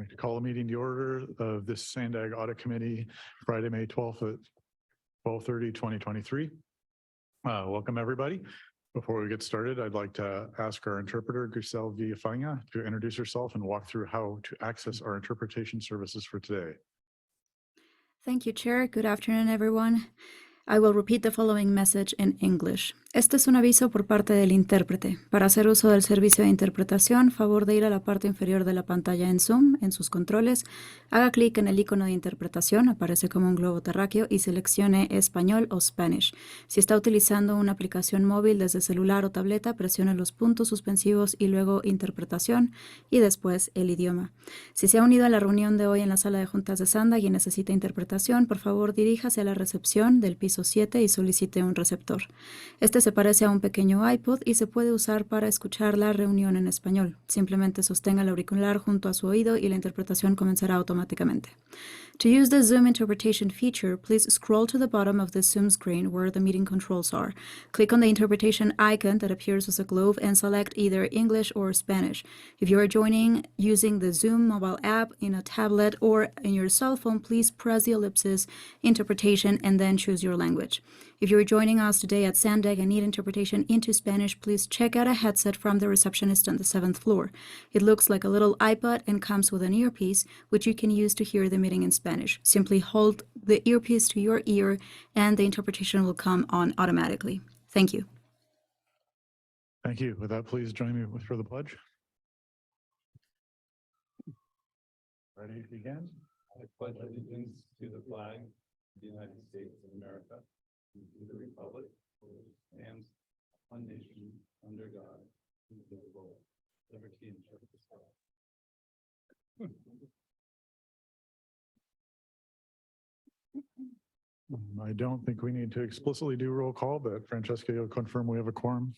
like to call a meeting to order of this SANDAG Audit Committee, Friday, May 12th at 12:30, 2023. Welcome, everybody. Before we get started, I'd like to ask our interpreter, Grisel Villafana, to introduce herself and walk through how to access our interpretation services for today. Thank you, Chair. Good afternoon, everyone. I will repeat the following message in English. Este es un aviso por parte del intérprete. Para hacer uso del servicio de interpretación, favor de ir a la parte inferior de la pantalla en Zoom, en sus controles, haga clic en el icono de interpretación, aparece como un globo terráqueo, y seleccione español o Spanish. Si está utilizando una aplicación móvil desde celular o tableta, presione los puntos suspensivos y luego interpretación y después el idioma. Si se ha unido a la reunión de hoy en la sala de juntas de SANDAG y necesita interpretación, por favor diríjase a la recepción del piso 7 y solicite un receptor. Este se parece a un pequeño iPod y se puede usar para escuchar la reunión en español. Simplemente sostenga el auricular junto a su oído y la interpretación comenzará automáticamente. To use the Zoom interpretation feature, please scroll to the bottom of the Zoom screen where the meeting controls are. Click on the interpretation icon that appears as a globe and select either English or Spanish. If you are joining using the Zoom mobile app in a tablet or in your cell phone, please press the ellipsis interpretation and then choose your language. If you're joining us today at SANDAG and need interpretation into Spanish, please check out a headset from the receptionist on the 7th floor. It looks like a little iPod and comes with an earpiece, which you can use to hear the meeting in Spanish. Simply hold the earpiece to your ear and the interpretation will come on automatically. Thank you. Thank you. With that, please join me for the pledge. Ready to begin? I pledge allegiance to the flag of the United States of America and to the republic for which it stands, one nation, under God, indivisible, liberty and justice for all. I don't think we need to explicitly do roll call, but Francesca, you'll confirm we have a quorum.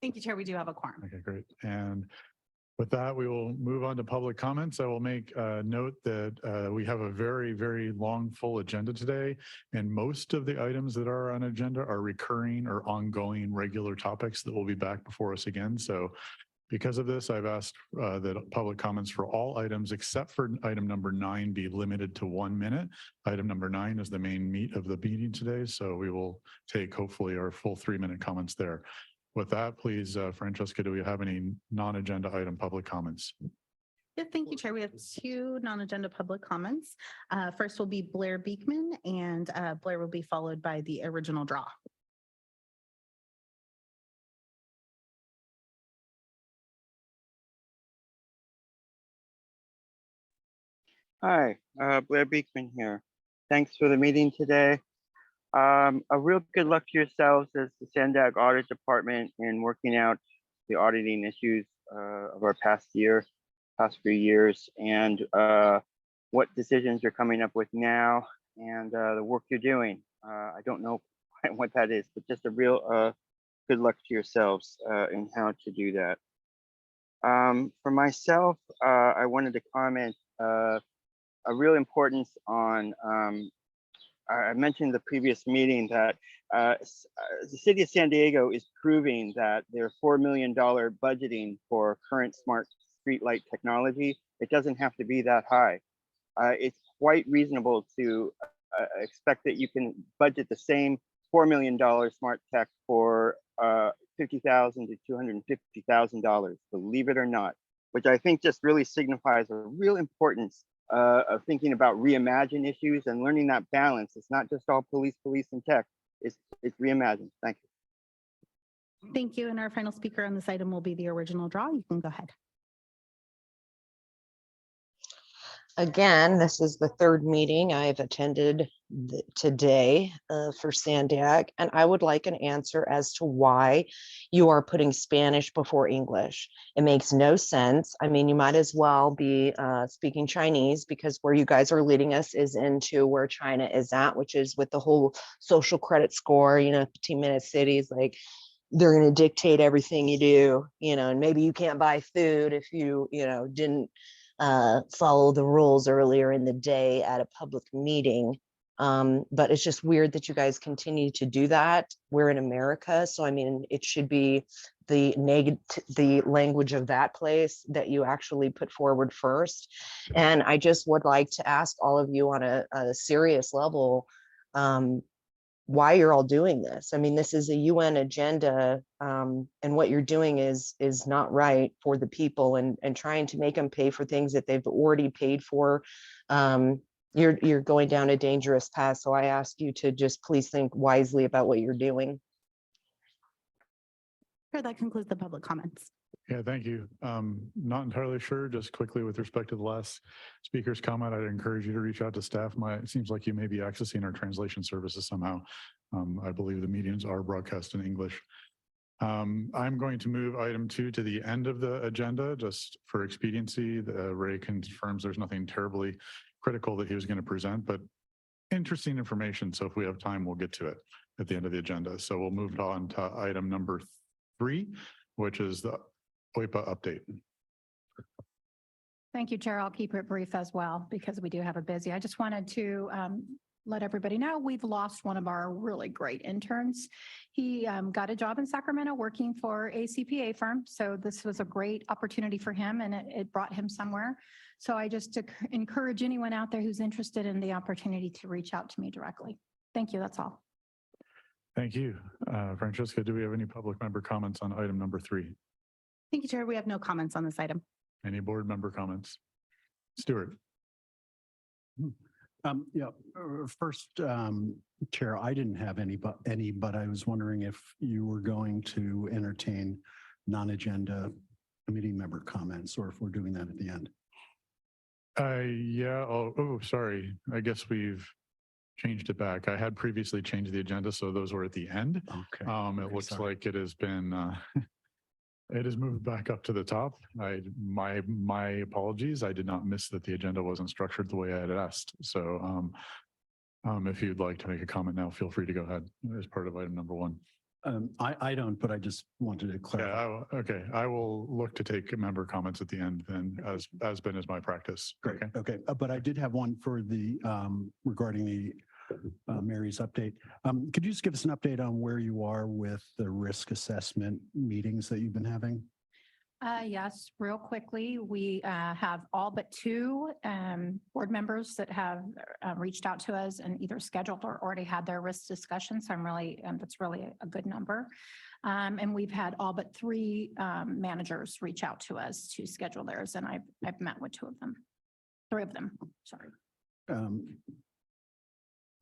Thank you, Chair. We do have a quorum. Okay, great. And with that, we will move on to public comments. I will make a note that we have a very, very long, full agenda today, and most of the items that are on agenda are recurring or ongoing regular topics that will be back before us again. So because of this, I've asked that public comments for all items except for item number 9 be limited to 1 minute. Item number 9 is the main meat of the meeting today, so we will take hopefully our full 3-minute comments there. With that, please, Francesca, do we have any non-agenda item public comments? Yeah, thank you, Chair. We have 2 non-agenda public comments. First will be Blair Beekman, and Blair will be followed by the original draw. Hi, Blair Beekman here. Thanks for the meeting today. A real good luck to yourselves as the SANDAG Audit Department in working out the auditing issues of our past few years, and what decisions you're coming up with now, and the work you're doing. I don't know quite what that is, but just a real good luck to yourselves in how to do that. For myself, I wanted to comment a real importance on, I mentioned in the previous meeting that the city of San Diego is proving that their $4 million budgeting for current smart streetlight technology, it doesn't have to be that high. It's quite reasonable to expect that you can budget the same $4 million smart tech for $50,000 to $250,000, believe it or not, which I think just really signifies a real importance of thinking about reimagine issues and learning that balance. It's not just all police, and tech. It's reimagine. Thank you. Thank you. And our final speaker on this item will be the original draw. You can go ahead. Again, this is the 3rd meeting I've attended today for SANDAG, and I would like an answer as to why you are putting Spanish before English. It makes no sense. I mean, you might as well be speaking Chinese, because where you guys are leading us is into where China is at, which is with the whole social credit score, 15-minute cities, like they're going to dictate everything you do, and maybe you can't buy food if you, didn't follow the rules earlier in the day at a public meeting. But it's just weird that you guys continue to do that. We're in America, so I mean, it should be the language of that place that you actually put forward first. And I just would like to ask all of you on a serious level, why you're all doing this. I mean, this is a UN agenda, and what you're doing is not right for the people, and trying to make them pay for things that they've already paid for. You're going down a dangerous path. So I ask you to just please think wisely about what you're doing. Sure, that concludes the public comments. Yeah, thank you. Not entirely sure, just quickly with respect to the last speaker's comment, I'd encourage you to reach out to staff. It seems like you may be accessing our translation services somehow. I believe the meetings are broadcast in English. I'm going to move item 2 to the end of the agenda, just for expediency. Ray confirms there's nothing terribly critical that he was going to present, but interesting information. So if we have time, we'll get to it at the end of the agenda. So we'll move on to item number 3, which is the OIPA update. Thank you, Chair. I'll keep it brief as well because we do have a busy. I just wanted to let everybody know we've lost one of our really great interns. He got a job in Sacramento working for a CPA firm. So this was a great opportunity for him, and it brought him somewhere. So I just encourage anyone out there who's interested in the opportunity to reach out to me directly. Thank you. That's all. Thank you. Francesca, do we have any public member comments on item number 3? Thank you, Chair. We have no comments on this item. Any board member comments? Stuart. First, Chair, I didn't have any, but I was wondering if you were going to entertain non-agenda committee member comments, or if we're doing that at the end. Yeah. Oh, sorry. I guess we've changed it back. I had previously changed the agenda, so those were at the end. Okay. It looks like it has been it has moved back up to the top. My apologies. I did not miss that the agenda wasn't structured the way I had asked. So if you'd like to make a comment now, feel free to go ahead as part of item number 1. I don't, but I just wanted to clarify. Yeah, okay. I will look to take member comments at the end then, as been as my practice. Great. Okay. But I did have one for the regarding the Mary's update. Could you just give us an update on where you are with the risk assessment meetings that you've been having? Yes, real quickly, we have all but 2 board members that have reached out to us and either scheduled or already had their risk discussions. So I'm really, that's really a good number. And we've had all but 3 managers reach out to us to schedule theirs, and I've met with 2 of them, 3 of them, sorry.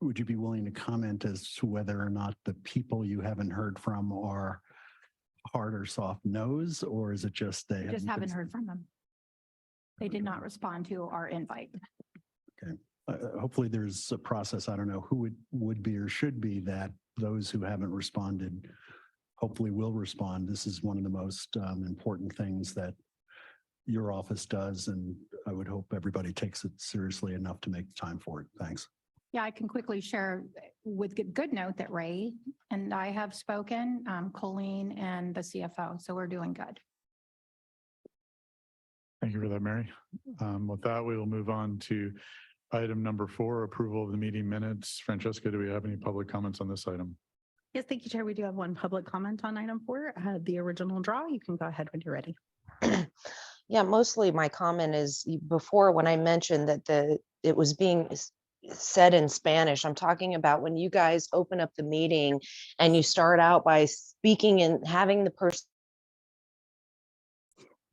Would you be willing to comment as to whether or not the people you haven't heard from are hard or soft no's, or is it just they just haven't heard from them? They did not respond to our invite. Okay. Hopefully there's a process. I don't know who it would be or should be that those who haven't responded hopefully will respond. This is one of the most important things that your office does, and I would hope everybody takes it seriously enough to make time for it. Thanks. Yeah, I can quickly share with good note that Ray and I have spoken, Colleen and the CFO, so we're doing good. Thank you for that, Mary. With that, we will move on to item number 4, approval of the meeting minutes. Francesca, do we have any public comments on this item? Yes, thank you, Chair. We do have one public comment on item 4, the original draw. You can go ahead when you're ready. Yeah, mostly my comment is before when I mentioned that it was being said in Spanish. I'm talking about when you guys open up the meeting and you start out by speaking and having the person.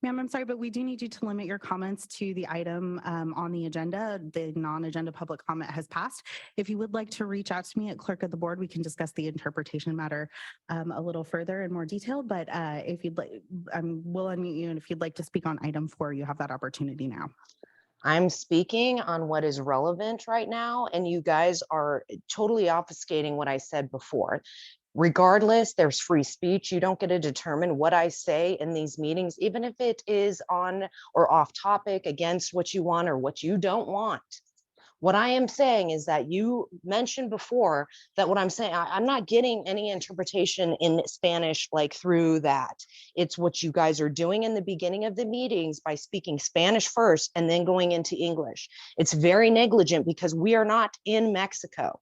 Ma'am, I'm sorry, but we do need you to limit your comments to the item on the agenda. The non-agenda public comment has passed. If you would like to reach out to me at clerk of the board, we can discuss the interpretation matter a little further in more detail. But if you'd like, we'll unmute you. And if you'd like to speak on item 4, you have that opportunity now. I'm speaking on what is relevant right now, and you guys are totally obfuscating what I said before. Regardless, there's free speech. You don't get to determine what I say in these meetings, even if it is on or off topic, against what you want or what you don't want. What I am saying is that you mentioned before that what I'm saying, I'm not getting any interpretation in Spanish like through that. It's what you guys are doing in the beginning of the meetings by speaking Spanish first and then going into English. It's very negligent because we are not in Mexico.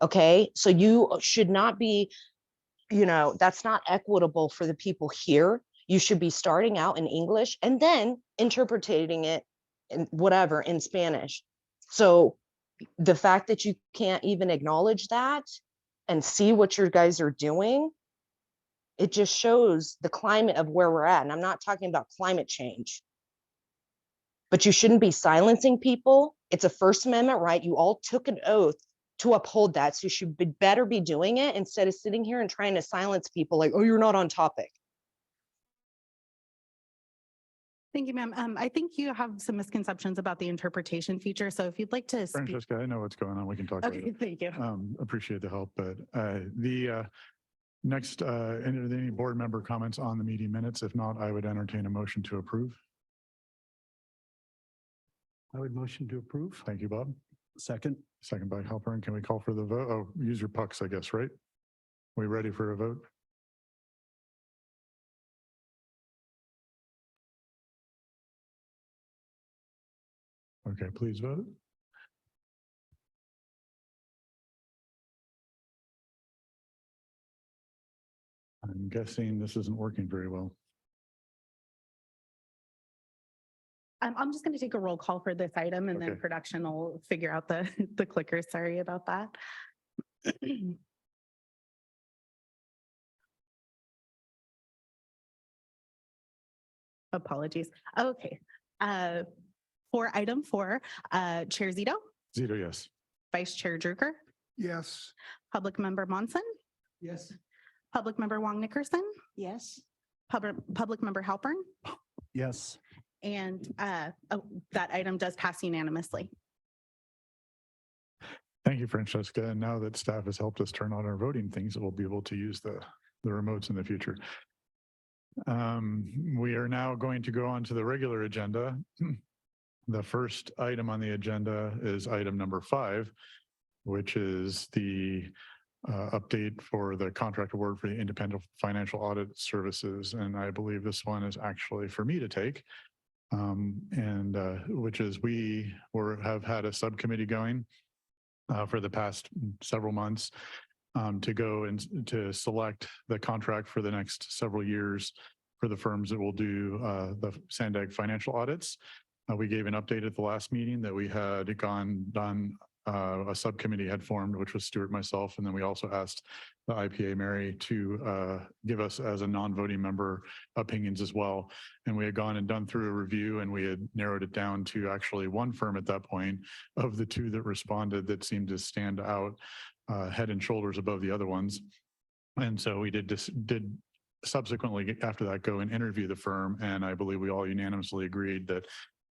Okay, so you should not be, that's not equitable for the people here. You should be starting out in English and then interpreting it in whatever in Spanish. So the fact that you can't even acknowledge that and see what you guys are doing, it just shows the climate of where we're at. And I'm not talking about climate change, but you shouldn't be silencing people. It's a First Amendment right. You all took an oath to uphold that. So you should better be doing it instead of sitting here and trying to silence people like, oh, you're not on topic. Thank you, ma'am. I think you have some misconceptions about the interpretation feature. So if you'd like to speak. Francesca, I know what's going on. We can talk Okay, later. thank you. Appreciate the help, but the next, any board member comments on the meeting minutes? If not, I would entertain a motion to approve. I would motion to approve. Thank you, Bob. Second. Second by Halpern. Can we call for the vote? Oh, use your pucks, I guess, right? We ready for a vote? Okay, please vote. I'm guessing this isn't working very well. I'm just going to take a roll call for this item and then Okay. production will figure out the clicker. Sorry about that. Apologies. Okay. For item 4, Chair Zito, Zito, yes. Vice Chair Drucker, Yes. Public Member Monson, Yes. Public Member Wong Nickerson, Yes. Public Member Halpern, Yes. and that item does pass unanimously. Thank you, Francesca. And now that staff has helped us turn on our voting things, we'll be able to use the remotes in the future. We are now going to go on to the regular agenda. The first item on the agenda is item number 5, which is the update for the contract award for the independent financial audit services. And I believe this one is actually for me to take, which is we have had a subcommittee going for the past several months to go and to select the contract for the next several years for the firms that will do the SANDAG financial audits. We gave an update at the last meeting that we had done a subcommittee had formed, which was Stuart, myself, and then we also asked the IPA Mary to give us as a non-voting member opinions as well. And we had gone and done through a review and we had narrowed it down to actually one firm at that point of the 2 that responded that seemed to stand out head and shoulders above the other ones. And so we did subsequently after that go and interview the firm. And I believe we all unanimously agreed that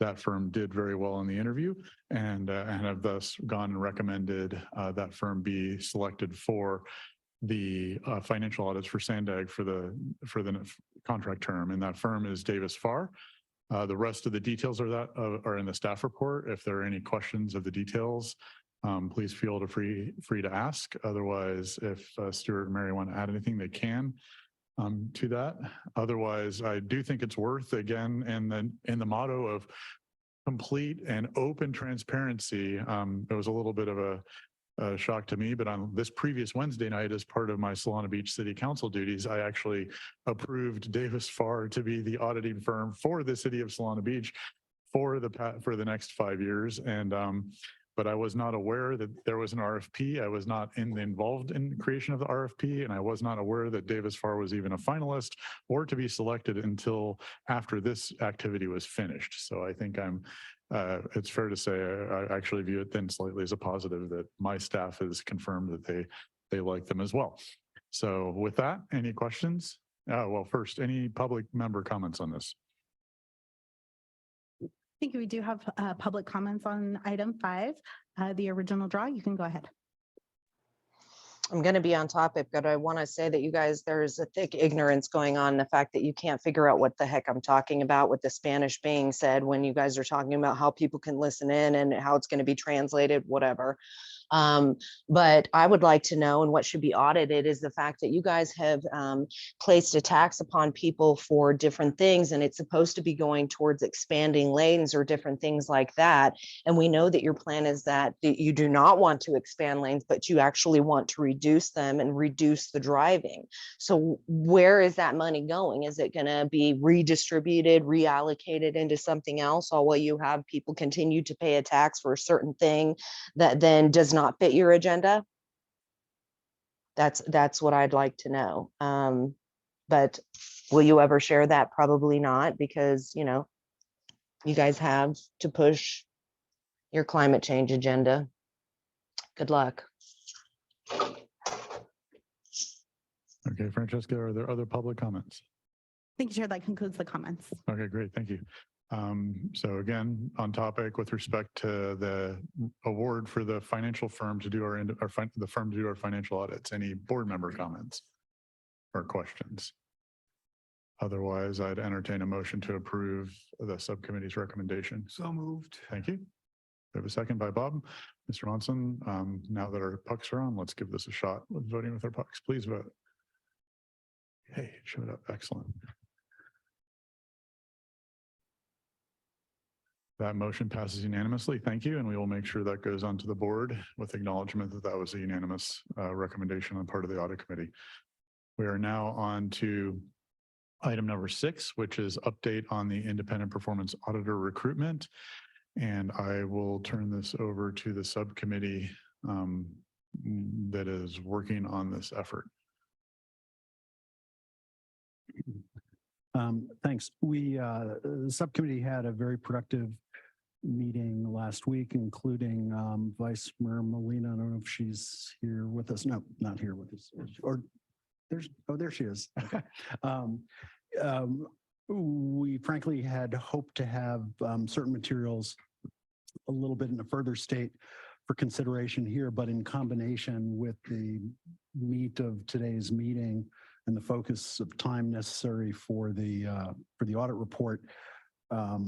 that firm did very well in the interview and have thus gone and recommended that firm be selected for the financial audits for SANDAG for the contract term. And that firm is Davis Farr. The rest of the details of that are in the staff report. If there are any questions of the details, please feel free to ask. Otherwise, if Stuart and Mary want to add anything, they can. To that. Otherwise, I do think it's worth, again, in the motto of complete and open transparency. It was a little bit of a shock to me, but on this previous Wednesday night, as part of my Solana Beach City Council duties, I actually approved Davis Farr to be the auditing firm for the city of Solana Beach for the next 5 years. And but I was not aware that there was an RFP. I was not involved in the creation of the RFP, and I was not aware that Davis Farr was even a finalist or to be selected until after this activity was finished. So I think it's fair to say I actually view it then slightly as a positive that my staff has confirmed that they like them as well. So with that, any questions? Well, first, any public member comments on this? I think we do have public comments on item 5, the original draw. You can go ahead. I'm going to be on topic, but I want to say that you guys, there's a thick ignorance going on. The fact that you can't figure out what the heck I'm talking about with the Spanish being said when you guys are talking about how people can listen in and how it's going to be translated, whatever. But I would like to know, and what should be audited is the fact that you guys have placed a tax upon people for different things, and it's supposed to be going towards expanding lanes or different things like that. And we know that your plan is that you do not want to expand lanes, but you actually want to reduce them and reduce the driving. So where is that money going? Is it going to be redistributed, reallocated into something else, or will you have people continue to pay a tax for a certain thing that then does not fit your agenda? That's what I'd like to know. But will you ever share that? Probably not, because you know, you guys have to push your climate change agenda. Good luck. Okay, Francesca, are there other public comments? Thank you, Chair. That concludes the comments. Okay, great. Thank you. So again, on topic with respect to the award for the financial firm to do the firm to do our financial audits, any board member comments or questions? Otherwise, I'd entertain a motion to approve the subcommittee's recommendation. So moved. Thank you. We have a second by Bob. Mr. Monson, now that our pucks are on, let's give this a shot with voting with our pucks. Please vote. Hey, it showed up. Excellent. That motion passes unanimously. Thank you. And we will make sure that goes onto the board with acknowledgement that that was a unanimous recommendation on part of the audit committee. We are now on to item number 6, which is update on the independent performance auditor recruitment. And I will turn this over to the subcommittee that is working on this effort. Thanks. The subcommittee had a very productive meeting last week, including Vice Mayor Molina. I don't know if she's here with us. No, not here with us. Or there she is. We frankly had hoped to have certain materials a little bit in a further state for consideration here, but in combination with the meat of today's meeting and the focus of time necessary for the audit report, I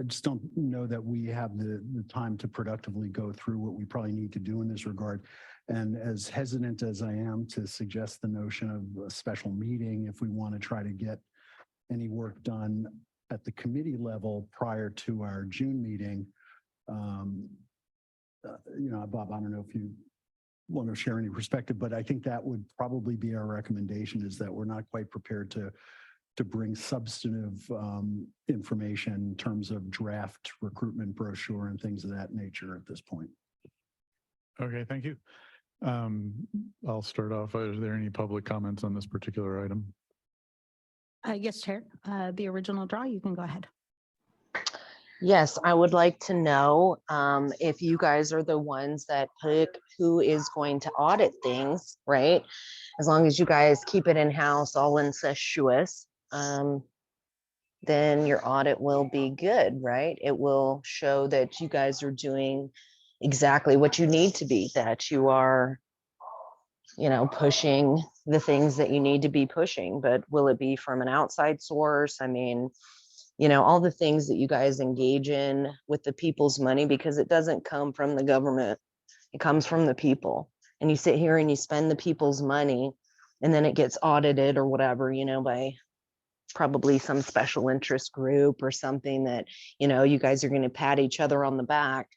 just don't know that we have the time to productively go through what we probably need to do in this regard. And as hesitant as I am to suggest the notion of a special meeting, if we want to try to get any work done at the committee level prior to our June meeting, you know, Bob, I don't know if you want to share any perspective, but I think that would probably be our recommendation, is that we're not quite prepared to bring substantive information in terms of draft recruitment brochure and things of that nature at this point. Okay, thank you. I'll start off. Are there any public comments on this particular item? Yes, Chair. The original draw, you can go ahead. Yes, I would like to know if you guys are the ones that pick who is going to audit things, right? As long as you guys keep it in-house, all incestuous, then your audit will be good, right? It will show that you guys are doing exactly what you need to be, that you are, you know, pushing the things that you need to be pushing. But will it be from an outside source? I mean, you know, all the things that you guys engage in with the people's money, because it doesn't come from the government, it comes from the people. And you sit here and you spend the people's money, and then it gets audited or whatever, you know, by probably some special interest group or something that, you know, you guys are going to pat each other on the back.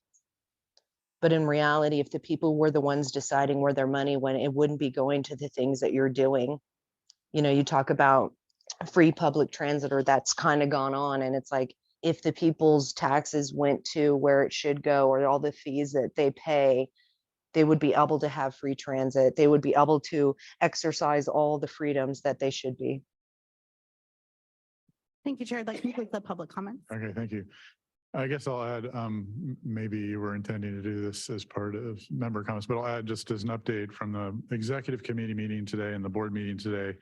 But in reality, if the people were the ones deciding where their money went, it wouldn't be going to the things that you're doing. You know, you talk about free public transit, or that's kind of gone on. And it's like, if the people's taxes went to where it should go, or all the fees that they pay, they would be able to have free transit. They would be able to exercise all the freedoms that they should be. Thank you, Chair. That concludes the public comments. Okay, thank you. I guess I'll add, maybe you were intending to do this as part of member comments, but I'll add just as an update from the executive committee meeting today and the board meeting today.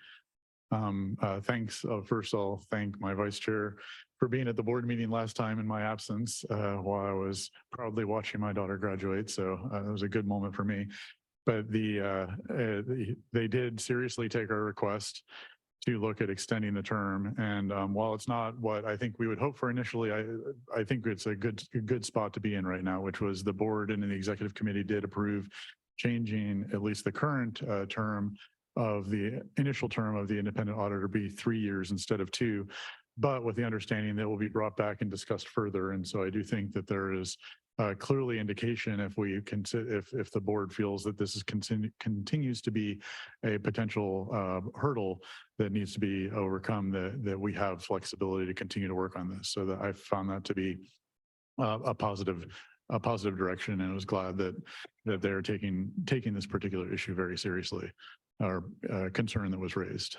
Thanks. First, I'll thank my vice chair for being at the board meeting last time in my absence while I was proudly watching my daughter graduate. So it was a good moment for me. but they did seriously take our request to look at extending the term. And while it's not what I think we would hope for initially, I think it's a good spot to be in right now, which was the board and the executive committee did approve changing at least the current term of the initial term of the independent auditor be 3 years instead of 2, but with the understanding that will be brought back and discussed further. And so I do think that there is clearly indication if we consider if the board feels that this is continues to be a potential hurdle that needs to be overcome, that we have flexibility to continue to work on this. So that I found that to be a positive direction, and I was glad that they're taking this particular issue very seriously, or concern that was raised.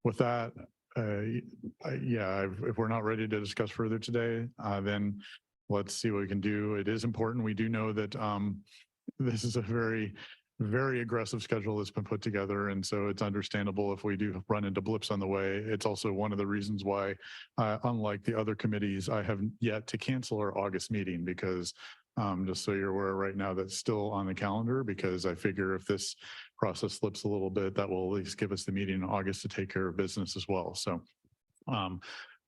With that, if we're not ready to discuss further today, then let's see what we can do. It is important. We do know that this is a very, very aggressive schedule that's been put together. And so it's understandable if we do run into blips on the way. It's also one of the reasons why, unlike the other committees, I have yet to cancel our August meeting, because just so you're aware right now, that's still on the calendar, because I figure if this process slips a little bit, that will at least give us the meeting in August to take care of business as well. So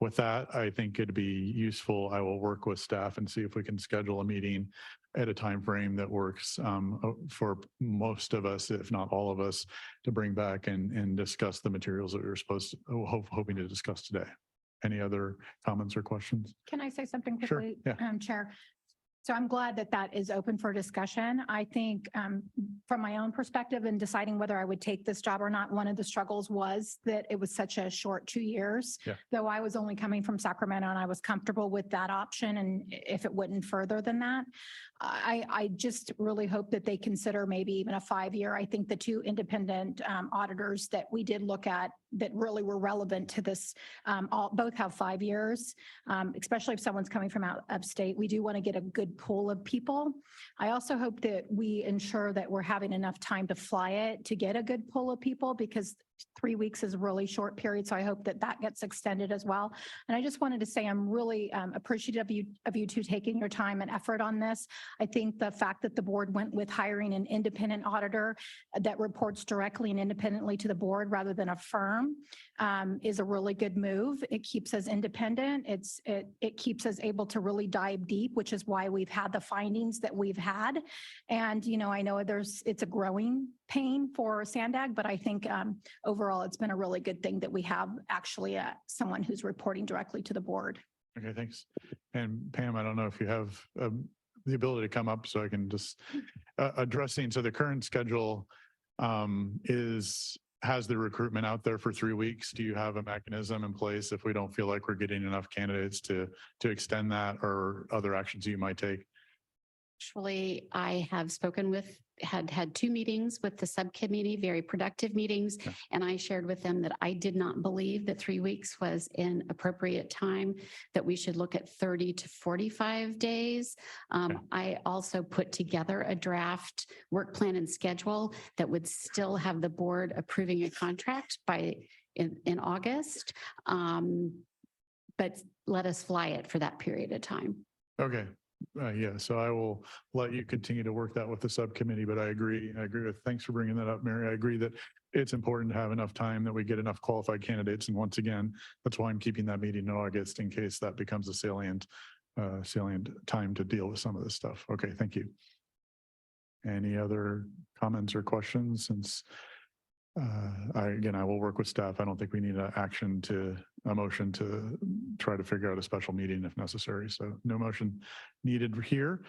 with that, I think it'd be useful. I will work with staff and see if we can schedule a meeting at a time frame that works for most of us, if not all of us, to bring back and discuss the materials that we were hoping to discuss today. Any other comments or questions? Can I say something Sure, quickly, yeah. Chair? So I'm glad that that is open for discussion. I think from my own perspective in deciding whether I would take this job or not, one of the struggles was that it was such a short 2 years. Yeah. Though I was only coming from Sacramento and I was comfortable with that option, and if it wouldn't further than that, I just really hope that they consider maybe even a 5-year. I think the 2 independent auditors that we did look at that really were relevant to this, both have 5 years, especially if someone's coming from out of state. We do want to get a good pool of people. I also hope that we ensure that we're having enough time to fly it to get a good pool of people, because 3 weeks is a really short period. So I hope that that gets extended as well. And I just wanted to say I'm really appreciative of you two taking your time and effort on this. I think the fact that the board went with hiring an independent auditor that reports directly and independently to the board rather than a firm is a really good move. It keeps us independent. It keeps us able to really dive deep, which is why we've had the findings that we've had. And, you know, I know it's a growing pain for SANDAG, but I think overall, it's been a really good thing that we have actually someone who's reporting directly to the board. Okay, thanks. And Pam, I don't know if you have the ability to come up so I can just addressing. So the current schedule has the recruitment out there for 3 weeks. Do you have a mechanism in place if we don't feel like we're getting enough candidates to extend that, or other actions you might take? Actually, I have had 2 meetings with the subcommittee, very productive meetings. Okay. And I shared with them that I did not believe that 3 weeks was an appropriate time, that we should look at 30 to 45 days. Okay. I also put together a draft work plan and schedule that would still have the board approving a contract in August. But let us fly it for that period of time. Okay. Yeah, so I will let you continue to work that with the subcommittee, but I agree thanks for bringing that up, Mary. I agree that it's important to have enough time, that we get enough qualified candidates. And once again, that's why I'm keeping that meeting in August, in case that becomes a salient time to deal with some of this stuff. Okay, thank you. Any other comments or questions? Since I will work with staff. I don't think we need a motion to try to figure out a special meeting if necessary. So no motion needed here.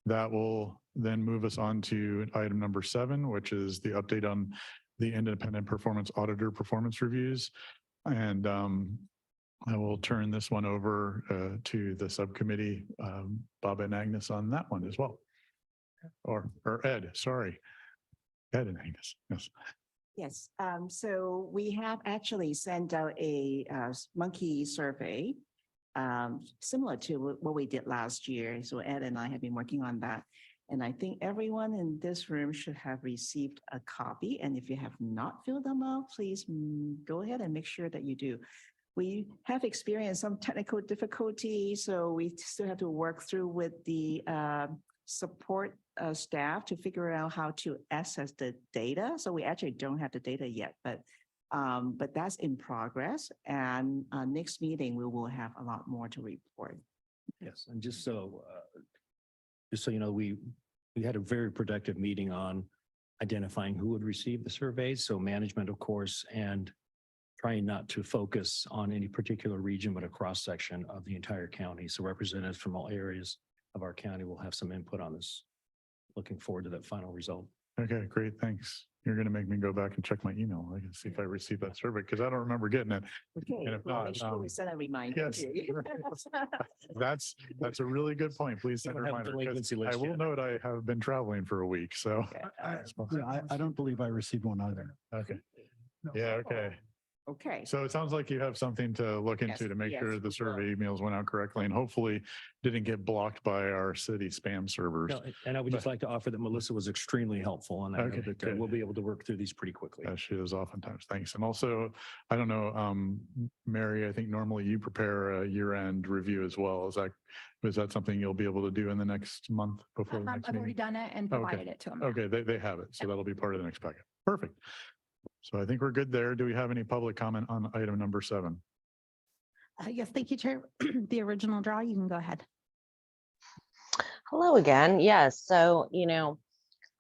That will then move us on to item number 7, which is the update on the independent performance auditor performance reviews. And I will turn this one over to the subcommittee, Bob and Agnes, on that one as well. Or Ed, sorry. Ed and Agnes, yes. Yes, so we have actually sent out a monkey survey similar to what we did last year. So Ed and I have been working on that. And I think everyone in this room should have received a copy. And if you have not filled them out, please go ahead and make sure that you do. We have experienced some technical difficulties, so we still have to work through with the support staff to figure out how to access the data. So we actually don't have the data yet, but that's in progress. And next meeting, we will have a lot more to report. Yes, and just so you know, we had a very productive meeting on identifying who would receive the surveys. So management, of course, and trying not to focus on any particular region, but a cross section of the entire county. So representatives from all areas of our county will have some input on this. Looking forward to that final result. Okay, great, thanks. You're gonna make me go back and check my email. I can see if I received that survey, because I don't remember getting it. Okay, And if we'll not, make sure we send a reminder. yes. to you. That's a really good point. Please send a don't have a reminder, 'cause delinquency I list will yet. note I have been traveling for a week, so. I don't believe I received one either. Okay, yeah, okay. Okay. So it sounds like you have something to look into Yes, to make yes, sure we the will. survey emails went out correctly and hopefully didn't get blocked by our city spam servers. No, and I would just like to offer that Melissa was extremely helpful on that. Okay, note, that good. we'll be able to work through these pretty quickly. As she is oftentimes. Thanks. And also, I don't know, Mary, I think normally you prepare a year-end review as well. Is that something you'll be able to do in the next month before the next I've already meeting? done it and Okay. provided it to them. Okay, they have it. So that'll be part of the next packet. Perfect. So I think we're good there. Do we have any public comment on item number 7? Yes, thank you, Chair. The original draw, you can go ahead. Hello again. Yes. So,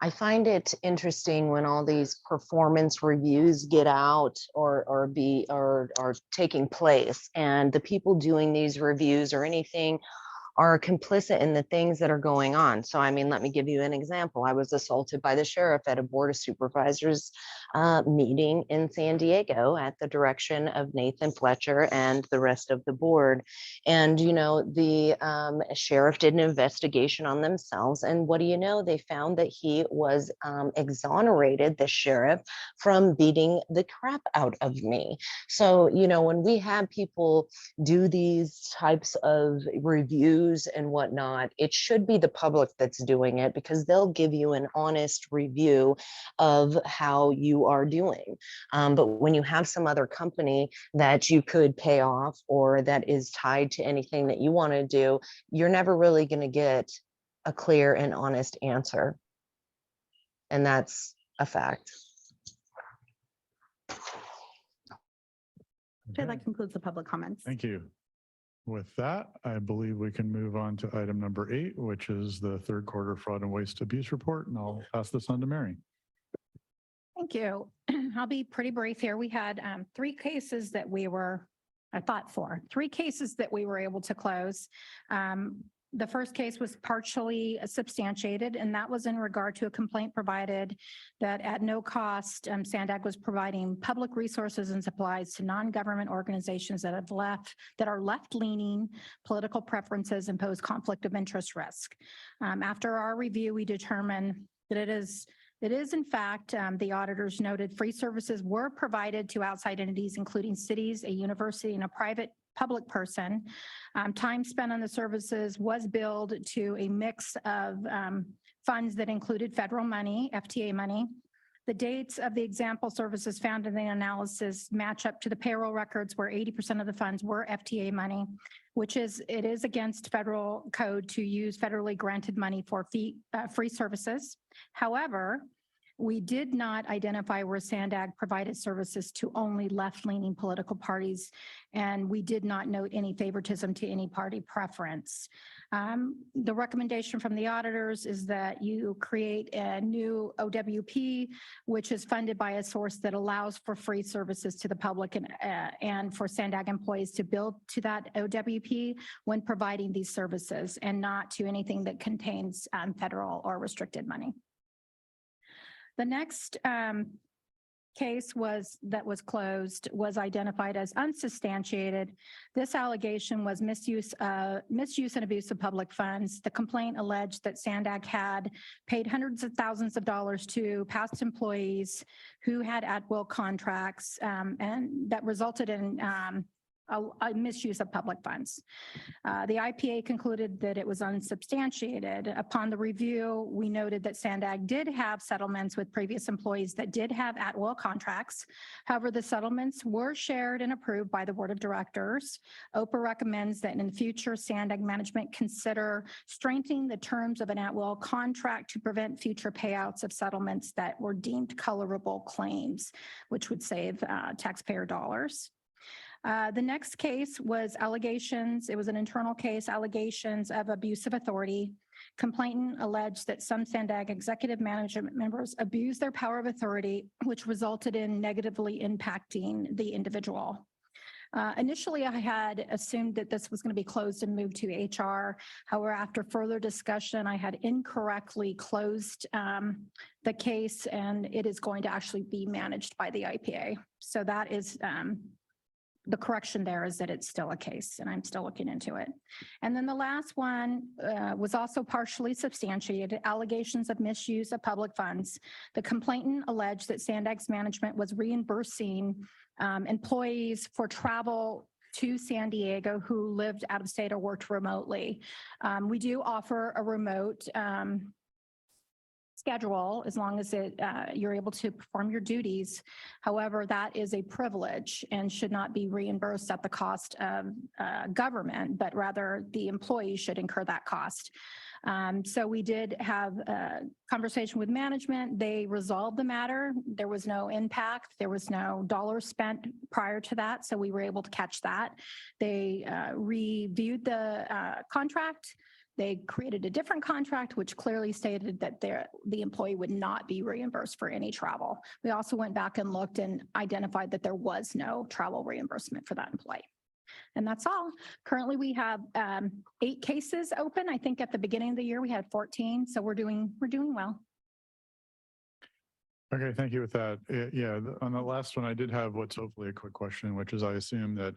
I find it interesting when all these performance reviews get out or are taking place, and the people doing these reviews or anything are complicit in the things that are going on. So, let me give you an example. I was assaulted by the sheriff at a Board of Supervisors meeting in San Diego at the direction of Nathan Fletcher and the rest of the board. And, the sheriff did an investigation on themselves. And what do you know? They found that he was exonerated, the sheriff, from beating the crap out of me. So, when we have people do these types of reviews and whatnot, it should be the public that's doing it, because they'll give you an honest review of how you are doing. But when you have some other company that you could pay off or that is tied to anything that you want to do, you're never really going to get a clear and honest answer. And that's a fact. Chair, that concludes the public comments. Thank you. With that, I believe we can move on to item number 8, which is the third quarter fraud and waste abuse report. And I'll pass this on to Mary. Thank you. I'll be pretty brief here. We had 3 cases that we were, I thought 4, 3 cases that we were able to close. The first case was partially substantiated, and that was in regard to a complaint provided that at no cost, SANDAG was providing public resources and supplies to non-government organizations that are left-leaning political preferences and pose conflict of interest risk. After our review, we determined that it is in fact, the auditors noted free services were provided to outside entities, including cities, a university, and a private public person. Time spent on the services was billed to a mix of funds that included federal money, FTA money. The dates of the example services found in the analysis match up to the payroll records where 80% of the funds were FTA money, it is against federal code to use federally granted money for free services. However, we did not identify where SANDAG provided services to only left-leaning political parties, and we did not note any favoritism to any party preference. The recommendation from the auditors is that you create a new OWP, which is funded by a source that allows for free services to the public and for SANDAG employees to bill to that OWP when providing these services, and not to anything that contains federal or restricted money. The next case that was closed was identified as unsubstantiated. This allegation was misuse and abuse of public funds. The complaint alleged that SANDAG had paid hundreds of thousands of dollars to past employees who had at-will contracts, and that resulted in a misuse of public funds. The IPA concluded that it was unsubstantiated. Upon the review, we noted that SANDAG did have settlements with previous employees that did have at-will contracts. However, the settlements were shared and approved by the board of directors. OPA recommends that in the future, SANDAG management consider strengthening the terms of an at-will contract to prevent future payouts of settlements that were deemed colorable claims, which would save taxpayer dollars. The next case was allegations. It was an internal case, allegations of abuse of authority. Complainant alleged that some SANDAG executive management members abused their power of authority, which resulted in negatively impacting the individual. Initially, I had assumed that this was going to be closed and moved to HR. However, after further discussion, I had incorrectly closed the case, and it is going to actually be managed by the IPA. So that is the correction there is that it's still a case, and I'm still looking into it. And then the last one was also partially substantiated, allegations of misuse of public funds. The complainant alleged that SANDAG's management was reimbursing employees for travel to San Diego who lived out of state or worked remotely. We do offer a remote schedule as long as you're able to perform your duties. However, that is a privilege and should not be reimbursed at the cost of government, but rather the employee should incur that cost. So we did have a conversation with management. They resolved the matter. There was no impact. There was no dollars spent prior to that. So we were able to catch that. They reviewed the contract. They created a different contract, which clearly stated that the employee would not be reimbursed for any travel. We also went back and looked and identified that there was no travel reimbursement for that employee. And that's all. Currently, we have 8 cases open. I think at the beginning of the year, we had 14. So we're doing well. Okay, thank you with that. Yeah, on the last one, I did have what's hopefully a quick question, which is I assume that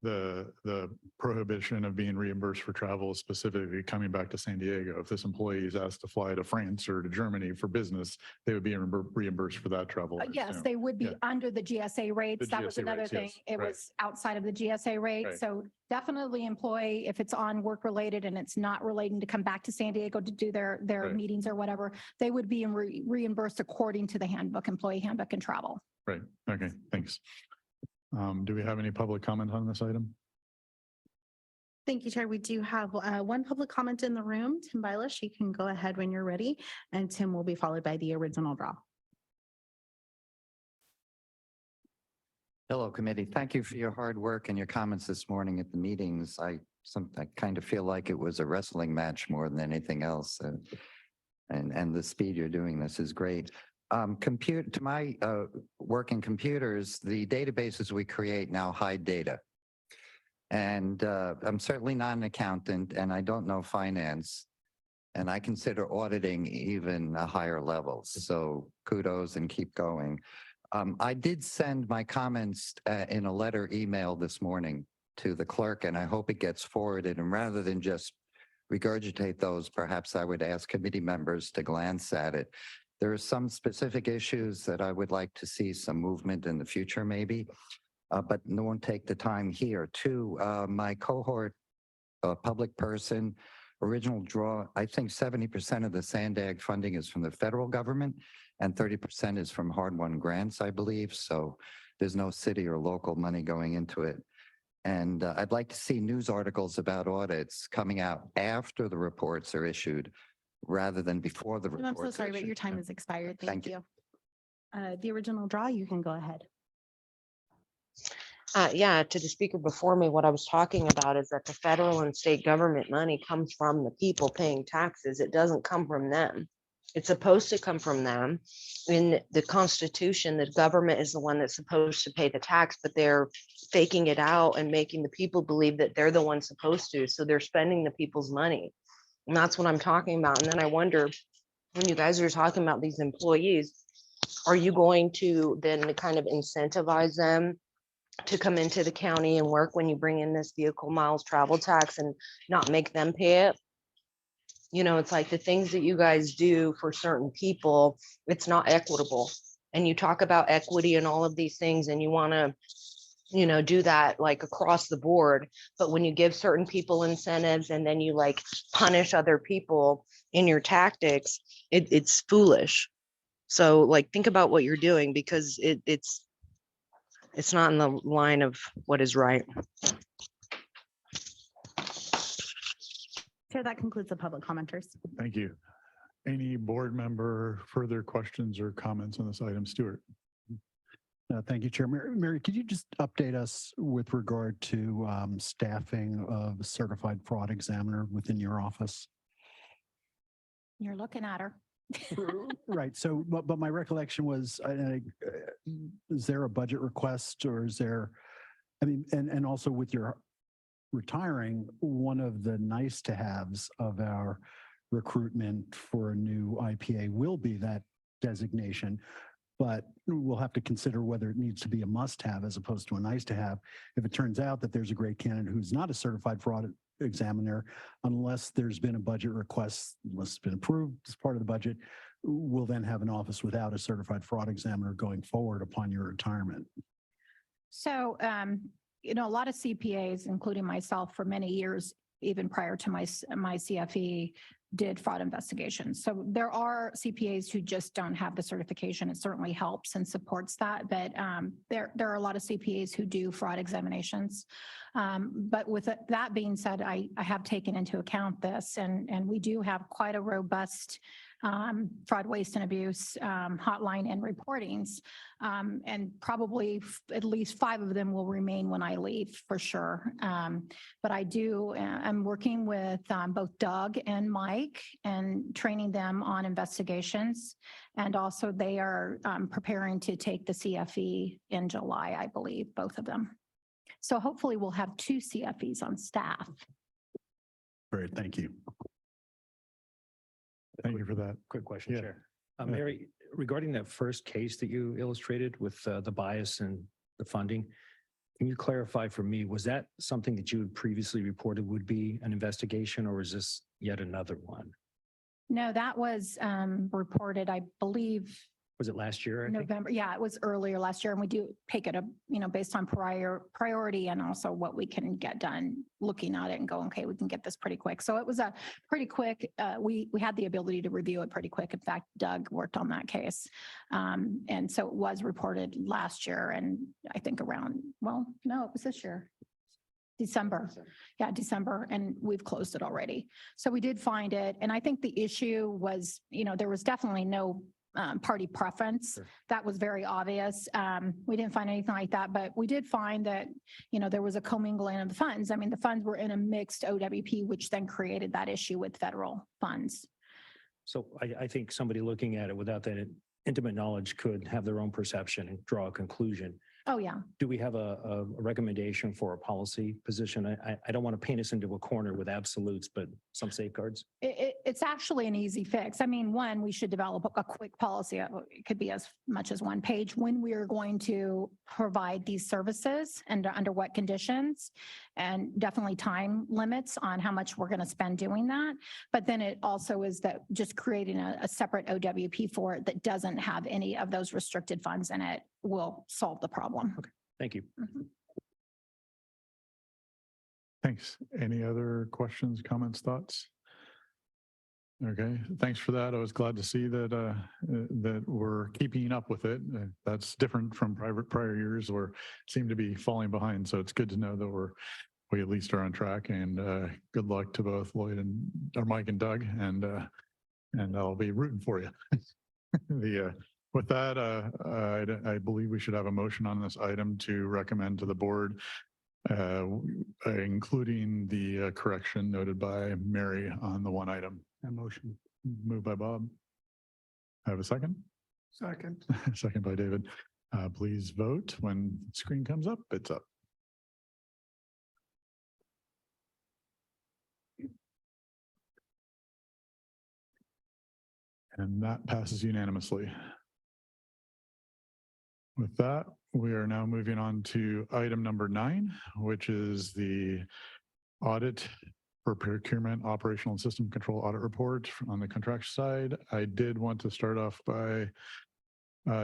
the prohibition of being reimbursed for travel, specifically coming back to San Diego. If this employee is asked to fly to France or to Germany for business, they would be reimbursed for that travel. I Yes, assume. they would be under the GSA rates. That was GSA another rates, thing. yes, It right. was outside of the GSA rate. Right. So definitely employee, if it's on work related and it's not relating to come back to San Diego to do their Right. meetings or whatever, they would be reimbursed according to the handbook, employee handbook and travel. Right. Okay, thanks. Do we have any public comment on this item? Thank you, Chair. We do have one public comment in the room. Tim Bilaashka, you can go ahead when you're ready, and Tim will be followed by the original draw. Hello, committee. Thank you for your hard work and your comments this morning at the meetings. I kind of feel like it was a wrestling match more than anything else. And the speed you're doing this is great. To my work in computers, the databases we create now hide data. And I'm certainly not an accountant and I don't know finance. And I consider auditing even a higher level. So kudos and keep going. I did send my comments in a letter email this morning to the clerk, and I hope it gets forwarded. And rather than just regurgitate those, perhaps I would ask committee members to glance at it. There are some specific issues that I would like to see some movement in the future, maybe. But no one take the time here. Two, my cohort, public person, original draw, I think 70% of the SANDAG funding is from the federal government and 30% is from hard-won grants, I believe. So there's no city or local money going into it. And I'd like to see news articles about audits coming out after the reports are issued rather than before the reports. I'm so sorry, but your time has expired. Thank you. The original draw, you can go ahead. Yeah, to the speaker before me, what I was talking about is that the federal and state government money comes from the people paying taxes. It doesn't come from them. It's supposed to come from them. In the Constitution, the government is the one that's supposed to pay the tax, but they're faking it out and making the people believe that they're the ones supposed to. So they're spending the people's money. And that's what I'm talking about. And then I wonder, when you guys are talking about these employees, are you going to then kind of incentivize them to come into the county and work when you bring in this vehicle miles travel tax and not make them pay it? You know, it's like the things that you guys do for certain people, it's not equitable. And you talk about equity and all of these things and you want to do that like across the board. But when you give certain people incentives and then you like punish other people in your tactics, it's foolish. So like think about what you're doing, because it's not in the line of what is right. Chair, that concludes the public commenters. Thank you. Any board member further questions or comments on this item? Stuart? Thank you, Chair. Mary, could you just update us with regard to staffing of a certified fraud examiner within your office? You're looking at her. Right. So, but my recollection was, is there a budget request, or is there, I mean, and also with your retiring, one of the nice to haves of our recruitment for a new IPA will be that designation, but we'll have to consider whether it needs to be a must have as opposed to a nice to have. If it turns out that there's a great candidate who's not a certified fraud examiner, unless there's been a budget request, unless it's been approved as part of the budget, we'll then have an office without a certified fraud examiner going forward upon your retirement. So, a lot of CPAs, including myself for many years, even prior to my CFE, did fraud investigations. So there are CPAs who just don't have the certification. It certainly helps and supports that, but there are a lot of CPAs who do fraud examinations. But with that being said, I have taken into account this, and we do have quite a robust fraud, waste, and abuse hotline and reportings. And probably at least 5 of them will remain when I leave for sure. But I'm working with both Doug and Mike and training them on investigations. And also they are preparing to take the CFE in July, I believe, both of them. So hopefully we'll have 2 CFEs on staff. Great, thank you. Thank you for that. Quick question, Yeah. Chair. Mary, regarding that first case that you illustrated with the bias and the funding, can you clarify for me, was that something that you had previously reported would be an investigation, or is this yet another one? No, that was reported, I believe, Was it last year? I think? November. Yeah, it was earlier last year, and we do take it based on priority and also what we can get done, looking at it and going, okay, we can get this pretty quick. So it was a pretty quick, we had the ability to review it pretty quick. In fact, Doug worked on that case. And so it was reported last year, and I think around, well, no, it was this year. December. Yeah, December, and we've closed it already. So we did find it. And I think the issue was, there was definitely no party preference. Sure. That was very obvious. We didn't find anything like that, but we did find that, there was a commingling of the funds. I mean, the funds were in a mixed OWP, which then created that issue with federal funds. So I think somebody looking at it without that intimate knowledge could have their own perception and draw a conclusion. Oh, yeah. Do we have a recommendation for a policy position? I don't want to paint us into a corner with absolutes, but some safeguards. It's actually an easy fix. I mean, one, we should develop a quick policy. It could be as much as 1 page when we are going to provide these services and under what conditions, and definitely time limits on how much we're going to spend doing that. But then it also is that just creating a separate OWP for it that doesn't have any of those restricted funds in it will solve the problem. Okay, thank you. Mhm. Thanks. Any other questions, comments, thoughts? Okay, thanks for that. I was glad to see that that we're keeping up with it. That's different from prior years where it seemed to be falling behind. So it's good to know that we at least are on track. And good luck to both Lloyd or Mike and Doug. And I'll be rooting for you. With that, I believe we should have a motion on this item to recommend to the board, including the correction noted by Mary on the one item. A motion moved by Bob. I have a second. Second. Second by David. Please vote when the screen comes up. It's up. And that passes unanimously. With that, we are now moving on to item number 9, which is the audit for procurement, operational and system control audit report on the contract side. I did want to start off by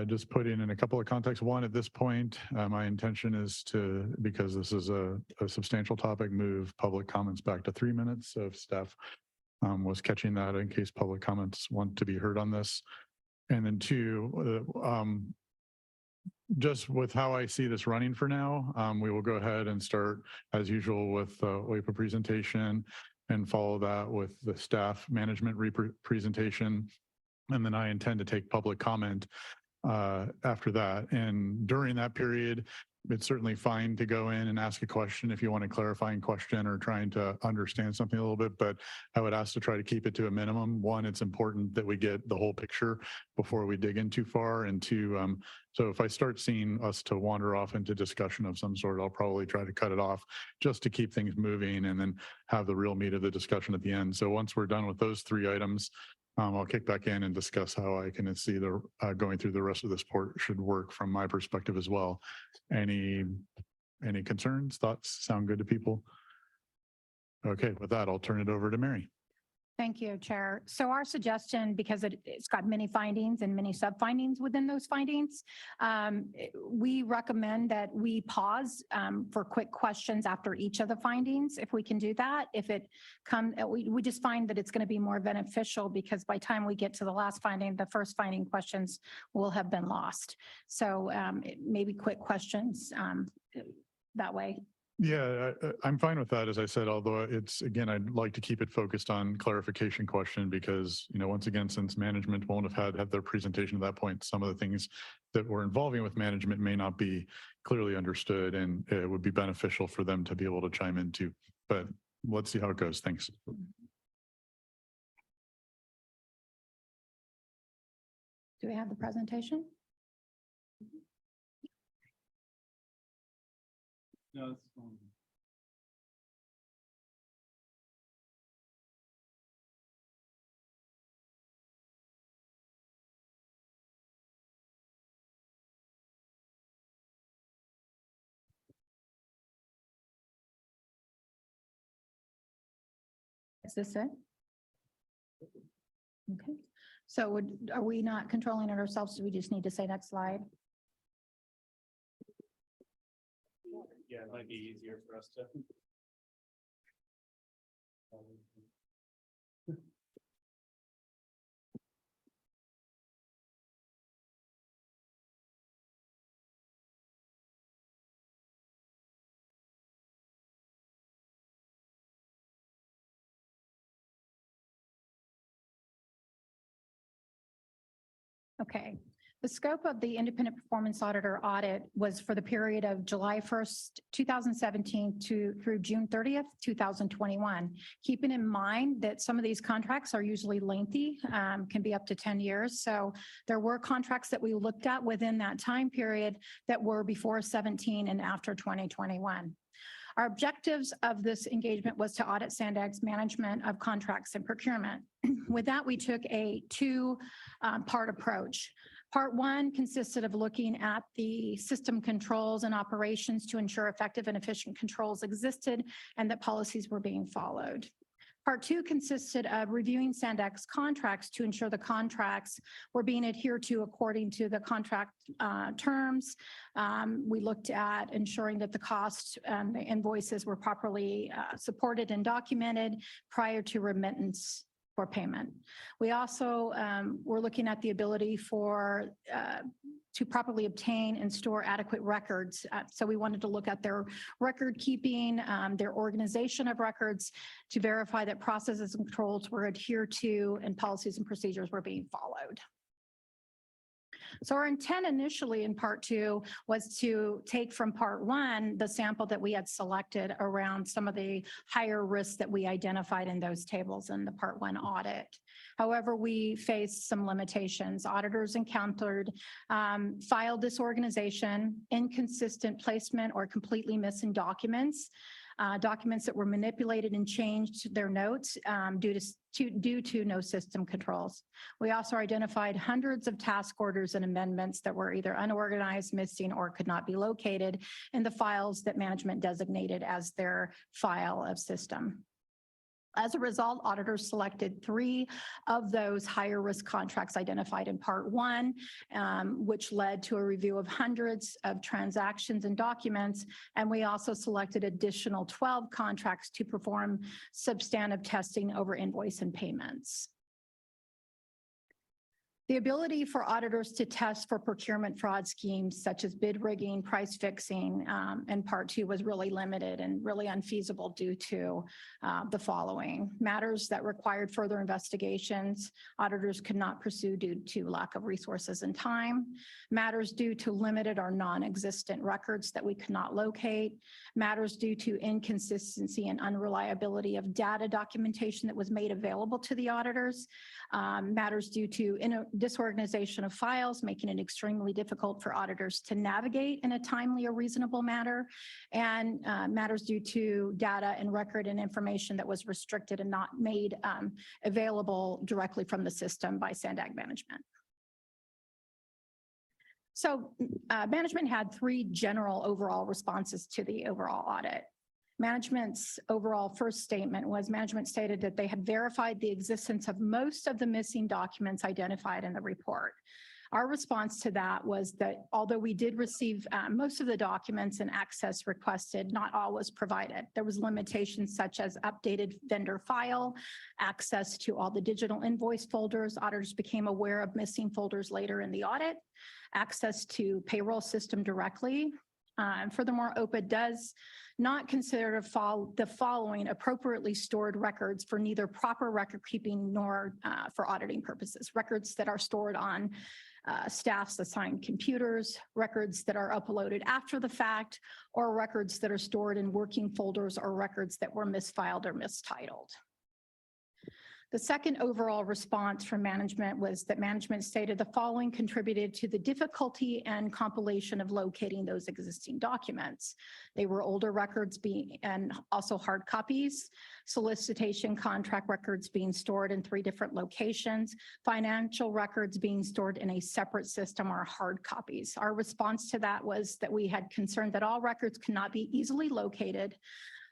Just putting in a couple of contexts. One, at this point, my intention is to, because this is a substantial topic, move public comments back to 3 minutes. So if staff was catching that in case public comments want to be heard on this. And then two, just with how I see this running for now, we will go ahead and start as usual with the WIPA presentation and follow that with the staff management presentation. And then I intend to take public comment after that. And during that period, it's certainly fine to go in and ask a question if you want a clarifying question or trying to understand something a little bit, but I would ask to try to keep it to a minimum. One, it's important that we get the whole picture before we dig in too far. And two, so if I start seeing us to wander off into discussion of some sort, I'll probably try to cut it off just to keep things moving and then have the real meat of the discussion at the end. So once we're done with those 3 items, I'll kick back in and discuss how I can see the going through the rest of this report should work from my perspective as well. Any concerns, thoughts? Sound good to people? Okay, with that, I'll turn it over to Mary. Thank you, Chair. So our suggestion, because it's got many findings and many sub-findings within those findings, we recommend that we pause for quick questions after each of the findings, if we can do that. If it comes, we just find that it's going to be more beneficial because by the time we get to the last finding, the first finding questions will have been lost. So maybe quick questions that way. Yeah, I'm fine with that. As I said, although it's, again, I'd like to keep it focused on clarification question because, you know, once again, since management won't have had their presentation at that point, some of the things that we're involving with management may not be clearly understood and it would be beneficial for them to be able to chime into, but let's see how it goes. Thanks. Do we have the presentation? No, it's Is this it? Okay. So are we not controlling it ourselves? Do we just need to say next slide? Yeah, it might be easier for us to. Okay. The scope of the independent performance auditor audit was for the period of July 1st, 2017 through June 30th, 2021. Keeping in mind that some of these contracts are usually lengthy, can be up to 10 years. So there were contracts that we looked at within that time period that were before 17 and after 2021. Our objectives of this engagement was to audit SANDAG's management of contracts and procurement. With that, we took a two-part approach. Part one consisted of looking at the system controls and operations to ensure effective and efficient controls existed and that policies were being followed. Part two consisted of reviewing SANDAG's contracts to ensure the contracts were being adhered to according to the contract terms. We looked at ensuring that the costs and the invoices were properly supported and documented prior to remittance for payment. We also were looking at the ability for to properly obtain and store adequate records. So we wanted to look at their record keeping, their organization of records to verify that processes and controls were adhered to and policies and procedures were being followed. So our intent initially in part two was to take from part one the sample that we had selected around some of the higher risks that we identified in those tables in the part one audit. However, we faced some limitations. Auditors encountered file disorganization, inconsistent placement, or completely missing documents. Documents that were manipulated and changed their notes due to no system controls. We also identified hundreds of task orders and amendments that were either unorganized, missing, or could not be located in the files that management designated as their file of system. As a result, auditors selected 3 of those higher risk contracts identified in Part 1, which led to a review of hundreds of transactions and documents. And we also selected additional 12 contracts to perform substantive testing over invoice and payments. The ability for auditors to test for procurement fraud schemes such as bid rigging, price fixing, in Part 2 was really limited and really unfeasible due to the following. Matters that required further investigations, auditors could not pursue due to lack of resources and time. Matters due to limited or non-existent records that we could not locate. Matters due to inconsistency and unreliability of data documentation that was made available to the auditors. Matters due to disorganization of files, making it extremely difficult for auditors to navigate in a timely or reasonable manner, and matters due to data and record and information that was restricted and not made available directly from the system by SANDAG management. So management had 3 general overall responses to the overall audit. Management's overall first statement was management stated that they had verified the existence of most of the missing documents identified in the report. Our response to that was that although we did receive most of the documents and access requested, not all was provided. There was limitations such as updated vendor file, access to all the digital invoice folders. Auditors became aware of missing folders later in the audit, access to payroll system directly. Furthermore, OPA does not consider the following appropriately stored records for neither proper record keeping nor for auditing purposes. Records that are stored on staff's assigned computers, records that are uploaded after the fact, or records that are stored in working folders or records that were misfiled or mistitled. The second overall response from management was that management stated the following contributed to the difficulty and compilation of locating those existing documents. They were older records and also hard copies, solicitation contract records being stored in 3 different locations, financial records being stored in a separate system or hard copies. Our response to that was that we had concern that all records could not be easily located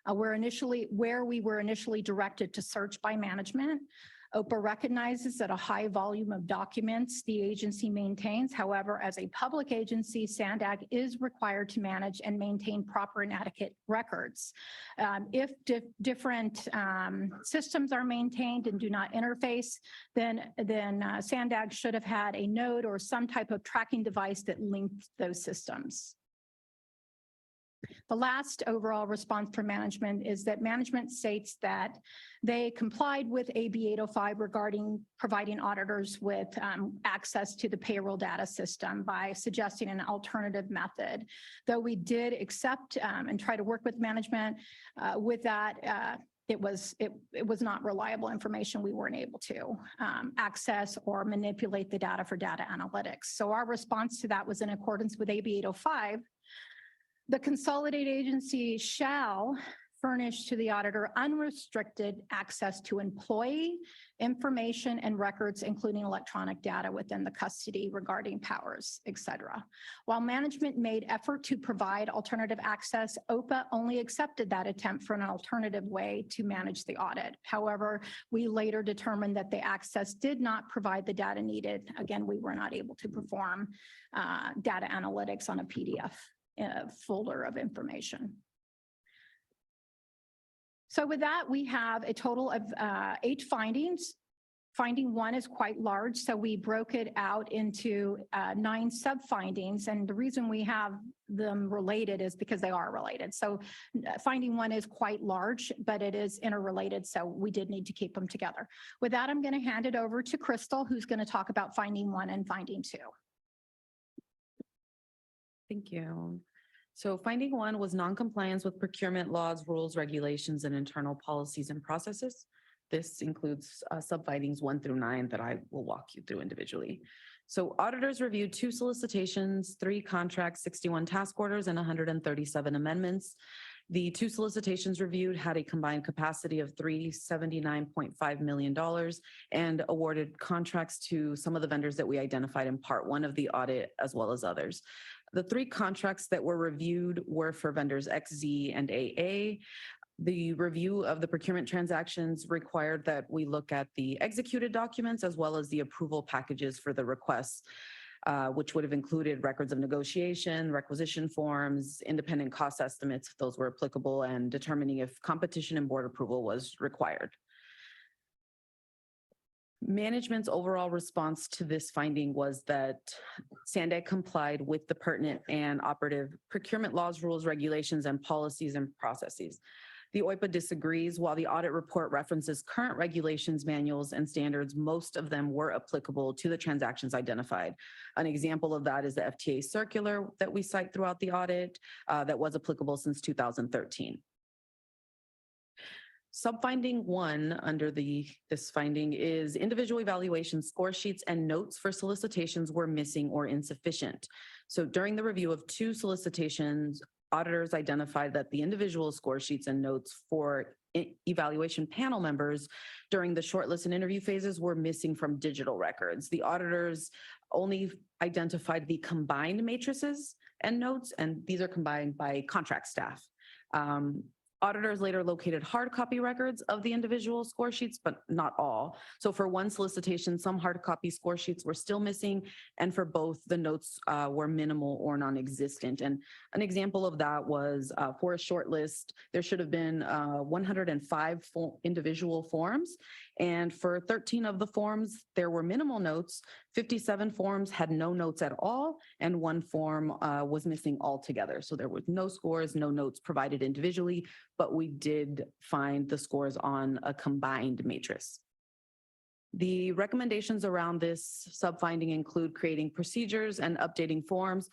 where we were initially directed to search by management. OPA recognizes that a high volume of documents the agency maintains. However, as a public agency, SANDAG is required to manage and maintain proper and adequate records. If different systems are maintained and do not interface, then SANDAG should have had a node or some type of tracking device that linked those systems. The last overall response from management is that management states that they complied with AB 805 regarding providing auditors with access to the payroll data system by suggesting an alternative method. Though we did accept and try to work with management with that, it was not reliable information. We weren't able to access or manipulate the data for data analytics. So our response to that was in accordance with AB 805. The consolidated agency shall furnish to the auditor unrestricted access to employee information and records, including electronic data within the custody regarding powers, et cetera. While management made effort to provide alternative access, OPA only accepted that attempt for an alternative way to manage the audit. However, we later determined that the access did not provide the data needed. Again, we were not able to perform data analytics on a PDF folder of information. So with that, we have a total of 8 findings. Finding 1 is quite large, so we broke it out into 9 sub-findings, and the reason we have them related is because they are related. So finding 1 is quite large, but it is interrelated, so we did need to keep them together. With that, I'm going to hand it over to Crystal, who's going to talk about finding 1 and finding 2. Thank you. So finding 1 was non-compliance with procurement laws, rules, regulations, and internal policies and processes. This includes sub-findings 1 through 9 that I will walk you through individually. So auditors reviewed 2 solicitations, 3 contracts, 61 task orders, and 137 amendments. The 2 solicitations reviewed had a combined capacity of $379.5 million and awarded contracts to some of the vendors that we identified in Part 1 of the audit, as well as others. The 3 contracts that were reviewed were for vendors XZ and AA. The review of the procurement transactions required that we look at the executed documents as well as the approval packages for the requests, which would have included records of negotiation, requisition forms, independent cost estimates, if those were applicable, and determining if competition and board approval was required. Management's overall response to this finding was that SANDAG complied with the pertinent and operative procurement laws, rules, regulations, and policies and processes. The OIPA disagrees. While the audit report references current regulations, manuals, and standards, most of them were applicable to the transactions identified. An example of that is the FTA circular that we cite throughout the audit that was applicable since 2013. Subfinding 1 under this finding is individual evaluation score sheets and notes for solicitations were missing or insufficient. So during the review of 2 solicitations, auditors identified that the individual score sheets and notes for evaluation panel members during the shortlist and interview phases were missing from digital records. The auditors only identified the combined matrices and notes, and these are combined by contract staff. Auditors later located hard copy records of the individual score sheets, but not all. So for one solicitation, some hard copy score sheets were still missing, and for both, the notes were minimal or non-existent. And an example of that was for a short list, there should have been 105 individual forms, and for 13 of the forms, there were minimal notes. 57 forms had no notes at all, and 1 form was missing altogether. So there was no scores, no notes provided individually, but we did find the scores on a combined matrix. The recommendations around this subfinding include creating procedures and updating forms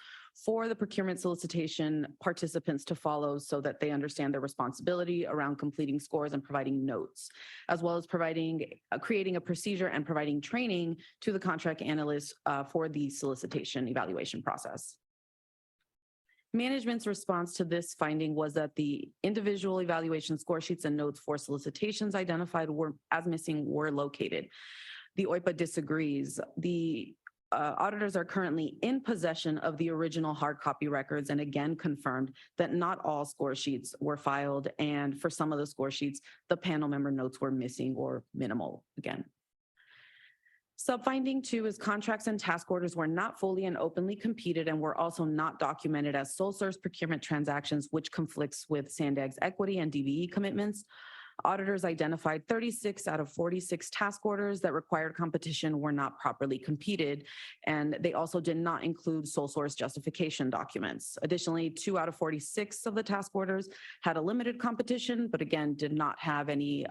for the procurement solicitation participants to follow so that they understand their responsibility around completing scores and providing notes, as well as creating a procedure and providing training to the contract analysts for the solicitation evaluation process. Management's response to this finding was that the individual evaluation score sheets and notes for solicitations identified as missing were located. The OIPA disagrees. The auditors are currently in possession of the original hard copy records and again confirmed that not all score sheets were filed, and for some of the score sheets, the panel member notes were missing or minimal again. Subfinding 2 is contracts and task orders were not fully and openly competed and were also not documented as sole source procurement transactions, which conflicts with SANDAG's equity and DBE commitments. Auditors identified 36 out of 46 task orders that required competition were not properly competed, and they also did not include sole source justification documents. Additionally, 2 out of 46 of the task orders had a limited competition, but again, did not have any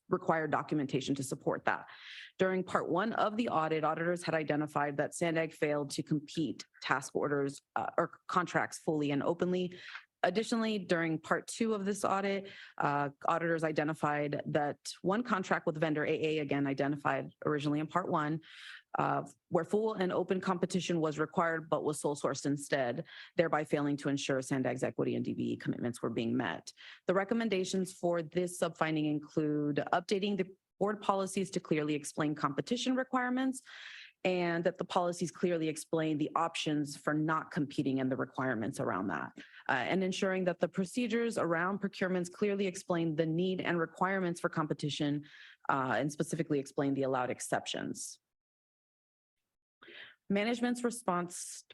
required documentation to support that. During part 1 of the audit, auditors had identified that SANDAG failed to compete task orders or contracts fully and openly. Additionally, during part 2 of this audit, auditors identified that one contract with vendor AA, again identified originally in part 1, where full and open competition was required but was sole sourced instead, thereby failing to ensure SANDAG's equity and DBE commitments were being met. The recommendations for this subfinding include updating the board policies to clearly explain competition requirements, and that the policies clearly explain the options for not competing and the requirements around that, and ensuring that the procedures around procurements clearly explain the need and requirements for competition, and specifically explain the allowed exceptions. Management's response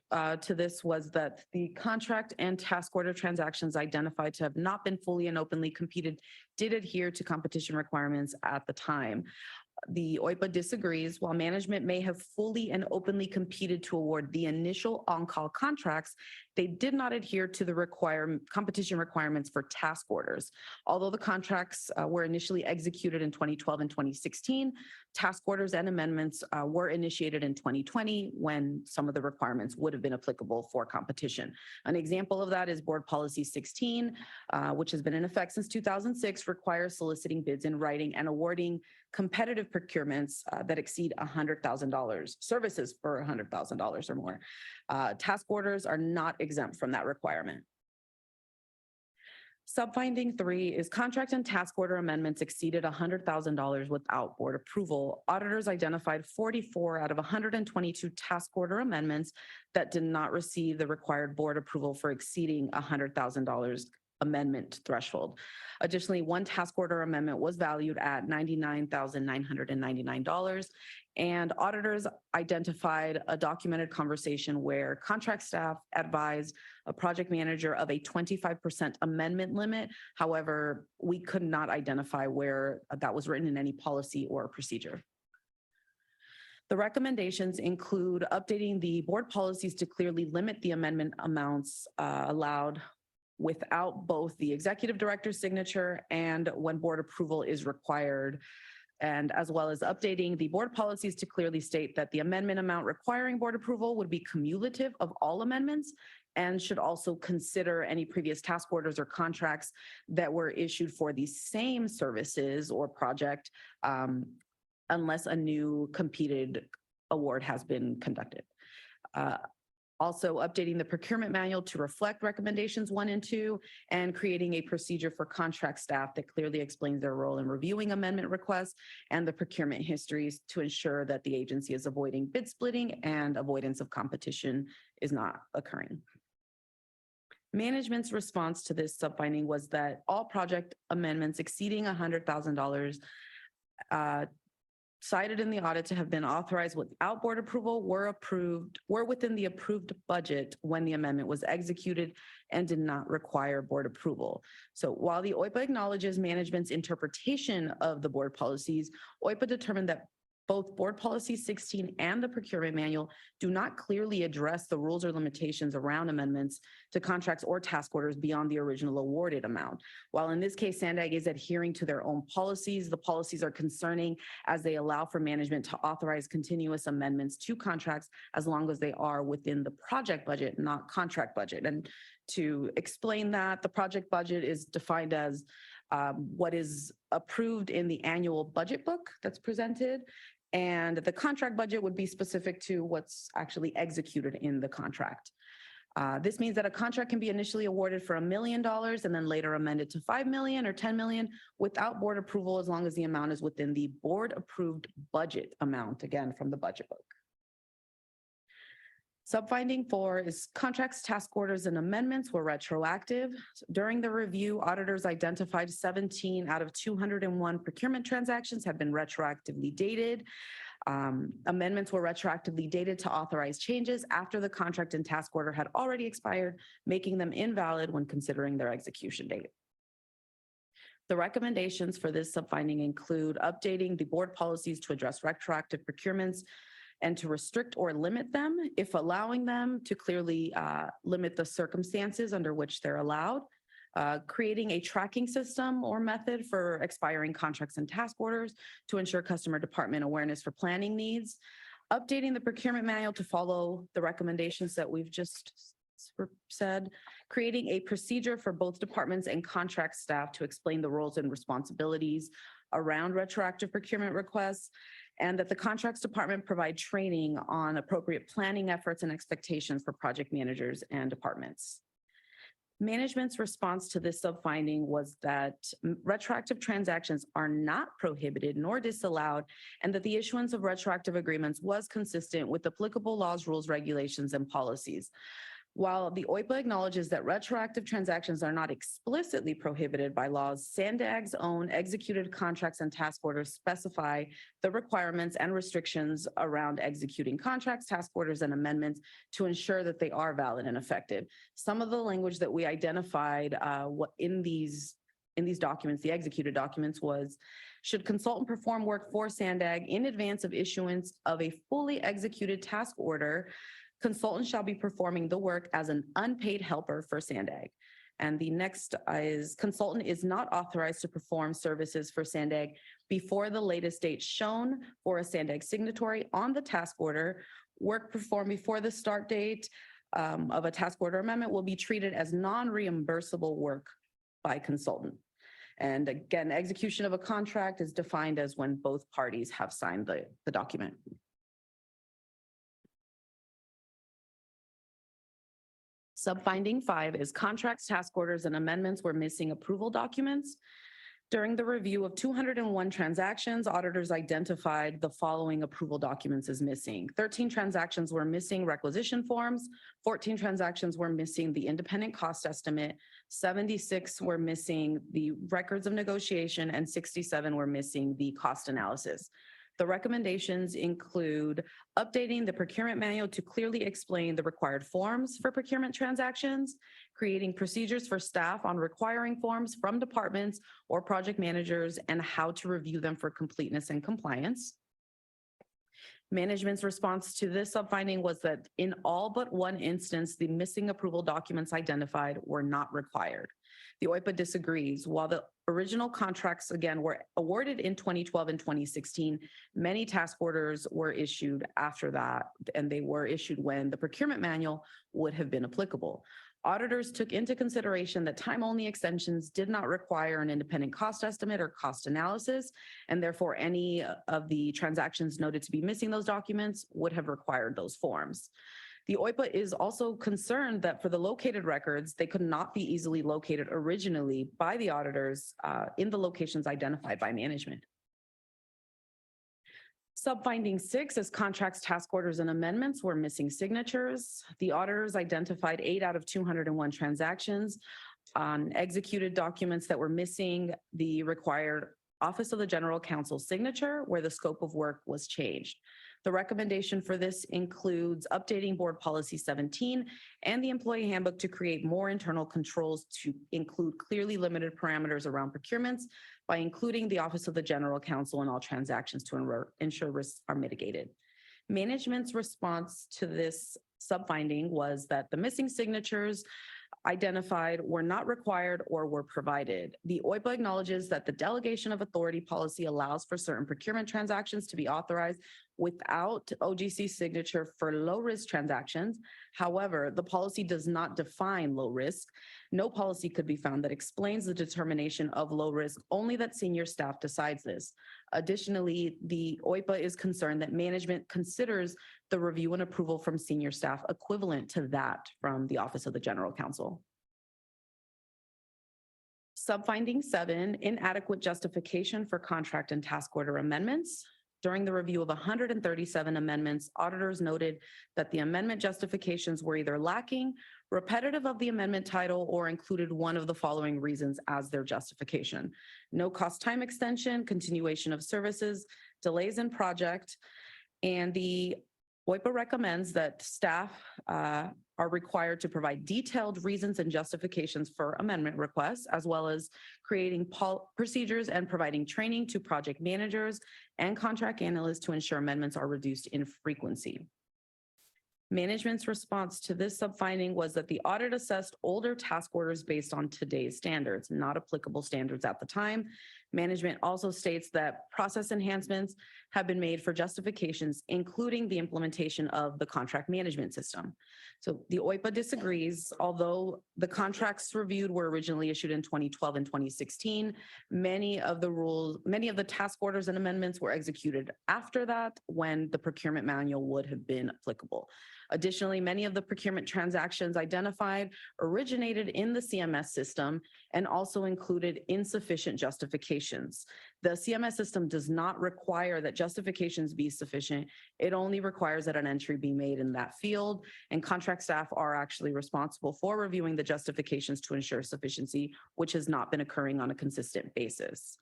to this was that the contract and task order transactions identified to have not been fully and openly competed did adhere to competition requirements at the time. The OIPA disagrees. While management may have fully and openly competed to award the initial on-call contracts, they did not adhere to the competition requirements for task orders. Although the contracts were initially executed in 2012 and 2016, task orders and amendments were initiated in 2020 when some of the requirements would have been applicable for competition. An example of that is Board Policy 16, which has been in effect since 2006, requires soliciting bids in writing and awarding competitive procurements that exceed $100,000, services for $100,000 or more. Task orders are not exempt from that requirement. Subfinding 3 is contract and task order amendments exceeded $100,000 without board approval. Auditors identified 44 out of 122 task order amendments that did not receive the required board approval for exceeding $100,000 amendment threshold. Additionally, one task order amendment was valued at $99,999, and auditors identified a documented conversation where contract staff advised a project manager of a 25% amendment limit. However, we could not identify where that was written in any policy or procedure. The recommendations include updating the board policies to clearly limit the amendment amounts allowed without both the executive director's signature and when board approval is required, and as well as updating the board policies to clearly state that the amendment amount requiring board approval would be cumulative of all amendments and should also consider any previous task orders or contracts that were issued for the same services or project unless a new competed award has been conducted. Also updating the procurement manual to reflect recommendations 1 and 2 and creating a procedure for contract staff that clearly explains their role in reviewing amendment requests and the procurement histories to ensure that the agency is avoiding bid splitting and avoidance of competition is not occurring. Management's response to this subfinding was that all project amendments exceeding $100,000 cited in the audit to have been authorized without board approval were within the approved budget when the amendment was executed and did not require board approval. So while the OIPA acknowledges management's interpretation of the board policies, OIPA determined that both Board Policy 16 and the Procurement Manual do not clearly address the rules or limitations around amendments to contracts or task orders beyond the original awarded amount. While in this case, SANDAG is adhering to their own policies, the policies are concerning as they allow for management to authorize continuous amendments to contracts as long as they are within the project budget, not contract budget. And to explain that, the project budget is defined as what is approved in the annual budget book that's presented. And the contract budget would be specific to what's actually executed in the contract. This means that a contract can be initially awarded for $1 million and then later amended to 5 million or 10 million without board approval as long as the amount is within the board approved budget amount, again, from the budget book. Subfinding 4 is contracts, task orders, and amendments were retroactive. During the review, auditors identified 17 out of 201 procurement transactions had been retroactively dated. Amendments were retroactively dated to authorize changes after the contract and task order had already expired, making them invalid when considering their execution date. The recommendations for this subfinding include updating the board policies to address retroactive procurements and to restrict or limit them, if allowing them, to clearly limit the circumstances under which they're allowed, creating a tracking system or method for expiring contracts and task orders to ensure customer department awareness for planning needs, updating the procurement manual to follow the recommendations that we've just said, creating a procedure for both departments and contract staff to explain the roles and responsibilities around retroactive procurement requests, and that the contracts department provide training on appropriate planning efforts and expectations for project managers and departments. Management's response to this subfinding was that retroactive transactions are not prohibited nor disallowed, and that the issuance of retroactive agreements was consistent with applicable laws, rules, regulations, and policies. While the OIPA acknowledges that retroactive transactions are not explicitly prohibited by laws, SANDAG's own executed contracts and task orders specify the requirements and restrictions around executing contracts, task orders, and amendments to ensure that they are valid and effective. Some of the language that we identified in these documents, the executed documents, was, should consultant perform work for SANDAG in advance of issuance of a fully executed task order, consultant shall be performing the work as an unpaid helper for SANDAG. And the next is, consultant is not authorized to perform services for SANDAG before the latest date shown for a SANDAG signatory on the task order. Work performed before the start date of a task order amendment will be treated as non-reimbursable work by consultant. And again, execution of a contract is defined as when both parties have signed the document. Subfinding 5 is contracts, task orders, and amendments were missing approval documents. During the review of 201 transactions, auditors identified the following approval documents as missing. 13 transactions were missing requisition forms, 14 transactions were missing the independent cost estimate, 76 were missing the records of negotiation, and 67 were missing the cost analysis. The recommendations include updating the procurement manual to clearly explain the required forms for procurement transactions, creating procedures for staff on requiring forms from departments or project managers and how to review them for completeness and compliance. Management's response to this subfinding was that in all but one instance, the missing approval documents identified were not required. The OIPA disagrees. While the original contracts, again, were awarded in 2012 and 2016, many task orders were issued after that, and they were issued when the procurement manual would have been applicable. Auditors took into consideration that time-only extensions did not require an independent cost estimate or cost analysis, and therefore any of the transactions noted to be missing those documents would have required those forms. The OIPA is also concerned that for the located records, they could not be easily located originally by the auditors in the locations identified by management. Subfinding 6 is contracts, task orders, and amendments were missing signatures. The auditors identified 8 out of 201 transactions on executed documents that were missing the required Office of the General Counsel's signature where the scope of work was changed. The recommendation for this includes updating Board Policy 17 and the Employee Handbook to create more internal controls to include clearly limited parameters around procurements by including the Office of the General Counsel in all transactions to ensure risks are mitigated. Management's response to this subfinding was that the missing signatures identified were not required or were provided. The OIPA acknowledges that the delegation of authority policy allows for certain procurement transactions to be authorized without OGC signature for low-risk transactions. However, the policy does not define low risk. No policy could be found that explains the determination of low risk, only that senior staff decides this. Additionally, the OIPA is concerned that management considers the review and approval from senior staff equivalent to that from the Office of the General Counsel. Subfinding 7, inadequate justification for contract and task order amendments. During the review of 137 amendments, auditors noted that the amendment justifications were either lacking, repetitive of the amendment title, or included one of the following reasons as their justification: no cost time extension, continuation of services, delays in project, and the OIPA recommends that staff are required to provide detailed reasons and justifications for amendment requests, as well as creating procedures and providing training to project managers and contract analysts to ensure amendments are reduced in frequency. Management's response to this subfinding was that the audit assessed older task orders based on today's standards, not applicable standards at the time. Management also states that process enhancements have been made for justifications, including the implementation of the contract management system. So the OIPA disagrees. Although the contracts reviewed were originally issued in 2012 and 2016, many of the task orders and amendments were executed after that, when the procurement manual would have been applicable. Additionally, many of the procurement transactions identified originated in the CMS system and also included insufficient justifications. The CMS system does not require that justifications be sufficient. It only requires that an entry be made in that field, and contract staff are actually responsible for reviewing the justifications to ensure sufficiency, which has not been occurring on a consistent basis.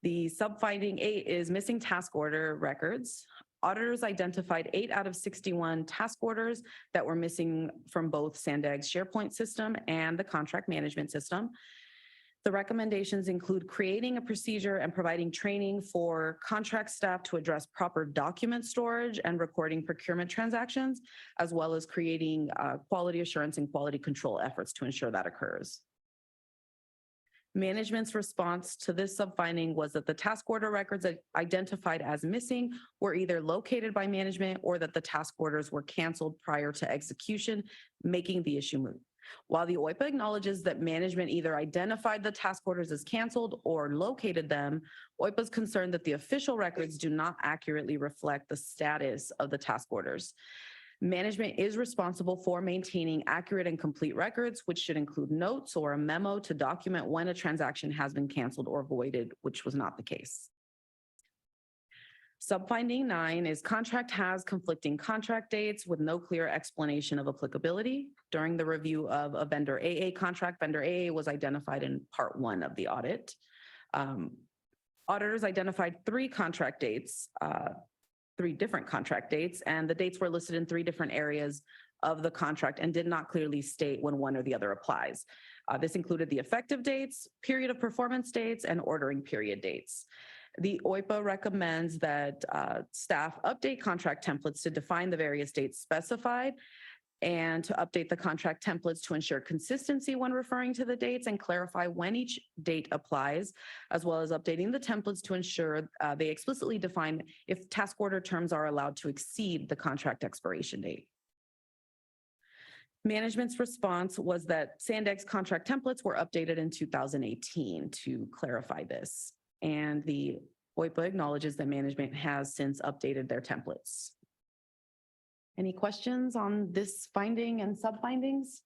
The subfinding 8 is missing task order records. Auditors identified 8 out of 61 task orders that were missing from both SANDAG's SharePoint system and the contract management system. The recommendations include creating a procedure and providing training for contract staff to address proper document storage and recording procurement transactions, as well as creating quality assurance and quality control efforts to ensure that occurs. Management's response to this subfinding was that the task order records identified as missing were either located by management or that the task orders were canceled prior to execution, making the issue moot. While the OIPA acknowledges that management either identified the task orders as canceled or located them, OIPA is concerned that the official records do not accurately reflect the status of the task orders. Management is responsible for maintaining accurate and complete records, which should include notes or a memo to document when a transaction has been canceled or voided, which was not the case. Subfinding 9 is contract has conflicting contract dates with no clear explanation of applicability. During the review of a vendor AA contract, vendor AA was identified in part 1 of the audit. Auditors identified 3 contract dates, 3 different contract dates, and the dates were listed in 3 different areas of the contract and did not clearly state when one or the other applies. This included the effective dates, period of performance dates, and ordering period dates. The OIPA recommends that staff update contract templates to define the various dates specified and to update the contract templates to ensure consistency when referring to the dates and clarify when each date applies, as well as updating the templates to ensure they explicitly define if task order terms are allowed to exceed the contract expiration date. Management's response was that SANDAG's contract templates were updated in 2018 to clarify this, and the OIPA acknowledges that management has since updated their templates. Any questions on this finding and sub-findings?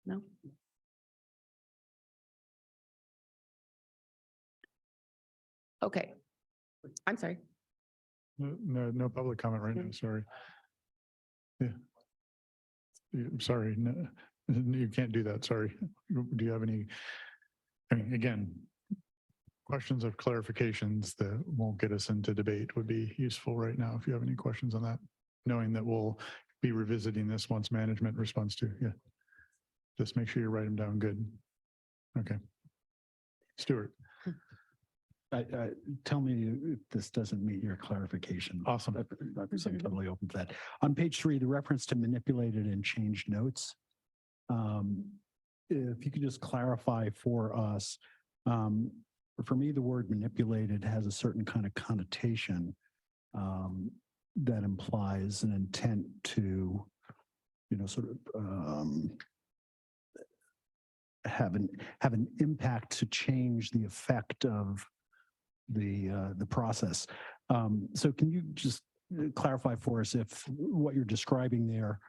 No? Okay. I'm sorry. No public comment right now, sorry. Yeah. I'm sorry, no, you can't do that, sorry. Do you have any, I mean, again, questions of clarifications that won't get us into debate would be useful right now if you have any questions on that, knowing that we'll be revisiting this once management responds to, yeah. Just make sure you write them down good. Okay. Stuart. Tell me if this doesn't meet your clarification. Awesome. I'm totally open to that. On page 3, the reference to manipulated and changed notes. If you could just clarify for us, for me, the word manipulated has a certain kind of connotation that implies an intent to, you know, sort of have an impact to change the effect of the process. So can you just clarify for us if what you're describing there,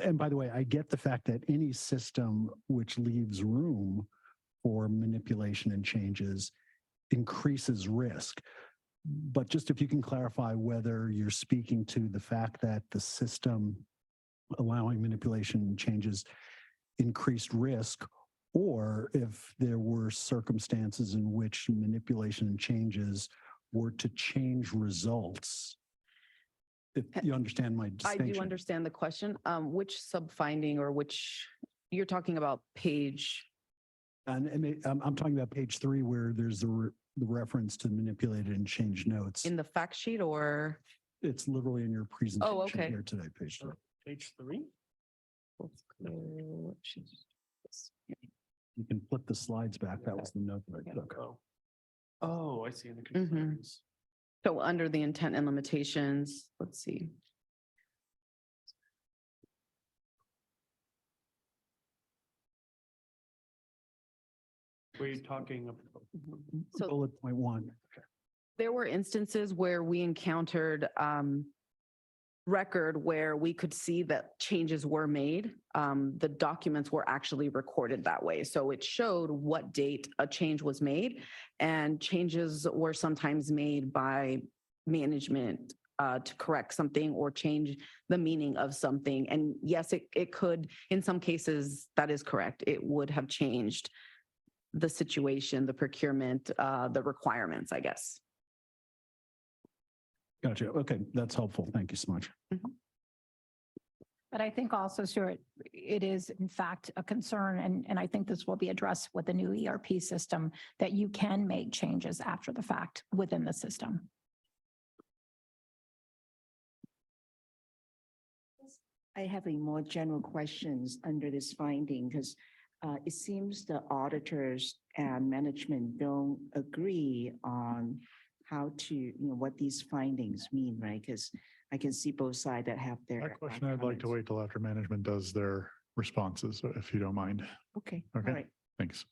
and by the way, I get the fact that any system which leaves room for manipulation and changes increases risk. But just if you can clarify whether you're speaking to the fact that the system allowing manipulation and changes increased risk, or if there were circumstances in which manipulation and changes were to change results. If you understand my distinction. I do understand the question. Which sub-finding or which, you're talking about page? And I'm talking about page 3 where there's the reference to manipulated and changed notes. In the fact sheet or? It's literally in your presentation okay. here today, page 3. Page 3? You can flip the slides back. That was the note that I took. Oh, I see. In the Mhm. concerns. So under the intent and limitations, let's see. Were you talking about? So Bullet point 1. there were instances where we encountered record where we could see that changes were made. The documents were actually recorded that way. So it showed what date a change was made, and changes were sometimes made by management to correct something or change the meaning of something. And yes, it could, in some cases, that is correct. It would have changed the situation, the procurement, the requirements, I guess. Gotcha. Okay, that's helpful. Thank you so much. But I think also, Stuart, it is in fact a concern, and I think this will be addressed with the new ERP system, that you can make changes after the fact within the system. I have a more general questions under this finding because it seems the auditors and management don't agree on how to, you know, what these findings mean, right? Because I can see both sides that have their. That question, I'd like to wait till after management does their responses, if you don't mind. Okay, Okay. all right. Thanks.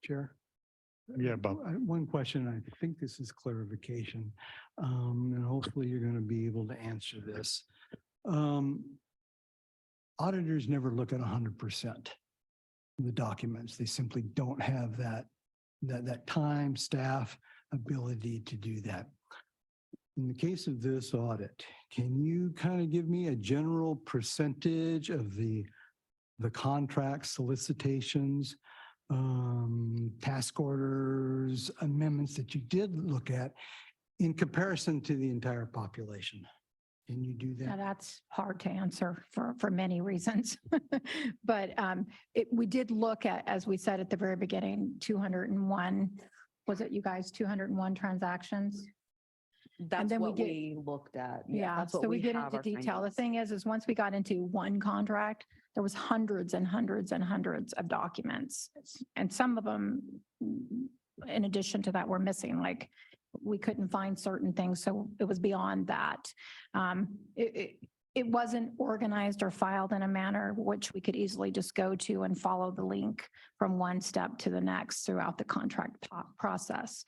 Chair. Yeah, Bob. One question, I think this is clarification, and hopefully you're going to be able to answer this. Auditors never look at 100% of the documents. They simply don't have that time, staff, ability to do that. In the case of this audit, can you kind of give me a general percentage of the contracts, solicitations, task orders, amendments that you did look at in comparison to the entire population? Can you do Now, that? that's hard to answer for many reasons. But we did look at, as we said at the very beginning, 201, was it you guys, 201 transactions? That's then we what did- we looked at. Yeah, that's so what we get have into our detail. The findings. thing is once we got into one contract, there was hundreds and hundreds and hundreds of documents. And some of them, in addition to that, were missing, like we couldn't find certain things, so it was beyond that. It wasn't organized or filed in a manner which we could easily just go to and follow the link from one step to the next throughout the contract process.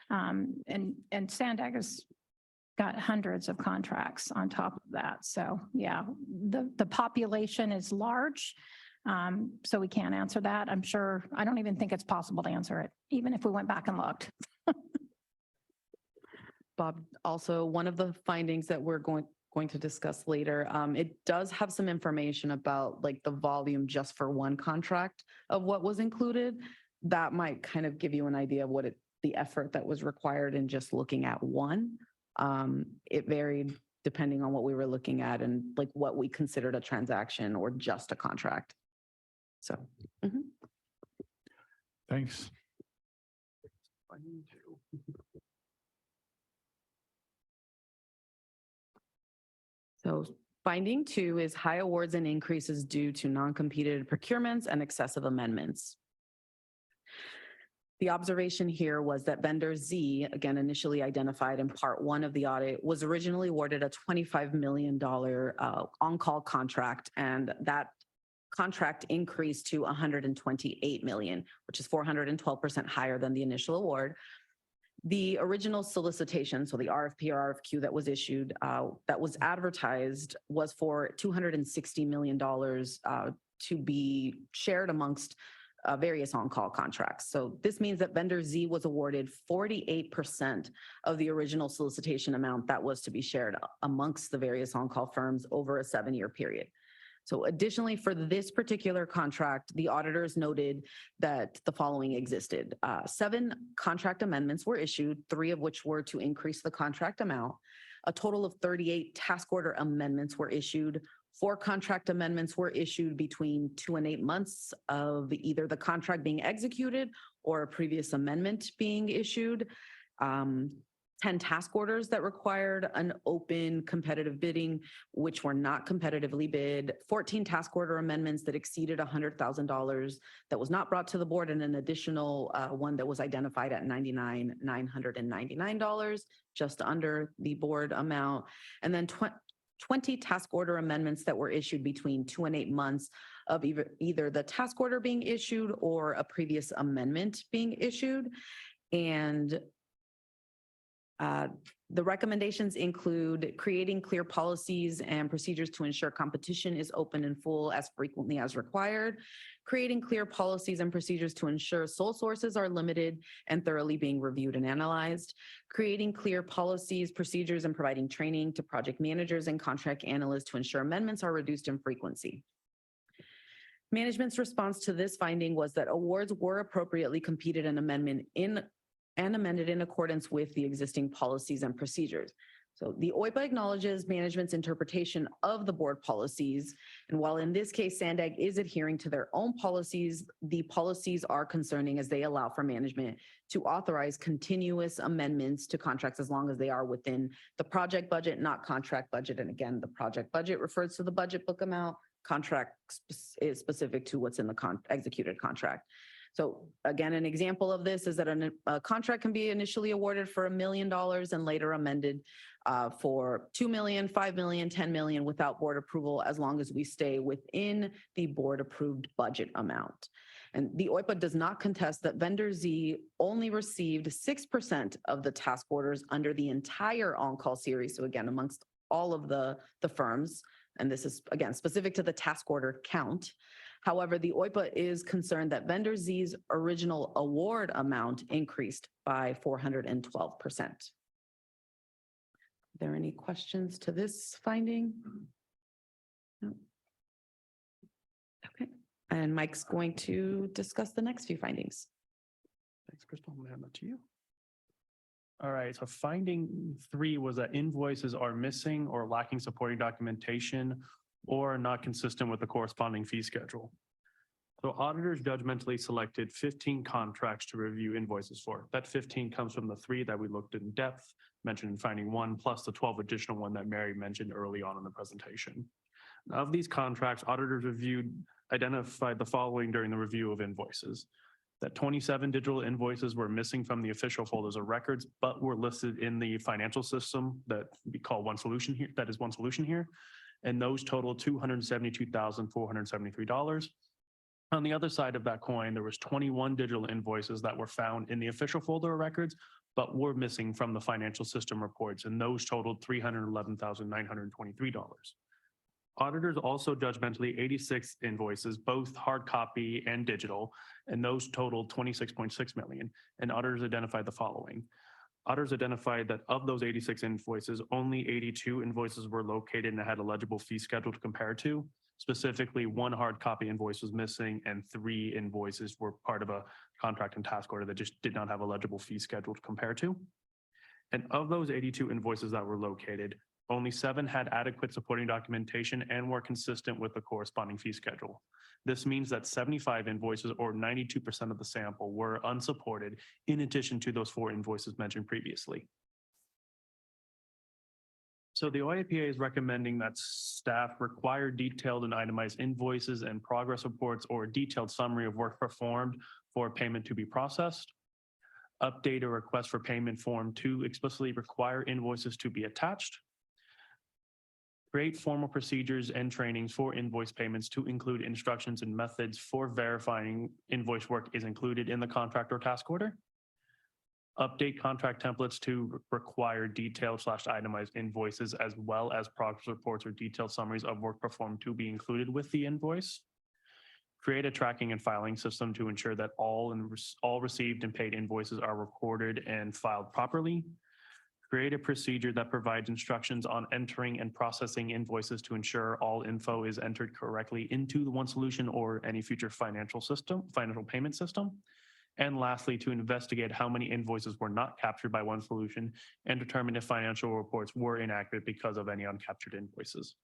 And SANDAG has got hundreds of contracts on top of that. So yeah, the population is large. So we can't answer that. I'm sure, I don't even think it's possible to answer it, even if we went back and looked. Bob, also one of the findings that we're going to discuss later, it does have some information about like the volume just for one contract of what was included. That might kind of give you an idea of what the effort that was required in just looking at one. It varied depending on what we were looking at and like what we considered a transaction or just a contract. So. Thanks. So finding 2 is high awards and increases due to non-competed procurements and excessive amendments. The observation here was that vendor Z, again, initially identified in part 1 of the audit, was originally awarded a $25 million on-call contract, and that contract increased to $128 million, which is 412% higher than the initial award. The original solicitation, so the RFP or RFQ that was issued, that was advertised, was for $260 million to be shared amongst various on-call contracts. So this means that vendor Z was awarded 48% of the original solicitation amount that was to be shared amongst the various on-call firms over a 7-year period. So additionally, for this particular contract, the auditors noted that the following existed. 7 contract amendments were issued, 3 of which were to increase the contract amount. A total of 38 task order amendments were issued. 4 contract amendments were issued between 2 and 8 months of either the contract being executed or a previous amendment being issued. 10 task orders that required an open competitive bidding, which were not competitively bid, 14 task order amendments that exceeded $100,000 that was not brought to the board, and an additional one that was identified at $99,999, just under the board amount. And then 20 task order amendments that were issued between 2 and 8 months of either the task order being issued or a previous amendment being issued. And the recommendations include creating clear policies and procedures to ensure competition is open and full as frequently as required, creating clear policies and procedures to ensure sole sources are limited and thoroughly being reviewed and analyzed, creating clear policies, procedures, and providing training to project managers and contract analysts to ensure amendments are reduced in frequency. Management's response to this finding was that awards were appropriately competed and amended in accordance with the existing policies and procedures. So the OIPA acknowledges management's interpretation of the board policies. And while in this case, SANDAG is adhering to their own policies, the policies are concerning as they allow for management to authorize continuous amendments to contracts as long as they are within the project budget, not contract budget. And again, the project budget refers to the budget book amount. Contract is specific to what's in the executed contract. So again, an example of this is that a contract can be initially awarded for $1 million and later amended for $2 million, $5 million, $10 million without board approval, as long as we stay within the board approved budget amount. And the OIPA does not contest that vendor Z only received 6% of the task orders under the entire on-call series. So again, amongst all of the firms, and this is again specific to the task order count. However, the OIPA is concerned that vendor Z's original award amount increased by 412%. Are there any questions to this finding? No. Okay, and Mike's going to discuss the next few findings. Thanks, Crystal. I'm gonna hand that to you. All right, so finding 3 was that invoices are missing or lacking supporting documentation or not consistent with the corresponding fee schedule. So auditors judgmentally selected 15 contracts to review invoices for. That 15 comes from the 3 that we looked in depth, mentioned in finding 1, plus the 12 additional one that Mary mentioned early on in the presentation. Of these contracts, auditors identified the following during the review of invoices. That 27 digital invoices were missing from the official folders of records, but were listed in the financial system that we call One Solution here, that is One Solution here. And those total $272,473. On the other side of that coin, there was 21 digital invoices that were found in the official folder of records, but were missing from the financial system reports, and those totaled $311,923. Auditors also judgmentally 86 invoices, both hard copy and digital, and those totaled 26.6 million. And auditors identified the following. Auditors identified that of those 86 invoices, only 82 invoices were located and had a legible fee schedule to compare to. Specifically, 1 hard copy invoice was missing and 3 invoices were part of a contract and task order that just did not have a legible fee schedule to compare to. And of those 82 invoices that were located, only 7 had adequate supporting documentation and were consistent with the corresponding fee schedule. This means that 75 invoices, or 92% of the sample, were unsupported in addition to those 4 invoices mentioned previously. So the OIPA is recommending that staff require detailed and itemized invoices and progress reports or a detailed summary of work performed for payment to be processed. Update a request for payment form to explicitly require invoices to be attached. Create formal procedures and trainings for invoice payments to include instructions and methods for verifying invoice work is included in the contract or task order. Update contract templates to require detailed/itemized invoices as well as progress reports or detailed summaries of work performed to be included with the invoice. Create a tracking and filing system to ensure that all received and paid invoices are recorded and filed properly. Create a procedure that provides instructions on entering and processing invoices to ensure all info is entered correctly into the One Solution or any future financial payment system. And lastly, to investigate how many invoices were not captured by One Solution and determine if financial reports were inaccurate because of any uncaptured invoices.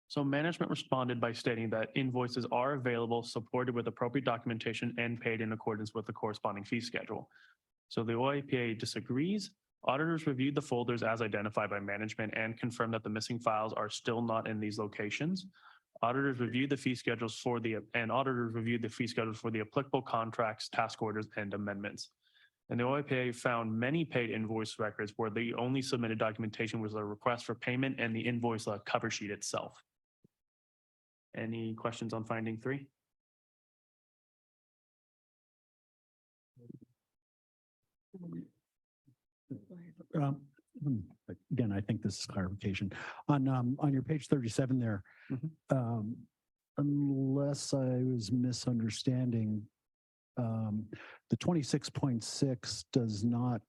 So management responded by stating that invoices are available, supported with appropriate documentation, and paid in accordance with the corresponding fee schedule. So the OIPA disagrees. Auditors reviewed the folders as identified by management and confirmed that the missing files are still not in these locations. Auditors reviewed the fee schedules for the applicable contracts, task orders, and amendments. And the OIPA found many paid invoice records where the only submitted documentation was a request for payment and the invoice cover sheet itself. Any questions on finding 3? Again, I think this is clarification. On your page 37 there, unless I was misunderstanding, the 26.6 does not,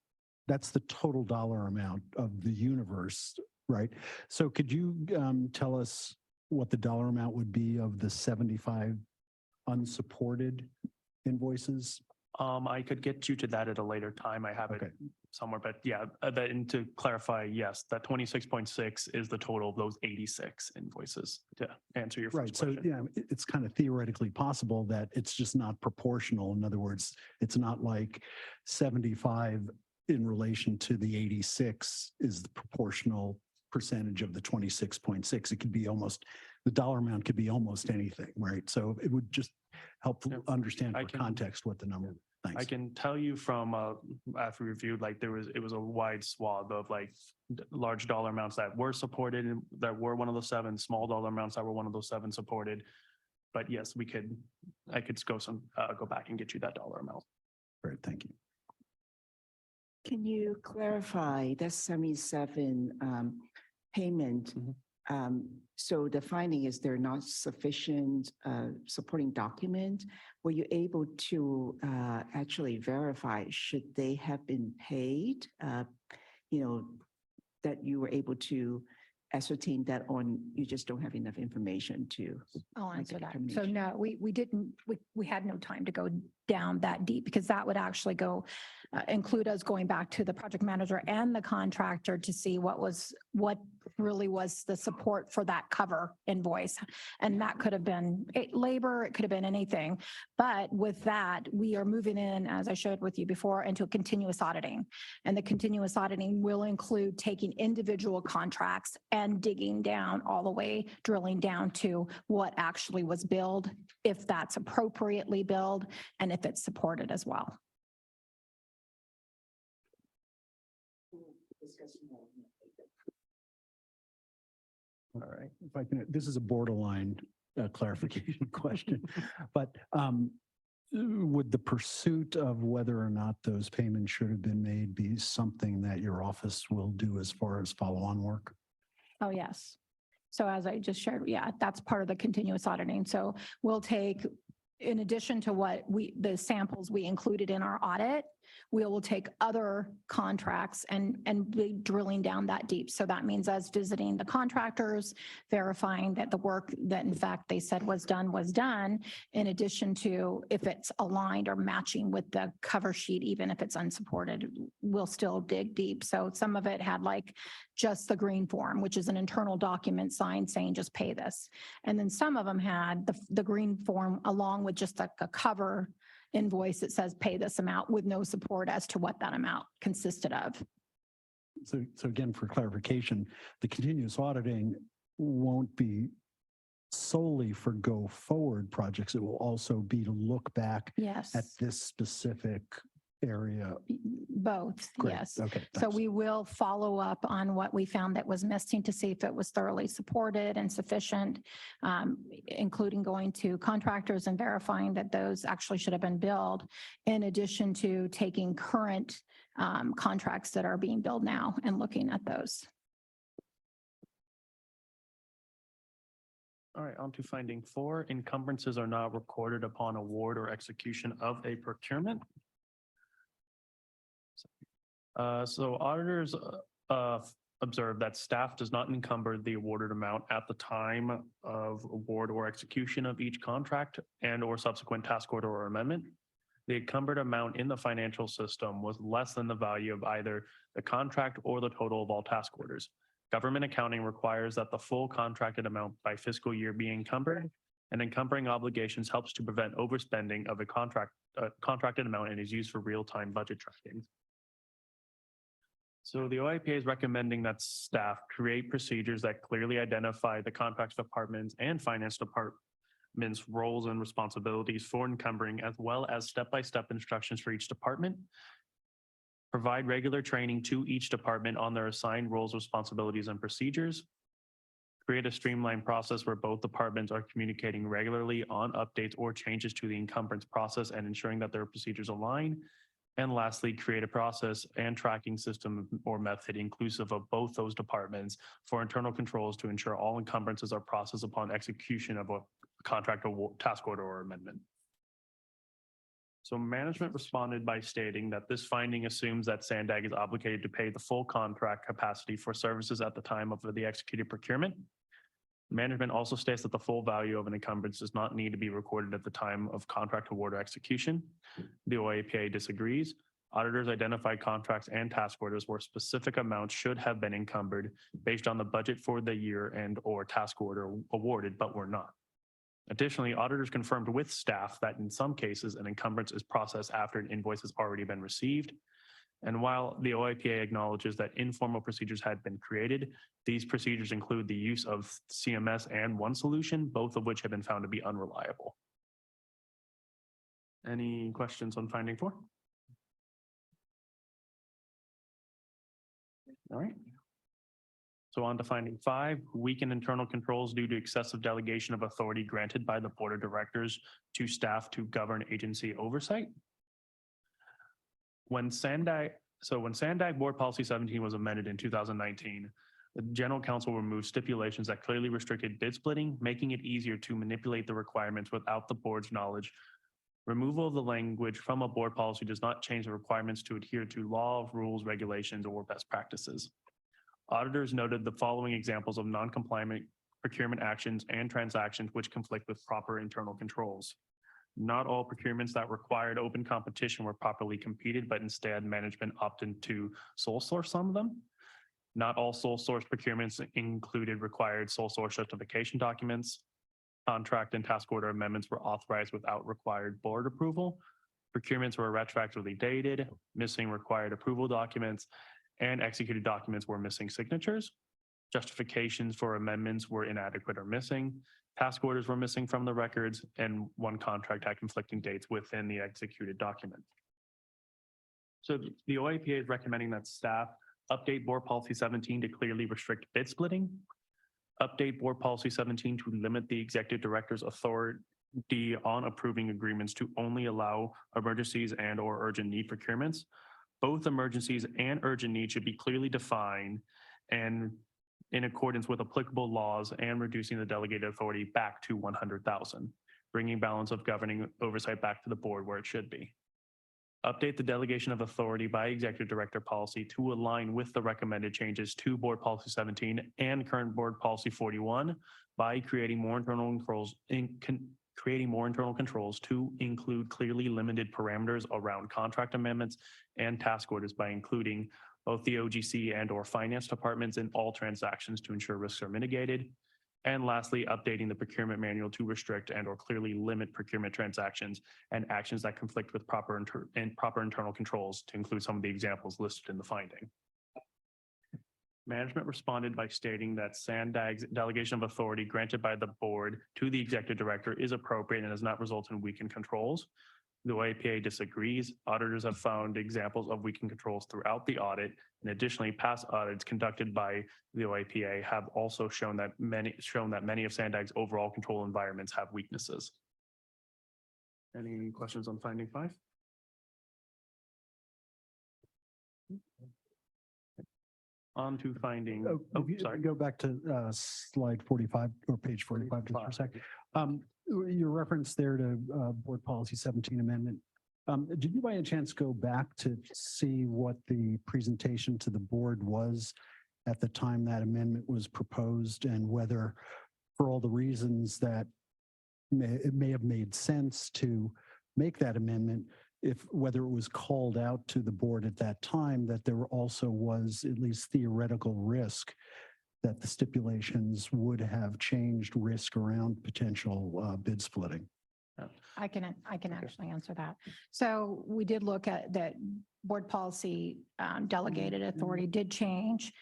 that's the total dollar amount of the universe, right? So could you tell us what the dollar amount would be of the 75 unsupported invoices? I could get you to that at a later time. I have it somewhere, but yeah, and to clarify, yes, that 26.6 is the total of those 86 invoices to answer your first question. So yeah, it's kind of theoretically possible that it's just not proportional. In other words, it's not like 75 in relation to the 86 is the proportional percentage of the 26.6. It could be almost, the dollar amount could be almost anything, right? So it would just help understand for context what the number. Thanks. I can tell you from after we reviewed, like it was a wide swath of like large dollar amounts that were supported and that were one of those 7, small dollar amounts that were one of those 7 supported. But yes, I could go back and get you that dollar amount. Great, thank you. Can you clarify that 77 payment? So the finding is there not sufficient supporting document. Were you able to actually verify, should they have been paid? That you were able to ascertain that, on you just don't have enough information to. I'll make a answer that. So determination? no, we didn't, we had no time to go down that deep because that would actually include us going back to the project manager and the contractor to see what really was the support for that cover invoice. And that could have been labor, it could have been anything. But with that, we are moving in, as I showed with you before, into a continuous auditing. And the continuous auditing will include taking individual contracts and digging down all the way, drilling down to what actually was billed, if that's appropriately billed, and if it's supported as well. All right, if I can, this is a borderline clarification question, but would the pursuit of whether or not those payments should have been made be something that your office will do as far as follow-on work? Oh, yes. So as I just shared, yeah, that's part of the continuous auditing. So we'll take, in addition to the samples we included in our audit, we will take other contracts and be drilling down that deep. So that means us visiting the contractors, verifying that the work that in fact they said was done, in addition to if it's aligned or matching with the cover sheet, even if it's unsupported, we'll still dig deep. So some of it had like just the green form, which is an internal document signed saying just pay this. And then some of them had the green form along with just a cover invoice that says pay this amount with no support as to what that amount consisted of. So again, for clarification, the continuous auditing won't be solely for go forward projects. It will also be to look back Yes. at this specific area. Both, Great. yes. Okay. So thanks. we will follow up on what we found that was missing to see if it was thoroughly supported and sufficient, including going to contractors and verifying that those actually should have been billed, in addition to taking current contracts that are being billed now and looking at those. All right, on to finding 4. Encumbrances are not recorded upon award or execution of a procurement. So auditors observe that staff does not encumber the awarded amount at the time of award or execution of each contract and or subsequent task order or amendment. The encumbered amount in the financial system was less than the value of either the contract or the total of all task orders. Government accounting requires that the full contracted amount by fiscal year be encumbered, and encumbering obligations helps to prevent overspending of a contracted amount and is used for real-time budget tracking. So the OIPA is recommending that staff create procedures that clearly identify the contracts departments and finance department's roles and responsibilities for encumbering, as well as step-by-step instructions for each department. Provide regular training to each department on their assigned roles, responsibilities, and procedures. Create a streamlined process where both departments are communicating regularly on updates or changes to the encumbrance process and ensuring that their procedures align. And lastly, create a process and tracking system or method inclusive of both those departments for internal controls to ensure all encumbrances are processed upon execution of a contract or task order or amendment. So management responded by stating that this finding assumes that SANDAG is obligated to pay the full contract capacity for services at the time of the executed procurement. Management also states that the full value of an encumbrance does not need to be recorded at the time of contract award or execution. The OAPA disagrees. Auditors identified contracts and task orders where specific amounts should have been encumbered based on the budget for the year and or task order awarded, but were not. Additionally, auditors confirmed with staff that in some cases an encumbrance is processed after an invoice has already been received. And while the OIPA acknowledges that informal procedures had been created, these procedures include the use of CMS and One Solution, both of which have been found to be unreliable. Any questions on finding 4? All right. So on to finding 5, weaken internal controls due to excessive delegation of authority granted by the board of directors to staff to govern agency oversight. When SANDAG Board Policy 17 was amended in 2019, the General Counsel removed stipulations that clearly restricted bid splitting, making it easier to manipulate the requirements without the board's knowledge. Removal of the language from a board policy does not change the requirements to adhere to law, rules, regulations, or best practices. Auditors noted the following examples of non-compliant procurement actions and transactions which conflict with proper internal controls. Not all procurements that required open competition were properly competed, but instead management opted to sole source some of them. Not all sole source procurements included required sole source justification documents. Contract and task order amendments were authorized without required board approval. Procurements were retroactively dated, missing required approval documents, and executed documents were missing signatures. Justifications for amendments were inadequate or missing. Task orders were missing from the records, and one contract had conflicting dates within the executed document. So the OAPA is recommending that staff update Board Policy 17 to clearly restrict bid splitting, update Board Policy 17 to limit the executive director's authority on approving agreements to only allow emergencies and or urgent need procurements. Both emergencies and urgent needs should be clearly defined and in accordance with applicable laws, and reducing the delegated authority back to 100,000, bringing balance of governing oversight back to the board where it should be. Update the delegation of authority by executive director policy to align with the recommended changes to Board Policy 17 and current Board Policy 41 by creating more internal controls to include clearly limited parameters around contract amendments and task orders by including both the OGC and or finance departments in all transactions to ensure risks are mitigated. And lastly, updating the procurement manual to restrict and or clearly limit procurement transactions and actions that conflict with proper internal controls to include some of the examples listed in the finding. Management responded by stating that SANDAG's delegation of authority granted by the board to the executive director is appropriate and does not result in weakened controls. The OAPA disagrees. Auditors have found examples of weakened controls throughout the audit. And additionally, past audits conducted by the OAPA have also shown that many of SANDAG's overall control environments have weaknesses. Any questions on finding 5? On to finding. Sorry. Go back to slide 45 or page 45 just for a second. Your reference there to Board Policy 17 amendment. Did you by any chance go back to see what the presentation to the board was at the time that amendment was proposed, and whether, for all the reasons that it may have made sense to make that amendment, whether it was called out to the board at that time that there also was at least theoretical risk that the stipulations would have changed risk around potential bid splitting? I can actually answer that. So we did look at that board policy delegated authority did change.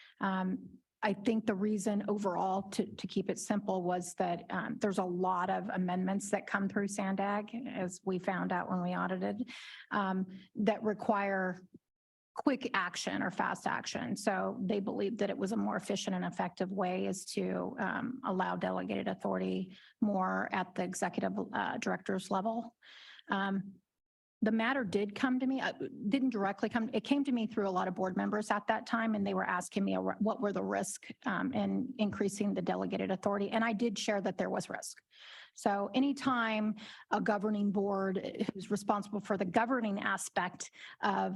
I think the reason overall to keep it simple was that there's a lot of amendments that come through SANDAG, as we found out when we audited, that require quick action or fast action. So they believed that it was a more efficient and effective way is to allow delegated authority more at the executive director's level. The matter did come to me, didn't directly come, it came to me through a lot of board members at that time, and they were asking me what were the risks in increasing the delegated authority. And I did share that there was risk. So anytime a governing board who's responsible for the governing aspect of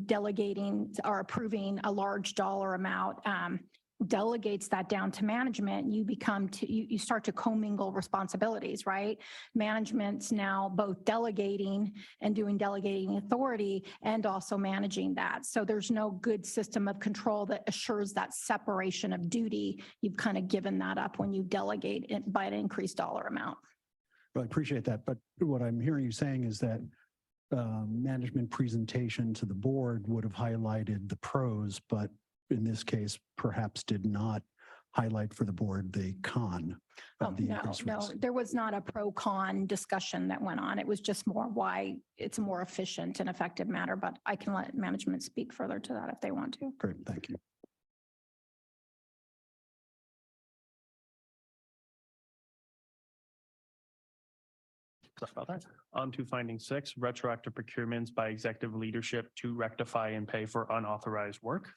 delegating or approving a large dollar amount delegates that down to management, you start to commingle responsibilities, right? Management's now both delegating and doing delegating authority and also managing that. So there's no good system of control that assures that separation of duty. You've kind of given that up when you delegate it by an increased dollar amount. Well, I appreciate that. But what I'm hearing you saying is that management presentation to the board would have highlighted the pros, but in this case, perhaps did not highlight for the board the con of the increased risk. No, there was not a pro-con discussion that went on. It was just more why it's a more efficient and effective matter, but I can let management speak further to that if they want to. Great, thank you. Sorry about that. On to finding 6, retroactive procurements by executive leadership to rectify and pay for unauthorized work.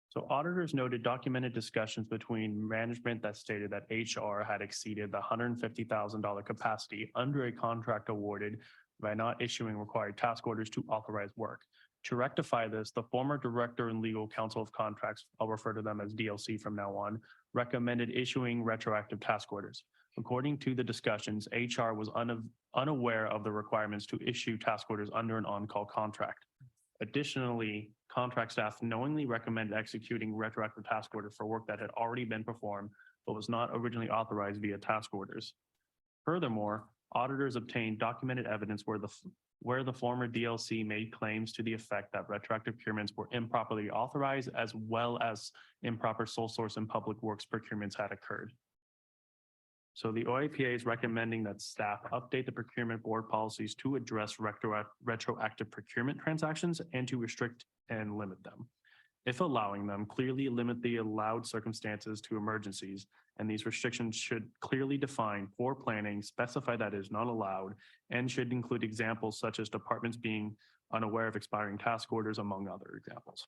So auditors noted documented discussions between management that stated that HR had exceeded the $150,000 capacity under a contract awarded by not issuing required task orders to authorize work. To rectify this, the former director and legal counsel of contracts, I'll refer to them as DLC from now on, recommended issuing retroactive task orders. According to the discussions, HR was unaware of the requirements to issue task orders under an on-call contract. Additionally, contract staff knowingly recommended executing retroactive task orders for work that had already been performed, but was not originally authorized via task orders. Furthermore, auditors obtained documented evidence where the former DLC made claims to the effect that retroactive procurements were improperly authorized, as well as improper sole source and public works procurements had occurred. So the OAPA is recommending that staff update the procurement board policies to address retroactive procurement transactions and to restrict and limit them. If allowing them, clearly limit the allowed circumstances to emergencies, and these restrictions should clearly define poor planning, specify that is not allowed, and should include examples such as departments being unaware of expiring task orders, among other examples.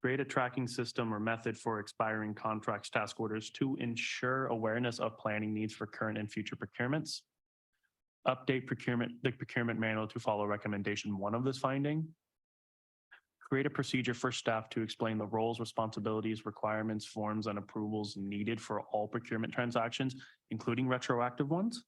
Create a tracking system or method for expiring contracts task orders to ensure awareness of planning needs for current and future procurements. Update the procurement manual to follow recommendation 1 of this finding. Create a procedure for staff to explain the roles, responsibilities, requirements, forms, and approvals needed for all procurement transactions, including retroactive ones.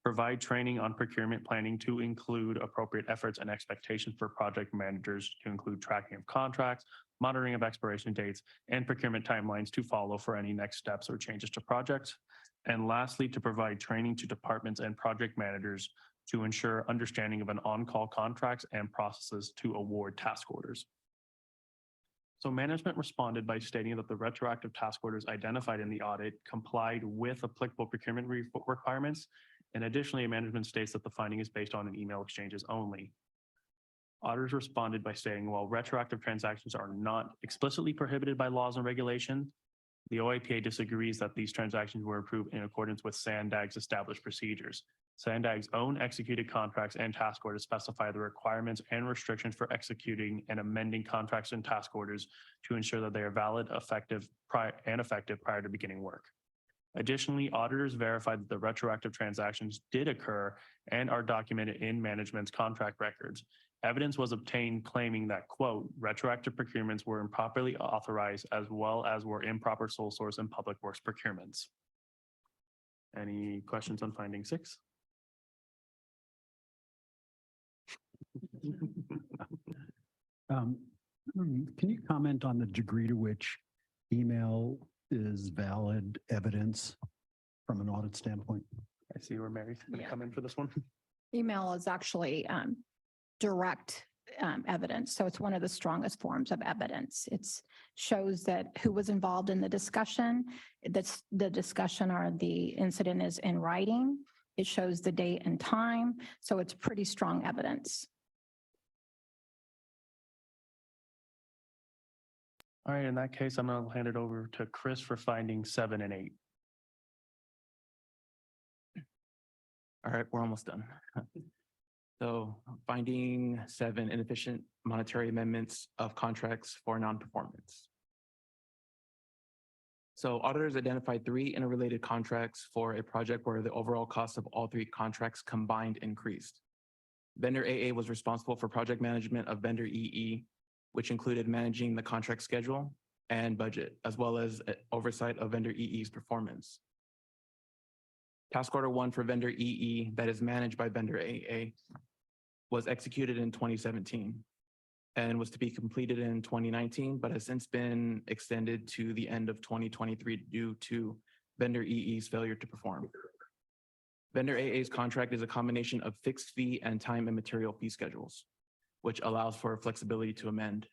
Provide training on procurement planning to include appropriate efforts and expectations for project managers to include tracking of contracts, monitoring of expiration dates, and procurement timelines to follow for any next steps or changes to projects. And lastly, to provide training to departments and project managers to ensure understanding of an on-call contracts and processes to award task orders. So management responded by stating that the retroactive task orders identified in the audit complied with applicable procurement requirements. And additionally, management states that the finding is based on an email exchanges only. Auditors responded by stating, while retroactive transactions are not explicitly prohibited by laws and regulations, the OAPA disagrees that these transactions were approved in accordance with SANDAG's established procedures. SANDAG's own executed contracts and task orders specify the requirements and restrictions for executing and amending contracts and task orders to ensure that they are valid, effective prior to beginning work. Additionally, auditors verified that the retroactive transactions did occur and are documented in management's contract records. Evidence was obtained claiming that, quote, retroactive procurements were improperly authorized as well as were improper sole source and public works procurements. Any questions on finding 6? Can you comment on the degree to which email is valid evidence from an audit standpoint? I see where Mary's going to come in for this one. Email is actually direct evidence. So it's one of the strongest forms of evidence. It shows that who was involved in the discussion, the discussion or the incident is in writing. It shows the date and time. So it's pretty strong evidence. All right, in that case, I'm going to hand it over to Chris for finding 7 and 8. All right, we're almost done. So finding 7, inefficient monetary amendments of contracts for non-performance. So auditors identified 3 interrelated contracts for a project where the overall cost of all 3 contracts combined increased. Vendor AA was responsible for project management of vendor EE, which included managing the contract schedule and budget, as well as oversight of vendor EE's performance. Task order 1 for vendor EE that is managed by vendor AA was executed in 2017 and was to be completed in 2019, but has since been extended to the end of 2023 due to vendor EE's failure to perform. Vendor AA's contract is a combination of fixed fee and time and material fee schedules, which allows for flexibility to amend.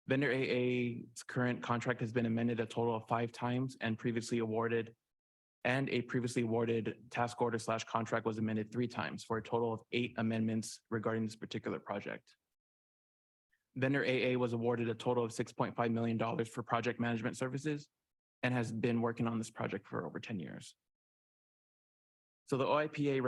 Vendor AA's current contract has been amended a total of 5 times and a previously awarded task order / contract was amended 3 times for a total of 8 amendments regarding this particular project. Vendor AA was awarded a total of $6.5 million for project management services and has been working on this project for over 10 years. So the OIPA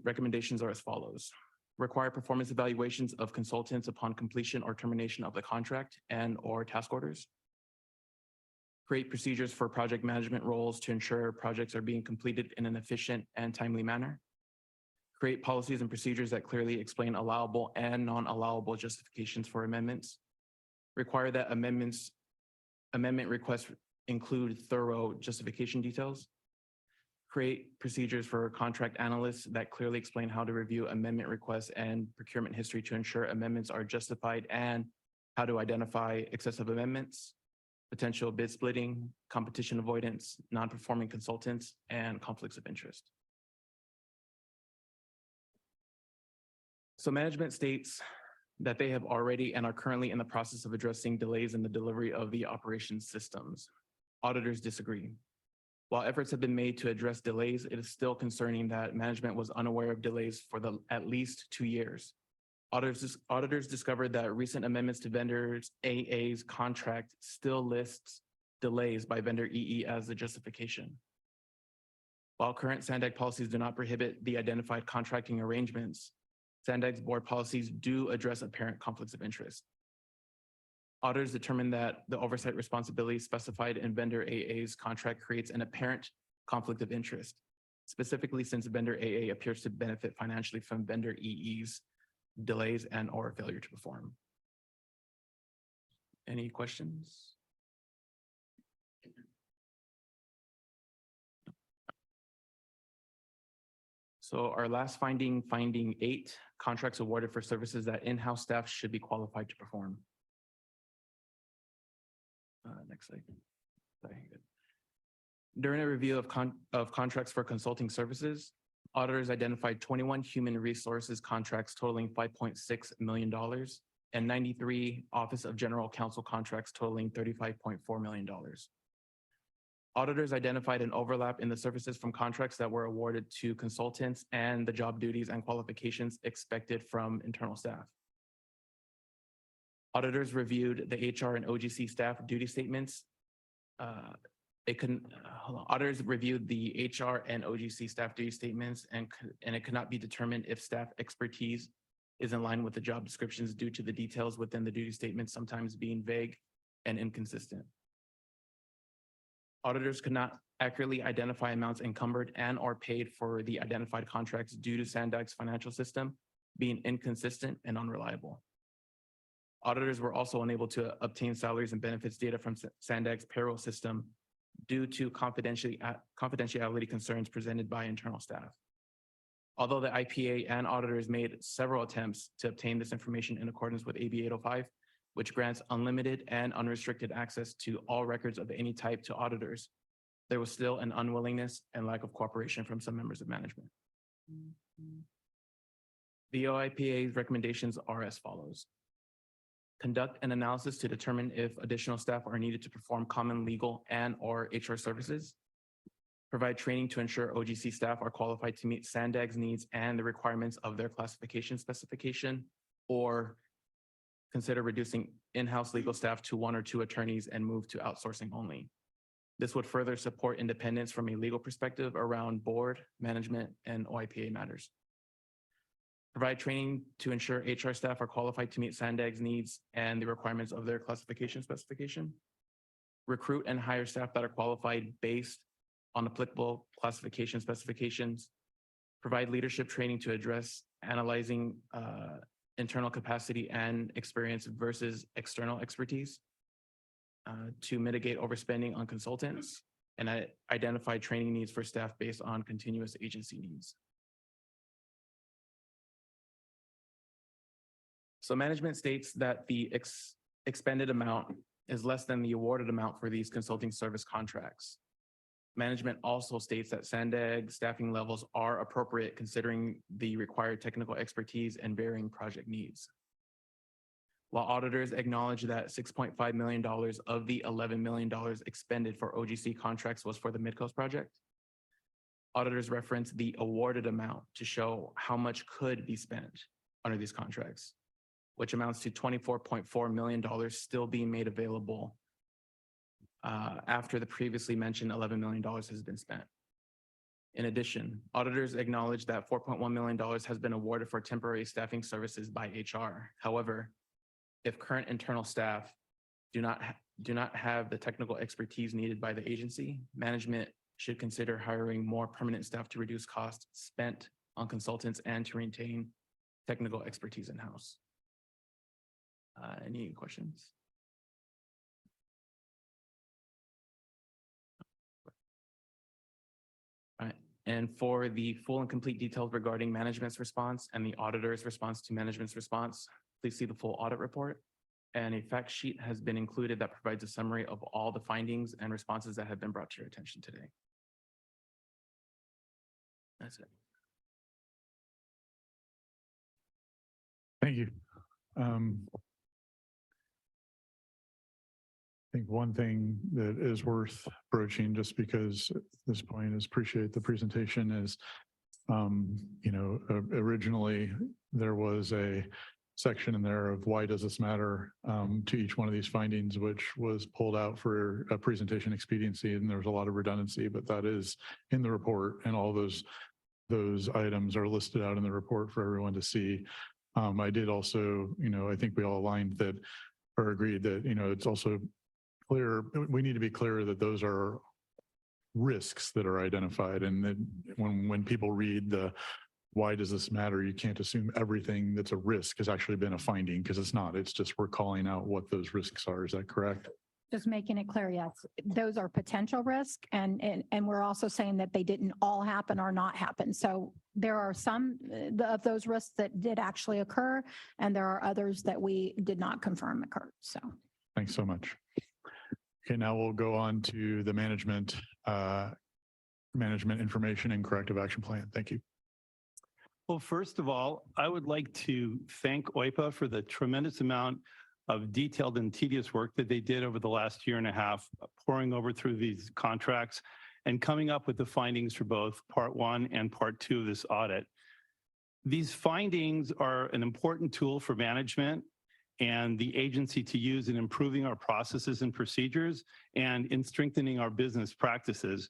recommendations are as follows. Require performance evaluations of consultants upon completion or termination of the contract and or task orders. Create procedures for project management roles to ensure projects are being completed in an efficient and timely manner. Create policies and procedures that clearly explain allowable and non-allowable justifications for amendments. Require that amendment requests include thorough justification details. Create procedures for contract analysts that clearly explain how to review amendment requests and procurement history to ensure amendments are justified and how to identify excessive amendments, potential bid splitting, competition avoidance, non-performing consultants, and conflicts of interest. So management states that they have already and are currently in the process of addressing delays in the delivery of the operations systems. Auditors disagree. While efforts have been made to address delays, it is still concerning that management was unaware of delays for at least 2 years. Auditors discovered that recent amendments to vendors AA's contract still lists delays by vendor EE as the justification. While current SANDAG policies do not prohibit the identified contracting arrangements, SANDAG's board policies do address apparent conflicts of interest. Auditors determined that the oversight responsibility specified in vendor AA's contract creates an apparent conflict of interest, specifically since vendor AA appears to benefit financially from vendor EE's delays and or failure to perform. Any questions? So our last finding 8, contracts awarded for services that in-house staff should be qualified to perform. Next slide. Sorry. During a review of contracts for consulting services, auditors identified 21 human resources contracts totaling $5.6 million and 93 Office of General Counsel contracts totaling $35.4 million. Auditors identified an overlap in the services from contracts that were awarded to consultants and the job duties and qualifications expected from internal staff. Auditors reviewed the HR and OGC staff duty statements. Auditors reviewed the HR and OGC staff duty statements and it could not be determined if staff expertise is in line with the job descriptions due to the details within the duty statements sometimes being vague and inconsistent. Auditors could not accurately identify amounts encumbered and or paid for the identified contracts due to SANDAG's financial system being inconsistent and unreliable. Auditors were also unable to obtain salaries and benefits data from SANDAG's payroll system due to confidentiality concerns presented by internal staff. Although the IPA and auditors made several attempts to obtain this information in accordance with AB 805, which grants unlimited and unrestricted access to all records of any type to auditors, there was still an unwillingness and lack of cooperation from some members of management. The OIPA's recommendations are as follows. Conduct an analysis to determine if additional staff are needed to perform common legal and or HR services. Provide training to ensure OGC staff are qualified to meet SANDAG's needs and the requirements of their classification specification, or consider reducing in-house legal staff to 1 or 2 attorneys and move to outsourcing only. This would further support independence from a legal perspective around board, management, and OIPA matters. Provide training to ensure HR staff are qualified to meet SANDAG's needs and the requirements of their classification specification. Recruit and hire staff that are qualified based on applicable classification specifications. Provide leadership training to address analyzing internal capacity and experience versus external expertise. To mitigate overspending on consultants and identify training needs for staff based on continuous agency needs. So management states that the expended amount is less than the awarded amount for these consulting service contracts. Management also states that SANDAG staffing levels are appropriate considering the required technical expertise and varying project needs. While auditors acknowledge that $6.5 million of the $11 million expended for OGC contracts was for the Midcoast project, auditors reference the awarded amount to show how much could be spent under these contracts, which amounts to $24.4 million still being made available after the previously mentioned $11 million has been spent. In addition, auditors acknowledge that $4.1 million has been awarded for temporary staffing services by HR. However, if current internal staff do not have the technical expertise needed by the agency, management should consider hiring more permanent staff to reduce costs spent on consultants and to retain technical expertise in-house. Any questions? All right. And for the full and complete details regarding management's response and the auditor's response to management's response, please see the full audit report. And a fact sheet has been included that provides a summary of all the findings and responses that have been brought to your attention today. That's it. Thank you. I think one thing that is worth broaching, just because at this point is appreciate the presentation, is, originally there was a section in there of why does this matter to each one of these findings, which was pulled out for a presentation expediency, and there was a lot of redundancy, but that is in the report, and all those items are listed out in the report for everyone to see. I did also, I think we all aligned that, or agreed that, it's also clear, we need to be clear that those are risks that are identified, and that when people read the why does this matter, you can't assume everything that's a risk has actually been a finding, because it's not. It's just we're calling out what those risks are. Is that correct? Just making it clear, yes, those are potential risk, and we're also saying that they didn't all happen or not happen. So there are some of those risks that did actually occur, and there are others that we did not confirm occurred. So thanks so much. Okay, now we'll go on to the management information and corrective action plan. Thank you. Well, first of all, I would like to thank OIPA for the tremendous amount of detailed and tedious work that they did over the last year and a half, pouring over through these contracts and coming up with the findings for both part 1 and part 2 of this audit. These findings are an important tool for management and the agency to use in improving our processes and procedures and in strengthening our business practices.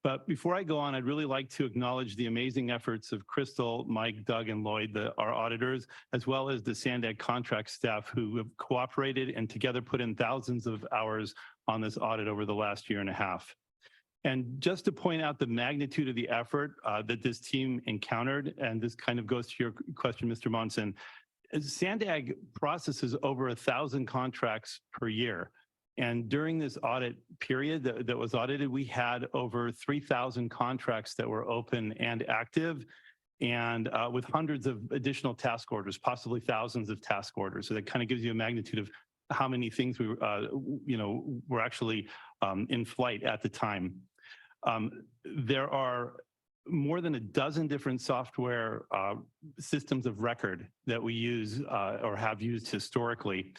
But before I go on, I'd really like to acknowledge the amazing efforts of Crystal, Mike, Doug, and Lloyd, our auditors, as well as the SANDAG contract staff who have cooperated and together put in thousands of hours on this audit over the last year and a half. And just to point out the magnitude of the effort that this team encountered, and this kind of goes to your question, Mr. Monson, SANDAG processes over 1,000 contracts per year. And during this audit period that was audited, we had over 3,000 contracts that were open and active, and with hundreds of additional task orders, possibly thousands of task orders. So that kind of gives you a magnitude of how many things we were actually in flight at the time. There are more than a dozen different software systems of record that we use or have used historically.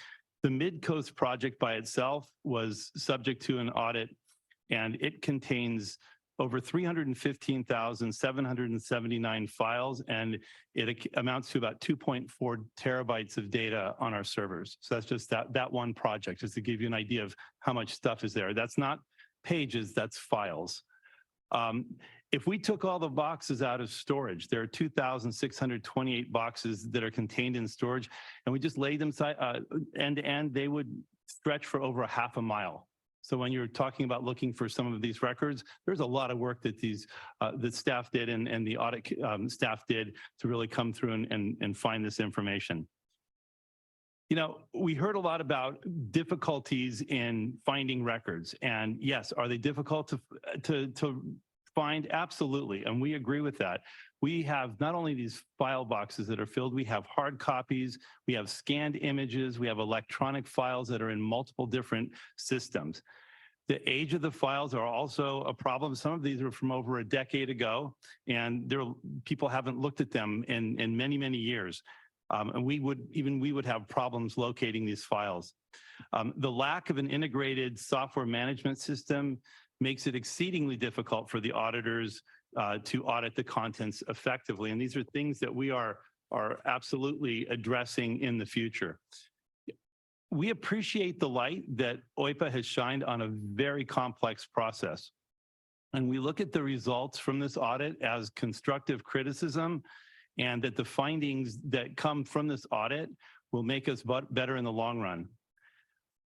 The Mid-Coast project by itself was subject to an audit, and it contains over 315,779 files, and it amounts to about 2.4 terabytes of data on our servers. So that's just that one project, just to give you an idea of how much stuff is there. That's not pages, that's files. If we took all the boxes out of storage, there are 2,628 boxes that are contained in storage, and we just laid them end to end, they would stretch for over a half a mile. So when you're talking about looking for some of these records, there's a lot of work that that staff did and the audit staff did to really come through and find this information. We heard a lot about difficulties in finding records, and yes, are they difficult to find? Absolutely, and we agree with that. We have not only these file boxes that are filled, we have hard copies, we have scanned images, we have electronic files that are in multiple different systems. The age of the files are also a problem. Some of these are from over a decade ago, and people haven't looked at them in many, many years. And we would have problems locating these files. The lack of an integrated software management system makes it exceedingly difficult for the auditors to audit the contents effectively. And these are things that we are absolutely addressing in the future. We appreciate the light that OIPA has shined on a very complex process. And we look at the results from this audit as constructive criticism, and that the findings that come from this audit will make us better in the long run.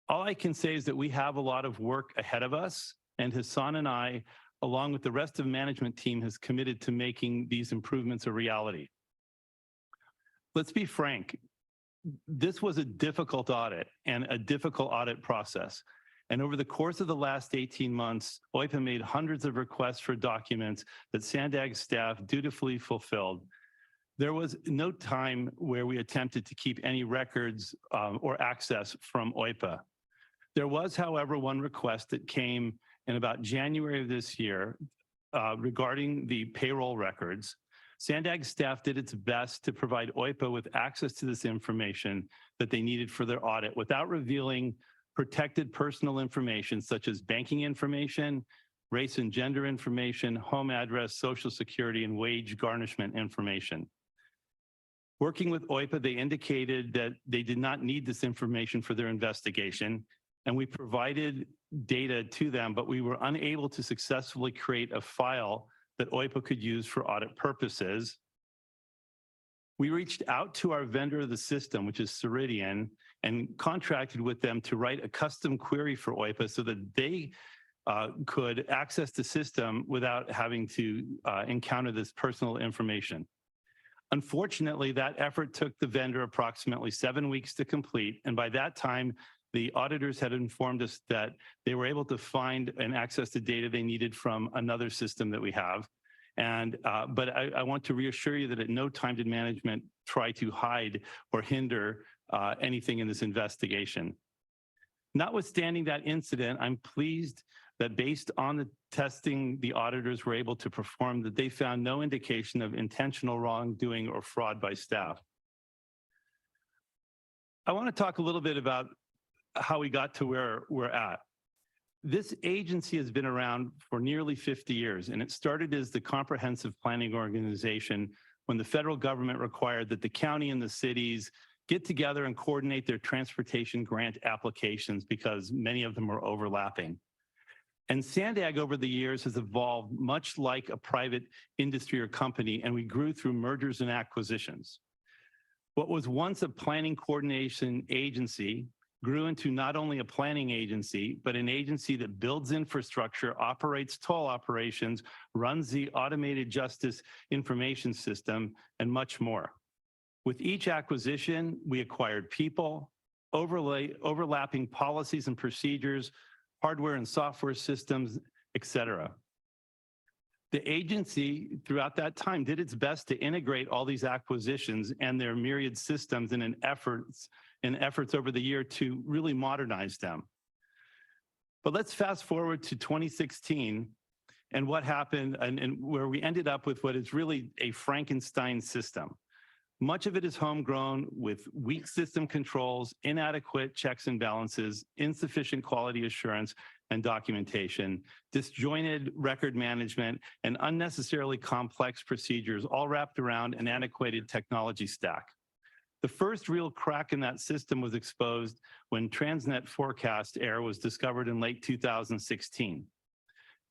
All I can say is that we have a lot of work ahead of us, and Hassan and I, along with the rest of the management team, has committed to making these improvements a reality. Let's be frank, this was a difficult audit and a difficult audit process. And over the course of the last 18 months, OIPA made hundreds of requests for documents that SANDAG staff dutifully fulfilled. There was no time where we attempted to keep any records or access from OIPA. There was, however, one request that came in about January of this year regarding the payroll records. SANDAG staff did its best to provide OIPA with access to this information that they needed for their audit without revealing protected personal information such as banking information, race and gender information, home address, social security, and wage garnishment information. Working with OIPA, they indicated that they did not need this information for their investigation, and we provided data to them, but we were unable to successfully create a file that OIPA could use for audit purposes. We reached out to our vendor of the system, which is Ceridian, and contracted with them to write a custom query for OIPA so that they could access the system without having to encounter this personal information. Unfortunately, that effort took the vendor approximately 7 weeks to complete, and by that time, the auditors had informed us that they were able to find and access the data they needed from another system that we have. And but I want to reassure you that at no time did management try to hide or hinder anything in this investigation. Notwithstanding that incident, I'm pleased that based on the testing the auditors were able to perform, that they found no indication of intentional wrongdoing or fraud by staff. I want to talk a little bit about how we got to where we're at. This agency has been around for nearly 50 years, and it started as the Comprehensive Planning Organization when the federal government required that the county and the cities get together and coordinate their transportation grant applications because many of them are overlapping. And SANDAG over the years has evolved much like a private industry or company, and we grew through mergers and acquisitions. What was once a planning coordination agency grew into not only a planning agency, but an agency that builds infrastructure, operates toll operations, runs the automated justice information system, and much more. With each acquisition, we acquired people, overlapping policies and procedures, hardware and software systems, etc. The agency throughout that time did its best to integrate all these acquisitions and their myriad systems in efforts over the year to really modernize them. But let's fast forward to 2016 and what happened and where we ended up with what is really a Frankenstein system. Much of it is homegrown with weak system controls, inadequate checks and balances, insufficient quality assurance and documentation, disjointed record management, and unnecessarily complex procedures, all wrapped around an antiquated technology stack. The first real crack in that system was exposed when Transnet forecast error was discovered in late 2016.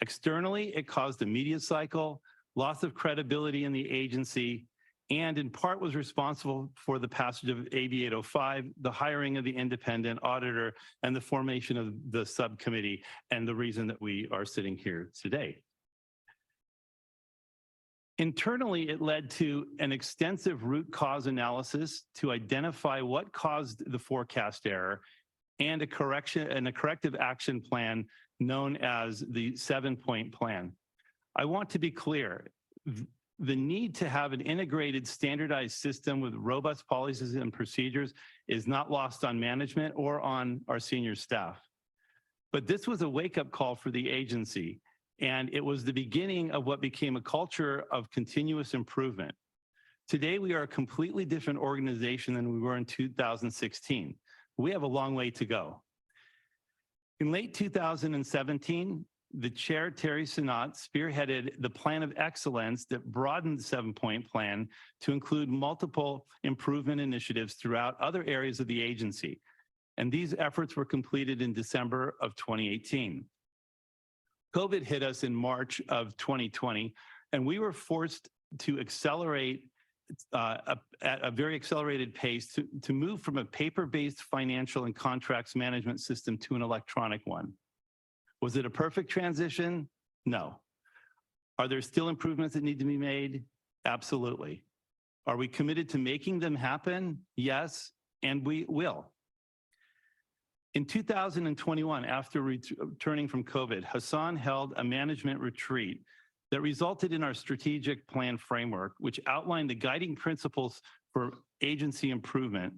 Externally, it caused a media cycle, loss of credibility in the agency, and in part was responsible for the passage of AB 805, the hiring of the independent auditor, and the formation of the subcommittee, and the reason that we are sitting here today. Internally, it led to an extensive root cause analysis to identify what caused the forecast error and a corrective action plan known as the 7-point plan. I want to be clear. The need to have an integrated, standardized system with robust policies and procedures is not lost on management or on our senior staff. But this was a wake-up call for the agency, and it was the beginning of what became a culture of continuous improvement. Today, we are a completely different organization than we were in 2016. We have a long way to go. In late 2017, the chair, Terry Sinat, spearheaded the plan of excellence that broadened the 7-point plan to include multiple improvement initiatives throughout other areas of the agency. And these efforts were completed in December of 2018. COVID hit us in March of 2020, and we were forced to accelerate at a very accelerated pace to move from a paper-based financial and contracts management system to an electronic one. Was it a perfect transition? No. Are there still improvements that need to be made? Absolutely. Are we committed to making them happen? Yes, and we will. In 2021, after returning from COVID, Hassan held a management retreat that resulted in our strategic plan framework, which outlined the guiding principles for agency improvement.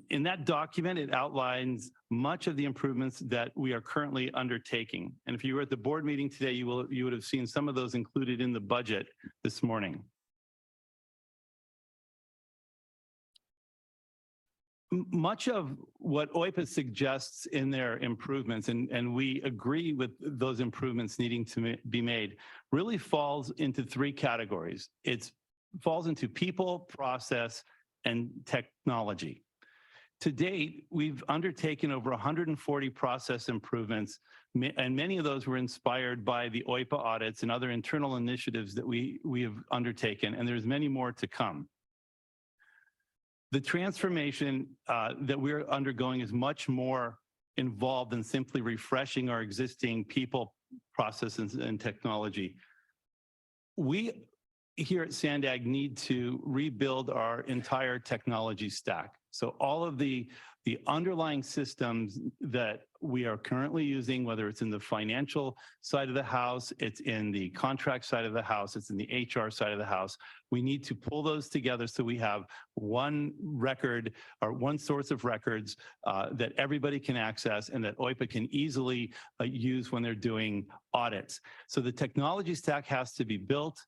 In that document, it outlines much of the improvements that we are currently undertaking. And if you were at the board meeting today, you would have seen some of those included in the budget this morning. Much of what OIPA suggests in their improvements, and we agree with those improvements needing to be made, really falls into three categories. It falls into people, process, and technology. To date, we've undertaken over 140 process improvements, and many of those were inspired by the OIPA audits and other internal initiatives that we have undertaken, and there's many more to come. The transformation that we're undergoing is much more involved than simply refreshing our existing people, processes, and technology. We here at SANDAG need to rebuild our entire technology stack. So all of the underlying systems that we are currently using, whether it's in the financial side of the house, it's in the contract side of the house, it's in the HR side of the house, we need to pull those together so we have one record or one source of records that everybody can access and that OIPA can easily use when they're doing audits. So the technology stack has to be built.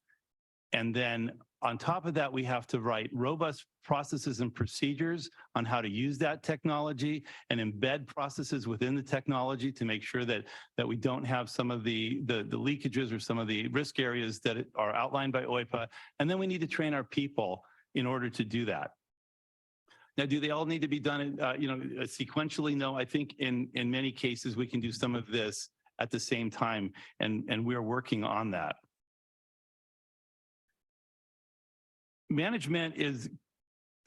And then on top of that, we have to write robust processes and procedures on how to use that technology and embed processes within the technology to make sure that we don't have some of the leakages or some of the risk areas that are outlined by OIPA. And then we need to train our people in order to do that. Now, do they all need to be done sequentially? No, I think in many cases we can do some of this at the same time, and we're working on that. Management is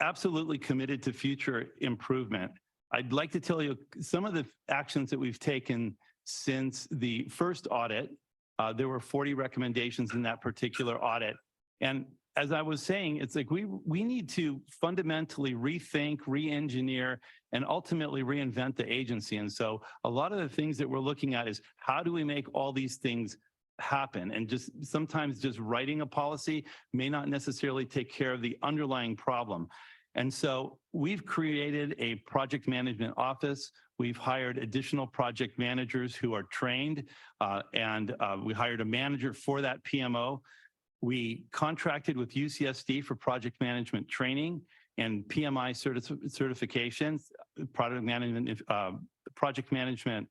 absolutely committed to future improvement. I'd like to tell you some of the actions that we've taken since the first audit. There were 40 recommendations in that particular audit. And as I was saying, it's like we need to fundamentally rethink, re-engineer, and ultimately reinvent the agency. And so a lot of the things that we're looking at is how do we make all these things happen? And just sometimes just writing a policy may not necessarily take care of the underlying problem. And so we've created a project management office. We've hired additional project managers who are trained, and we hired a manager for that PMO. We contracted with UCSD for project management training and PMI certifications, project management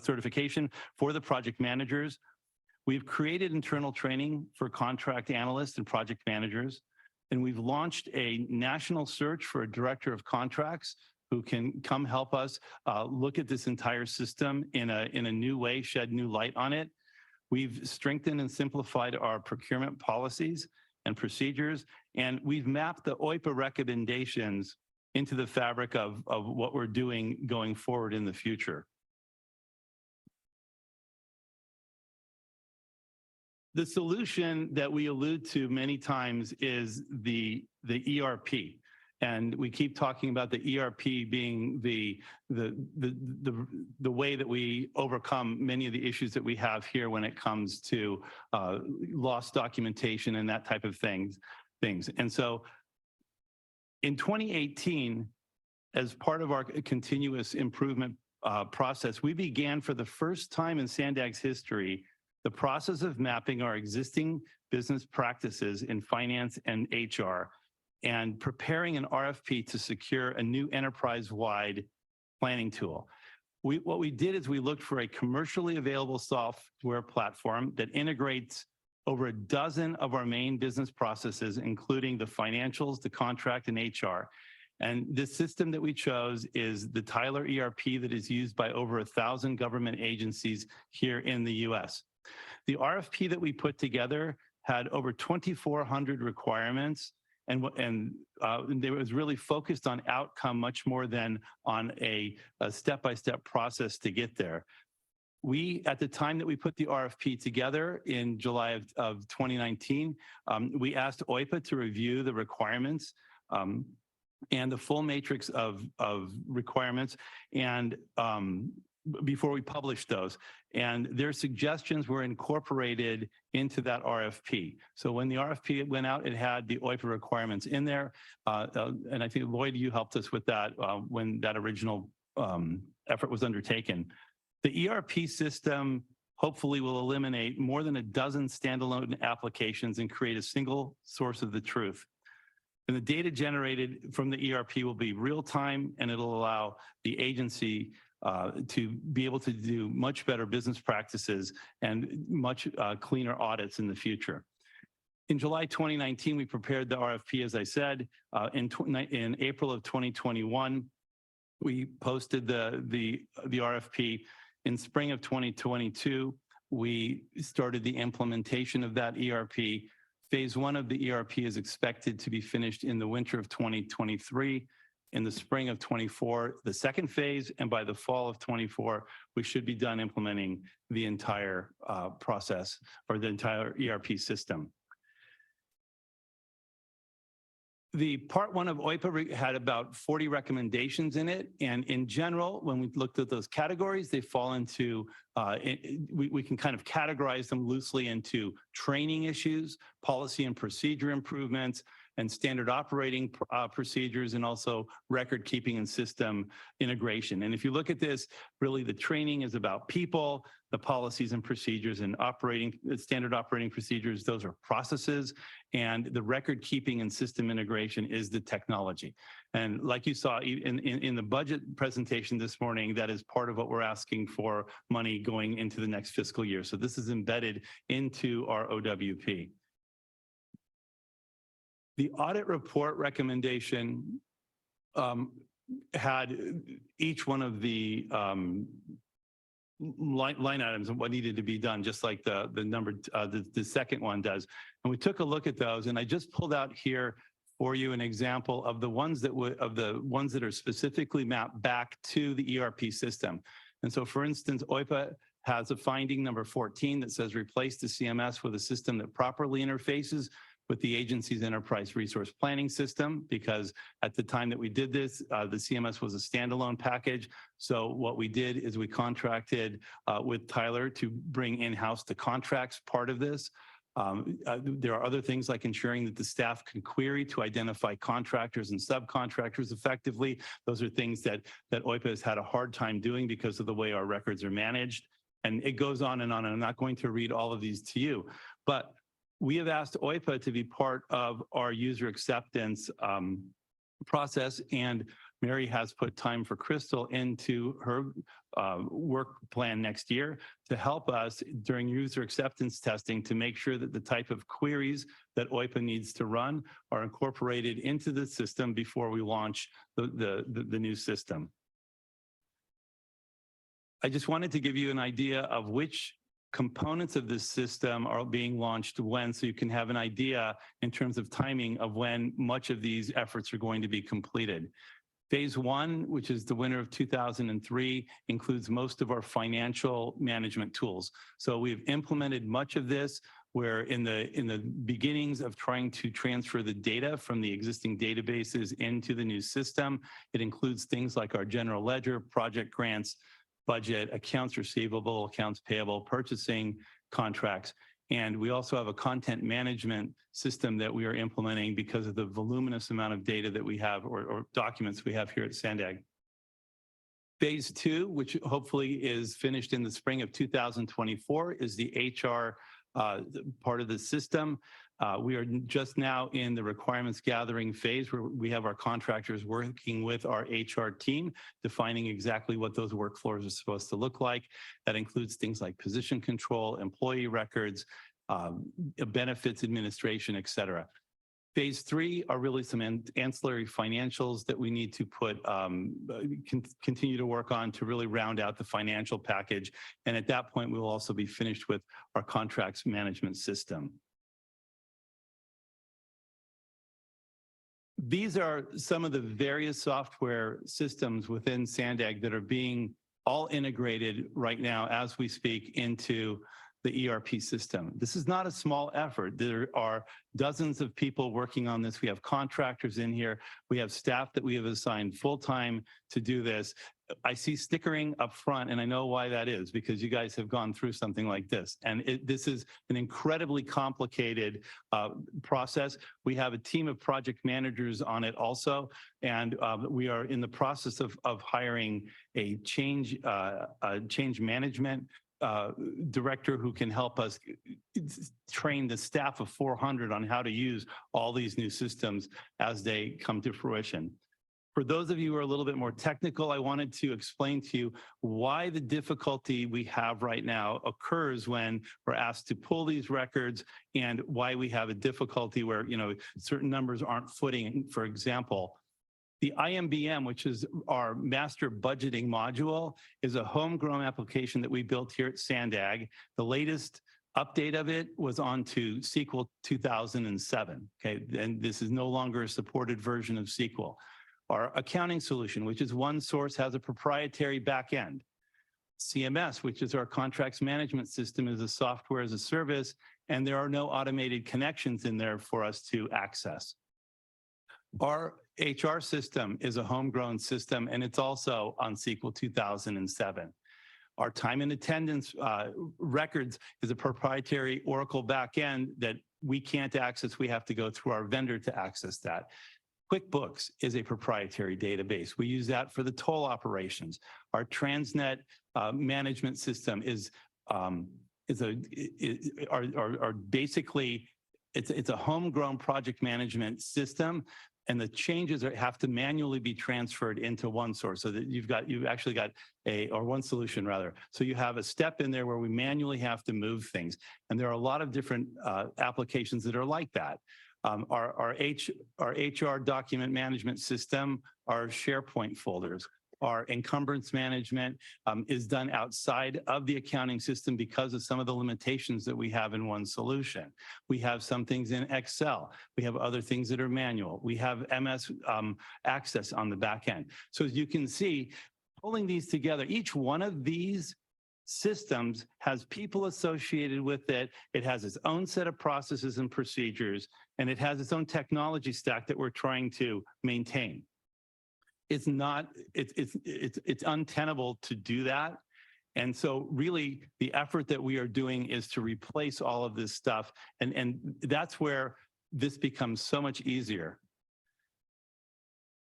certification for the project managers. We've created internal training for contract analysts and project managers, and we've launched a national search for a director of contracts who can come help us look at this entire system in a new way, shed new light on it. We've strengthened and simplified our procurement policies and procedures, and we've mapped the OIPA recommendations into the fabric of what we're doing going forward in the future. The solution that we allude to many times is the ERP. And we keep talking about the ERP being the way that we overcome many of the issues that we have here when it comes to lost documentation and that type of things. And so in 2018, as part of our continuous improvement process, we began for the first time in SANDAG's history the process of mapping our existing business practices in finance and HR and preparing an RFP to secure a new enterprise-wide planning tool. What we did is we looked for a commercially available software platform that integrates over a dozen of our main business processes, including the financials, the contract, and HR. And this system that we chose is the Tyler ERP that is used by over 1,000 government agencies here in the US. The RFP that we put together had over 2,400 requirements, and it was really focused on outcome much more than on a step-by-step process to get there. We, at the time that we put the RFP together in July of 2019, we asked OIPA to review the requirements and the full matrix of requirements and before we published those. And their suggestions were incorporated into that RFP. So when the RFP went out, it had the OIPA requirements in there. And I think, Lloyd, you helped us with that when that original effort was undertaken. The ERP system hopefully will eliminate more than a dozen standalone applications and create a single source of the truth. And the data generated from the ERP will be real time, and it'll allow the agency to be able to do much better business practices and much cleaner audits in the future. In July 2019, we prepared the RFP, as I said. In April of 2021, we posted the RFP. In spring of 2022, we started the implementation of that ERP. Phase one of the ERP is expected to be finished in the winter of 2023. In the spring of 24, the second phase, and by the fall of 24, we should be done implementing the entire process or the entire ERP system. The part one of OIPA had about 40 recommendations in it. And in general, when we looked at those categories, they fall into, we can kind of categorize them loosely into training issues, policy and procedure improvements, and standard operating procedures, and also record keeping and system integration. And if you look at this, really the training is about people, the policies and procedures and standard operating procedures, those are processes, and the record keeping and system integration is the technology. And like you saw in the budget presentation this morning, that is part of what we're asking for money going into the next fiscal year. So this is embedded into our OWP. The audit report recommendation had each one of the line items and what needed to be done, just like the second one does. And we took a look at those, and I just pulled out here for you an example of the ones that are specifically mapped back to the ERP system. And so, for instance, OIPA has a finding number 14 that says replace the CMS with a system that properly interfaces with the agency's enterprise resource planning system, because at the time that we did this, the CMS was a standalone package. So what we did is we contracted with Tyler to bring in-house the contracts part of this. There are other things like ensuring that the staff can query to identify contractors and subcontractors effectively. Those are things that OIPA has had a hard time doing because of the way our records are managed. And it goes on, and I'm not going to read all of these to you, but we have asked OIPA to be part of our user acceptance process, and Mary has put time for Crystal into her work plan next year to help us during user acceptance testing to make sure that the type of queries that OIPA needs to run are incorporated into the system before we launch the new system. I just wanted to give you an idea of which components of this system are being launched when, so you can have an idea in terms of timing of when much of these efforts are going to be completed. Phase one, which is the winter of 2003, includes most of our financial management tools. So we've implemented much of this. We're in the beginnings of trying to transfer the data from the existing databases into the new system. It includes things like our general ledger, project grants, budget, accounts receivable, accounts payable, purchasing, contracts. And we also have a content management system that we are implementing because of the voluminous amount of data that we have or documents we have here at SANDAG. Phase two, which hopefully is finished in the spring of 2024, is the HR part of the system. We are just now in the requirements gathering phase where we have our contractors working with our HR team, defining exactly what those workflows are supposed to look like. That includes things like position control, employee records, benefits administration, et cetera. Phase 3 are really some ancillary financials that we need to continue to work on to really round out the financial package. And at that point, we will also be finished with our contracts management system. These are some of the various software systems within SANDAG that are being all integrated right now as we speak into the ERP system. This is not a small effort. There are dozens of people working on this. We have contractors in here. We have staff that we have assigned full-time to do this. I see stickering up front, and I know why that is, because you guys have gone through something like this. And this is an incredibly complicated process. We have a team of project managers on it also, and we are in the process of hiring a change management director who can help us train the staff of 400 on how to use all these new systems as they come to fruition. For those of you who are a little bit more technical, I wanted to explain to you why the difficulty we have right now occurs when we're asked to pull these records, and why we have a difficulty where, certain numbers aren't footing. For example, the IMBM, which is our master budgeting module, is a homegrown application that we built here at SANDAG. The latest update of it was onto SQL 2007. Okay, and this is no longer a supported version of SQL. Our accounting solution, which is OneSource, has a proprietary backend. CMS, which is our contracts management system, is a software as a service, and there are no automated connections in there for us to access. Our HR system is a homegrown system, and it's also on SQL 2007. Our time and attendance records is a proprietary Oracle backend that we can't access. We have to go through our vendor to access that. QuickBooks is a proprietary database. We use that for the toll operations. Our Transnet management system basically a homegrown project management system, and the changes have to manually be transferred into OneSource, so that you've actually got one solution rather. So you have a step in there where we manually have to move things, and there are a lot of different applications that are like that. Our HR document management system, our SharePoint folders. Our encumbrance management is done outside of the accounting system because of some of the limitations that we have in one solution. We have some things in Excel. We have other things that are manual. We have MS Access on the back end. So as you can see, pulling these together, each one of these systems has people associated with it. It has its own set of processes and procedures, and it has its own technology stack that we're trying to maintain. It's untenable to do that. And so really the effort that we are doing is to replace all of this stuff. And that's where this becomes so much easier.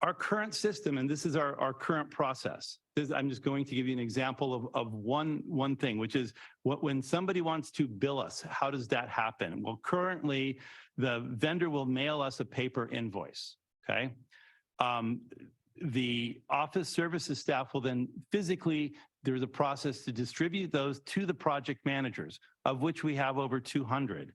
Our current system, and this is our current process. I'm just going to give you an example of one thing, which is when somebody wants to bill us, how does that happen? Well, currently the vendor will mail us a paper invoice, okay? The office services staff will then physically, there's a process to distribute those to the project managers, of which we have over 200.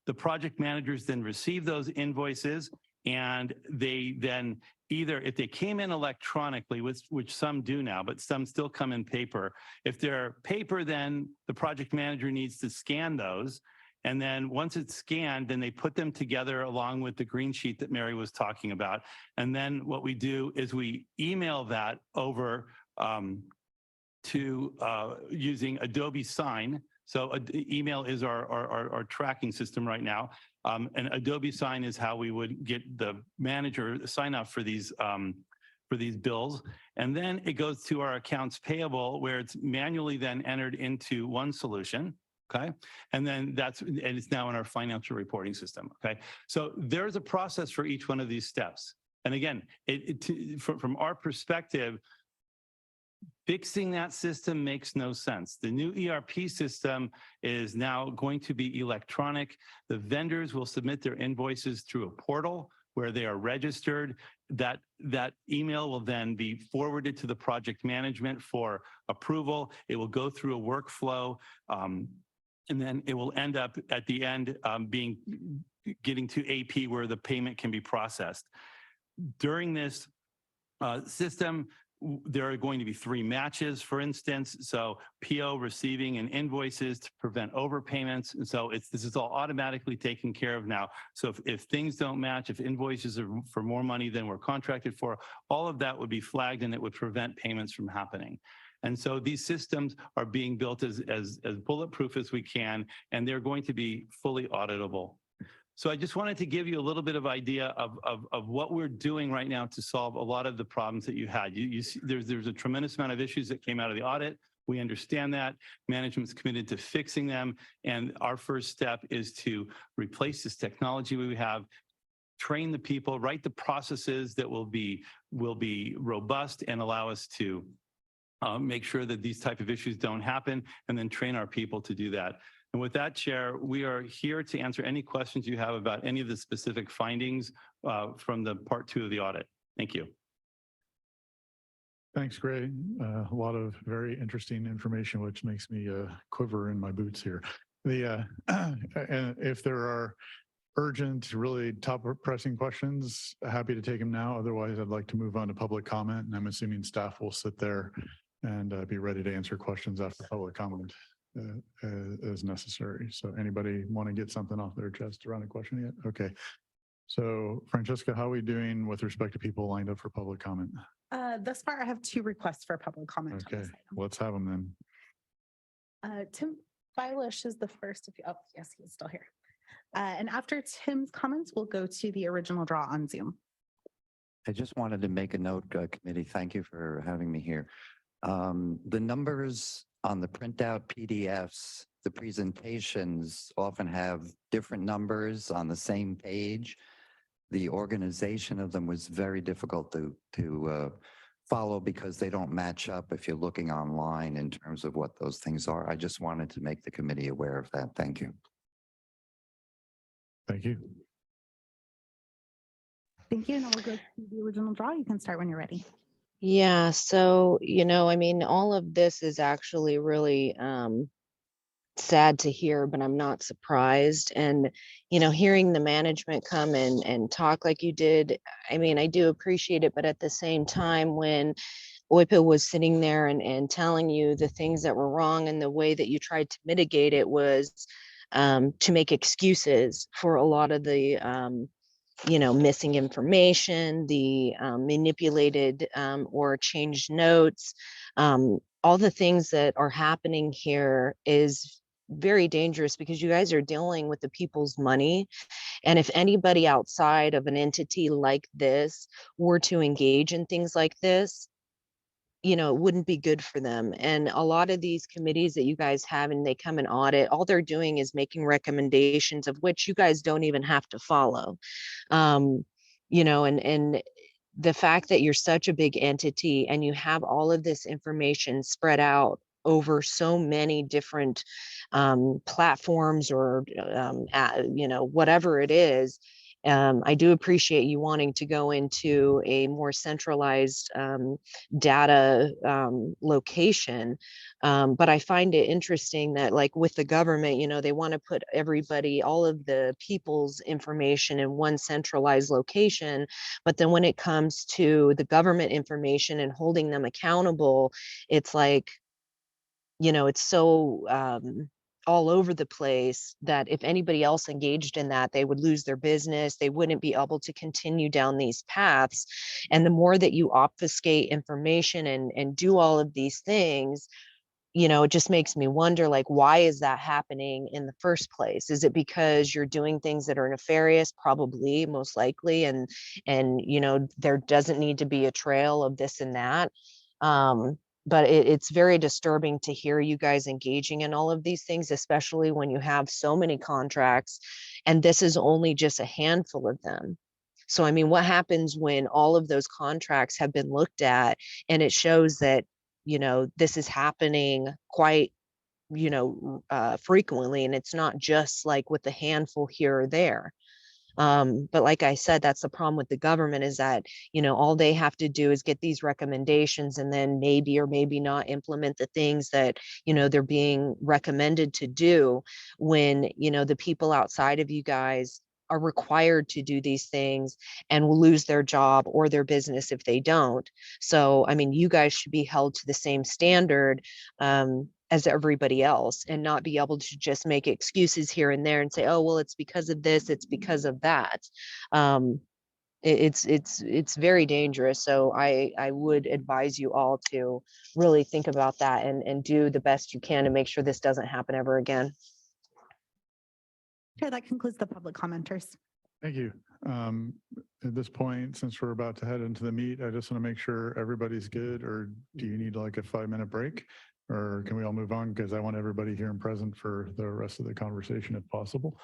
The project managers then receive those invoices, and they then either, if they came in electronically, which some do now, but some still come in paper. If they're paper, then the project manager needs to scan those. And then once it's scanned, then they put them together along with the green sheet that Mary was talking about. And then what we do is we email that over to using Adobe Sign. So email is our tracking system right now. And Adobe Sign is how we would get the manager to sign up for these bills. And then it goes to our accounts payable, where it's manually then entered into one solution. Okay. And then it's now in our financial reporting system. Okay. So there's a process for each one of these steps. And again, from our perspective, fixing that system makes no sense. The new ERP system is now going to be electronic. The vendors will submit their invoices through a portal where they are registered. That email will then be forwarded to the project management for approval. It will go through a workflow. And then it will end up at the end getting to AP where the payment can be processed. During this system, there are going to be 3 matches, for instance. So PO receiving and invoices to prevent overpayments. And so this is all automatically taken care of now. So if things don't match, if invoices are for more money than we're contracted for, all of that would be flagged and it would prevent payments from happening. And so these systems are being built as bulletproof as we can, and they're going to be fully auditable. So I just wanted to give you a little bit of idea of what we're doing right now to solve a lot of the problems that you had. You see, there's a tremendous amount of issues that came out of the audit. We understand that. Management's committed to fixing them. And our first step is to replace this technology we have, train the people, write the processes that will be robust and allow us to make sure that these type of issues don't happen, and then train our people to do that. And with that, Chair, we are here to answer any questions you have about any of the specific findings from the part 2 of the audit. Thank you. Thanks, Gray. A lot of very interesting information, which makes me quiver in my boots here. And if there are urgent, really top pressing questions, happy to take them now. Otherwise, I'd like to move on to public comment, and I'm assuming staff will sit there and be ready to answer questions after public comment as necessary. So anybody want to get something off their chest around a question yet? Okay. So Francesca, how are we doing with respect to people lined up for public comment? Thus far, I have 2 requests for public comment. On Okay, this item. let's have them then. Tim Bilaashka is the first. Oh, yes, he's still here. And after Tim's comments, we'll go to the original draw on Zoom. I just wanted to make a note, committee, thank you for having me here. The numbers on the printout PDFs, the presentations often have different numbers on the same page. The organization of them was very difficult to follow because they don't match up if you're looking online in terms of what those things are. I just wanted to make the committee aware of that. Thank you. Thank you. Thank you. Now we'll go to the original draw. You can start when you're ready. Yeah, so, I mean, all of this is actually really sad to hear, but I'm not surprised. And, hearing the management come and talk like you did, I mean, I do appreciate it, but at the same time, when OIPA was sitting there and telling you the things that were wrong and the way that you tried to mitigate it was to make excuses for a lot of the missing information, the manipulated or changed notes, all the things that are happening here is very dangerous because you guys are dealing with the people's money. And if anybody outside of an entity like this were to engage in things like this, it wouldn't be good for them. And a lot of these committees that you guys have and they come and audit, all they're doing is making recommendations of which you guys don't even have to follow. And the fact that you're such a big entity and you have all of this information spread out over so many different platforms or, whatever it is, I do appreciate you wanting to go into a more centralized data location. But I find it interesting that like with the government, they want to put all of the people's information in one centralized location. But then when it comes to the government information and holding them accountable, it's like, it's so all over the place that if anybody else engaged in that, they would lose their business. They wouldn't be able to continue down these paths. And the more that you obfuscate information and do all of these things, it just makes me wonder, like, why is that happening in the first place? Is it because you're doing things that are nefarious? Probably, most likely. And there doesn't need to be a trail of this and that. But it's very disturbing to hear you guys engaging in all of these things, especially when you have so many contracts and this is only just a handful of them. So, I mean, what happens when all of those contracts have been looked at and it shows that, this is happening quite, frequently, and it's not just like with a handful here or there. But like I said, that's the problem with the government is that, you know, all they have to do is get these recommendations and then maybe or maybe not implement the things that, you know, they're being recommended to do when, you know, the people outside of you guys are required to do these things and will lose their job or their business if they don't. So, I mean, you guys should be held to the same standard as everybody else and not be able to just make excuses here and there and say, oh, well, it's because of this, it's because of that. It's very dangerous. So I would advise you all to really think about that and do the best you can to make sure this doesn't happen ever again. Okay, that concludes the public commenters. Thank you. At this point, since we're about to head into the meet, I just want to make sure everybody's good, or do you need like a 5-minute break? Or can we all move on? Because I want everybody here and present for the rest of the conversation if possible.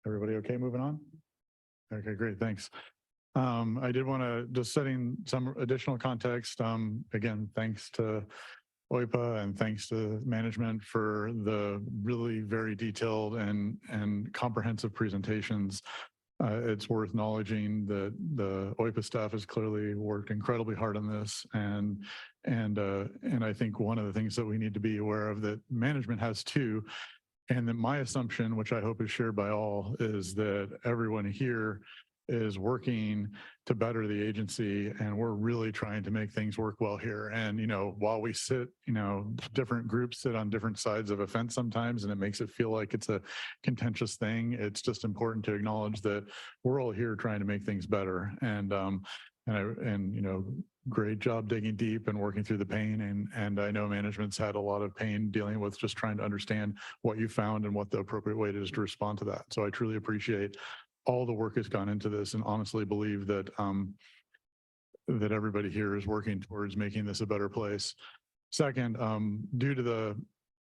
Everybody okay moving on? Okay, great, thanks. I did want to just setting some additional context. Again, thanks to OIPA and thanks to management for the really very detailed and comprehensive presentations. It's worth acknowledging that the OIPA staff has clearly worked incredibly hard on this, and I think one of the things that we need to be aware of that management has too, and that my assumption, which I hope is shared by all, is that everyone here is working to better the agency, and we're really trying to make things work well here. And, you know, while we sit, you know, different groups sit on different sides of a fence sometimes, and it makes it feel like it's a contentious thing, it's just important to acknowledge that we're all here trying to make things better. And you know, great job digging deep and working through the pain. And I know management's had a lot of pain dealing with just trying to understand what you found and what the appropriate way is to respond to that. So I truly appreciate all the work has gone into this, and honestly believe that that everybody here is working towards making this a better place. Second, due to the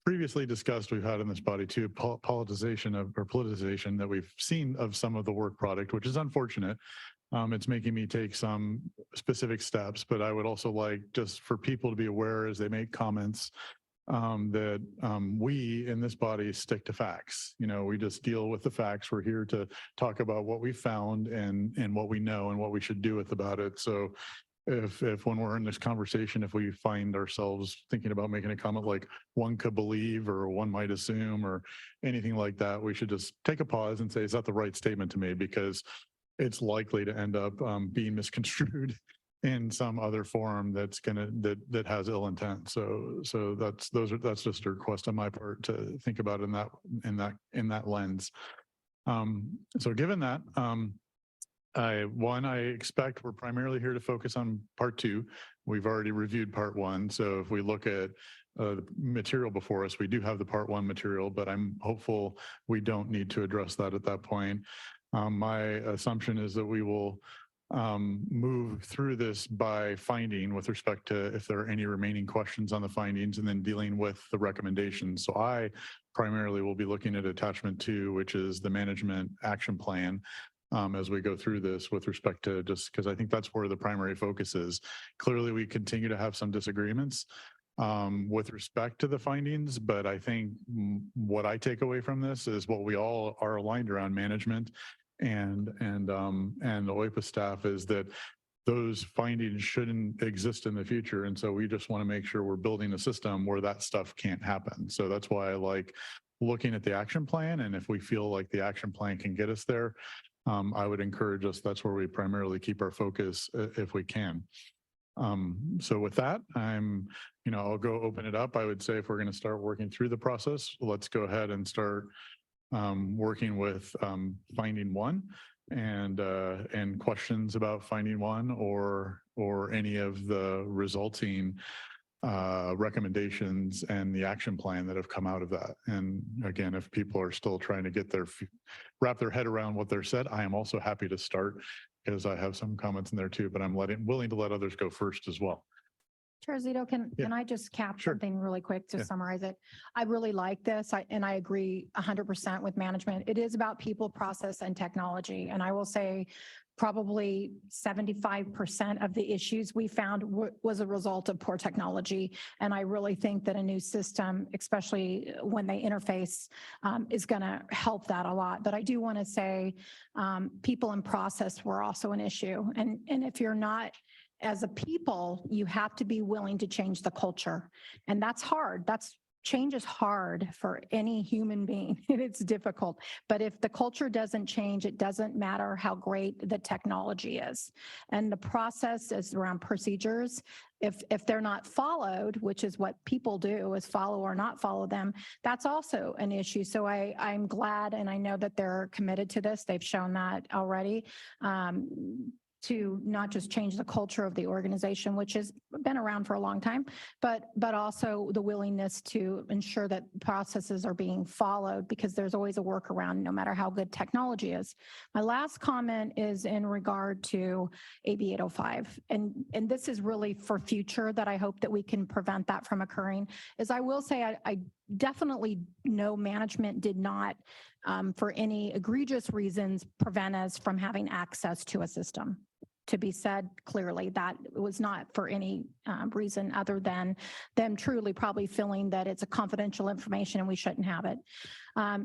previously discussed we've had in this body too, politicization that we've seen of some of the work product, which is unfortunate. It's making me take some specific steps, but I would also like just for people to be aware as they make comments that we in this body stick to facts. You know, we just deal with the facts. We're here to talk about what we found and what we know and what we should do about it. So if when we're in this conversation, if we find ourselves thinking about making a comment like one could believe or one might assume or anything like that, we should just take a pause and say, is that the right statement to make? Because it's likely to end up being misconstrued in some other form that's that has ill intent. So that's just a request on my part to think about in that lens. So given that, I expect we're primarily here to focus on part 2. We've already reviewed part 1. So if we look at the material before us, we do have the part 1 material, but I'm hopeful we don't need to address that at that point. My assumption is that we will move through this by finding with respect to if there are any remaining questions on the findings and then dealing with the recommendations. So I primarily will be looking at attachment 2, which is the management action plan as we go through this with respect to just because I think that's where the primary focus is. Clearly, we continue to have some disagreements with respect to the findings, but I think what I take away from this is what we all are aligned around management and the OIPA staff is that those findings shouldn't exist in the future. And so we just want to make sure we're building a system where that stuff can't happen. So that's why I like looking at the action plan. And if we feel like the action plan can get us there, I would encourage us, that's where we primarily keep our focus if we can. So with that, I'll go open it up. I would say if we're going to start working through the process, let's go ahead and start working with finding 1 and questions about finding 1 or any of the resulting recommendations and the action plan that have come out of that. And again, if people are still trying to wrap their head around what they're said, I am also happy to start because I have some comments in there too, but I'm willing to let others go first as well. Chair Zito, can I just cap something really quick to summarize it? I really like this, and I agree 100% with management. It is about people, process, and technology. And I will say probably 75% of the issues we found was a result of poor technology. And I really think that a new system, especially when they interface, is going to help that a lot. But I do want to say people and process were also an issue. And if you're not, as a people, you have to be willing to change the culture. And that's hard. Change is hard for any human being. It's difficult. But if the culture doesn't change, it doesn't matter how great the technology is. And the process is around procedures. If they're not followed, which is what people do, is follow or not follow them, that's also an issue. So I'm glad, and I know that they're committed to this. They've shown that already. To not just change the culture of the organization, which has been around for a long time, but also the willingness to ensure that processes are being followed, because there's always a workaround no matter how good technology is. My last comment is in regard to AB 805. And this is really for future, that I hope that we can prevent that from occurring. As I will say, I definitely know management did not, for any egregious reasons, prevent us from having access to a system. To be said clearly, that was not for any reason other than them truly probably feeling that it's a confidential information and we shouldn't have it.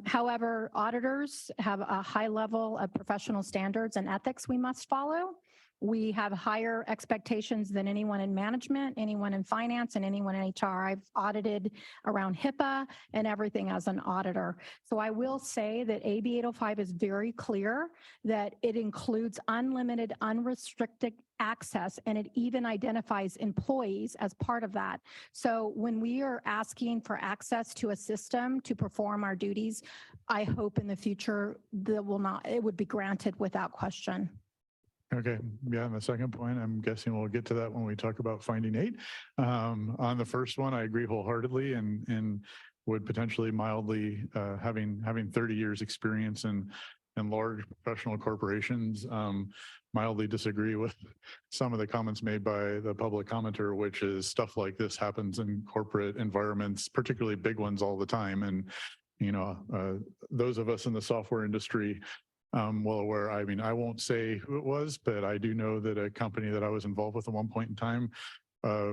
However, auditors have a high level of professional standards and ethics we must follow. We have higher expectations than anyone in management, anyone in finance, and anyone in HR. I've audited around HIPAA and everything as an auditor. So I will say that AB 805 is very clear that it includes unlimited, unrestricted access, and it even identifies employees as part of that. So when we are asking for access to a system to perform our duties, I hope in the future that it would be granted without question. Okay, yeah, and the second point, I'm guessing we'll get to that when we talk about finding 8. On the first one, I agree wholeheartedly, and would potentially mildly, having 30 years experience in large professional corporations, mildly disagree with some of the comments made by the public commenter, which is stuff like this happens in corporate environments, particularly big ones, all the time. And, those of us in the software industry, well aware. I mean, I won't say who it was, but I do know that a company that I was involved with at one point in time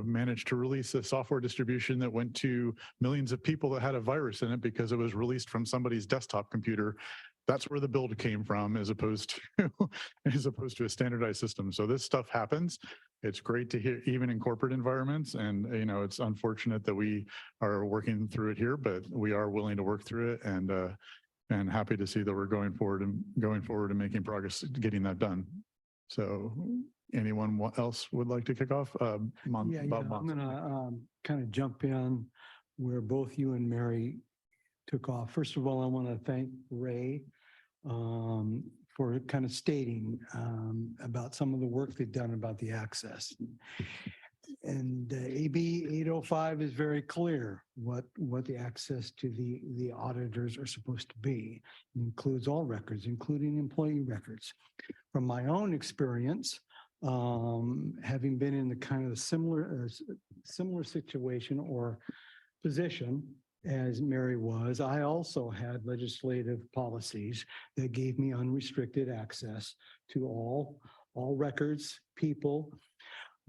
managed to release a software distribution that went to millions of people that had a virus in it because it was released from somebody's desktop computer. That's where the build came from, as opposed to a standardized system. So this stuff happens. It's great to hear, even in corporate environments, and it's unfortunate that we are working through it here, but we are willing to work through it, and happy to see that we're going forward and making progress getting that done. So anyone else would like to kick off? I'm gonna kind of jump in where both you and Mary took off. First of all, I want to thank Ray for kind of stating about some of the work they've done about the access. And AB 805 is very clear what the access to the auditors are supposed to be. It includes all records, including employee records. From my own experience, having been in the kind of similar situation or position as Mary was, I also had legislative policies that gave me unrestricted access to all records, people,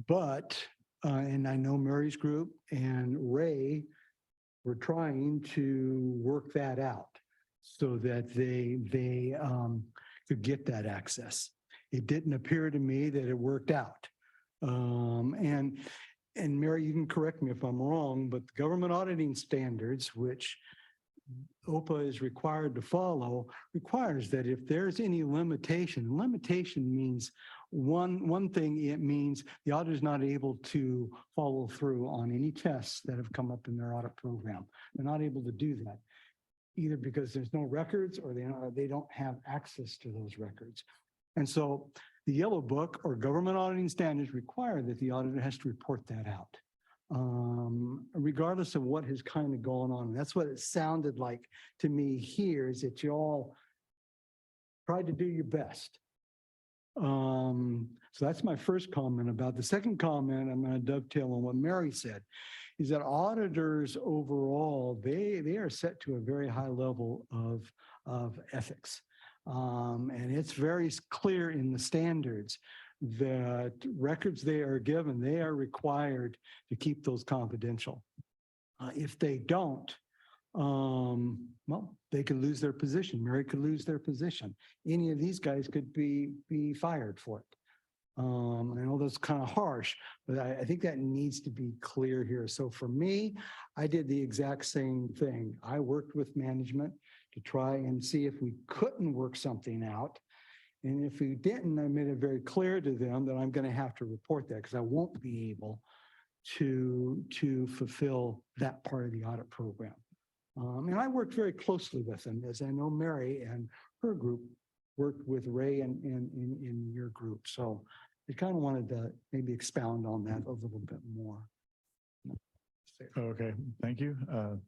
but and I know Mary's group and Ray were trying to work that out so that they could get that access. It didn't appear to me that it worked out. And Mary, you can correct me if I'm wrong, but the government auditing standards, which OPA is required to follow, requires that if there's any limitation means one thing, it means the auditor is not able to follow through on any tests that have come up in their audit program. They're not able to do that, either because there's no records or they don't have access to those records. And so the Yellow Book or government auditing standards require that the auditor has to report that out, regardless of what has kind of gone on. That's what it sounded like to me here, is that you all tried to do your best. So that's my first comment about. The second comment, I'm going to dovetail on what Mary said, is that auditors overall, they are set to a very high level of ethics. And it's very clear in the standards that records they are given, they are required to keep those confidential. If they don't, well, they could lose their position. Mary could lose their position. Any of these guys could be fired for it. I know that's kind of harsh, but I think that needs to be clear here. So for me, I did the exact same thing. I worked with management to try and see if we couldn't work something out. And if we didn't, I made it very clear to them that I'm going to have to report that because I won't be able to fulfill that part of the audit program. And I worked very closely with them, as I know Mary and her group worked with Ray and in your group. So I kind of wanted to maybe expound on that a little bit more. Okay, thank you.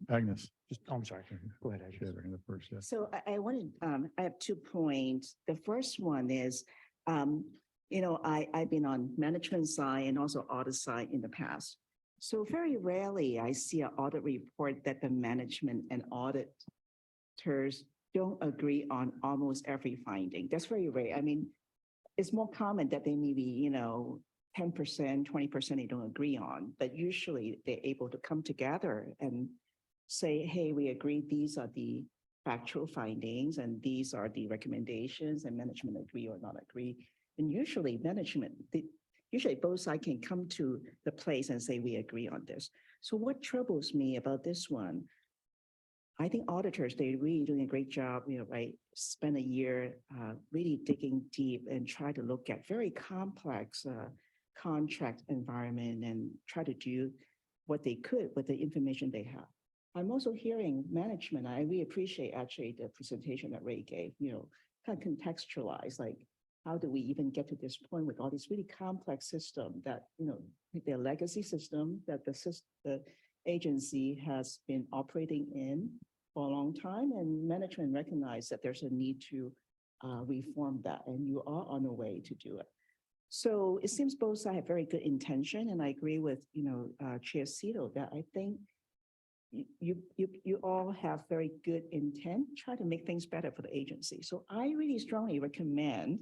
Agnes. I'm sorry. Go ahead, Agnes. The first, yes. So I wanted, I have 2 points. The first one is, I've been on management side and also audit side in the past. So very rarely I see an audit report that the management and auditors don't agree on almost every finding. That's very rare. I mean, it's more common that they maybe, 10%, 20% they don't agree on, but usually they're able to come together and say, hey, we agree these are the factual findings and these are the recommendations, and management agree or not agree. And usually usually both sides can come to the place and say, we agree on this. So what troubles me about this one, I think auditors, they're really doing a great job, right? Spend a year really digging deep and try to look at very complex contract environment and try to do what they could with the information they have. I'm also hearing management, I really appreciate actually the presentation that Ray gave, kind of contextualize, like, how do we even get to this point with all these really complex systems that, their legacy system that the agency has been operating in for a long time, and management recognize that there's a need to reform that, and you are on a way to do it. So it seems both sides have very good intention, and I agree with, Chair Cito that I think you all have very good intent, try to make things better for the agency. So I really strongly recommend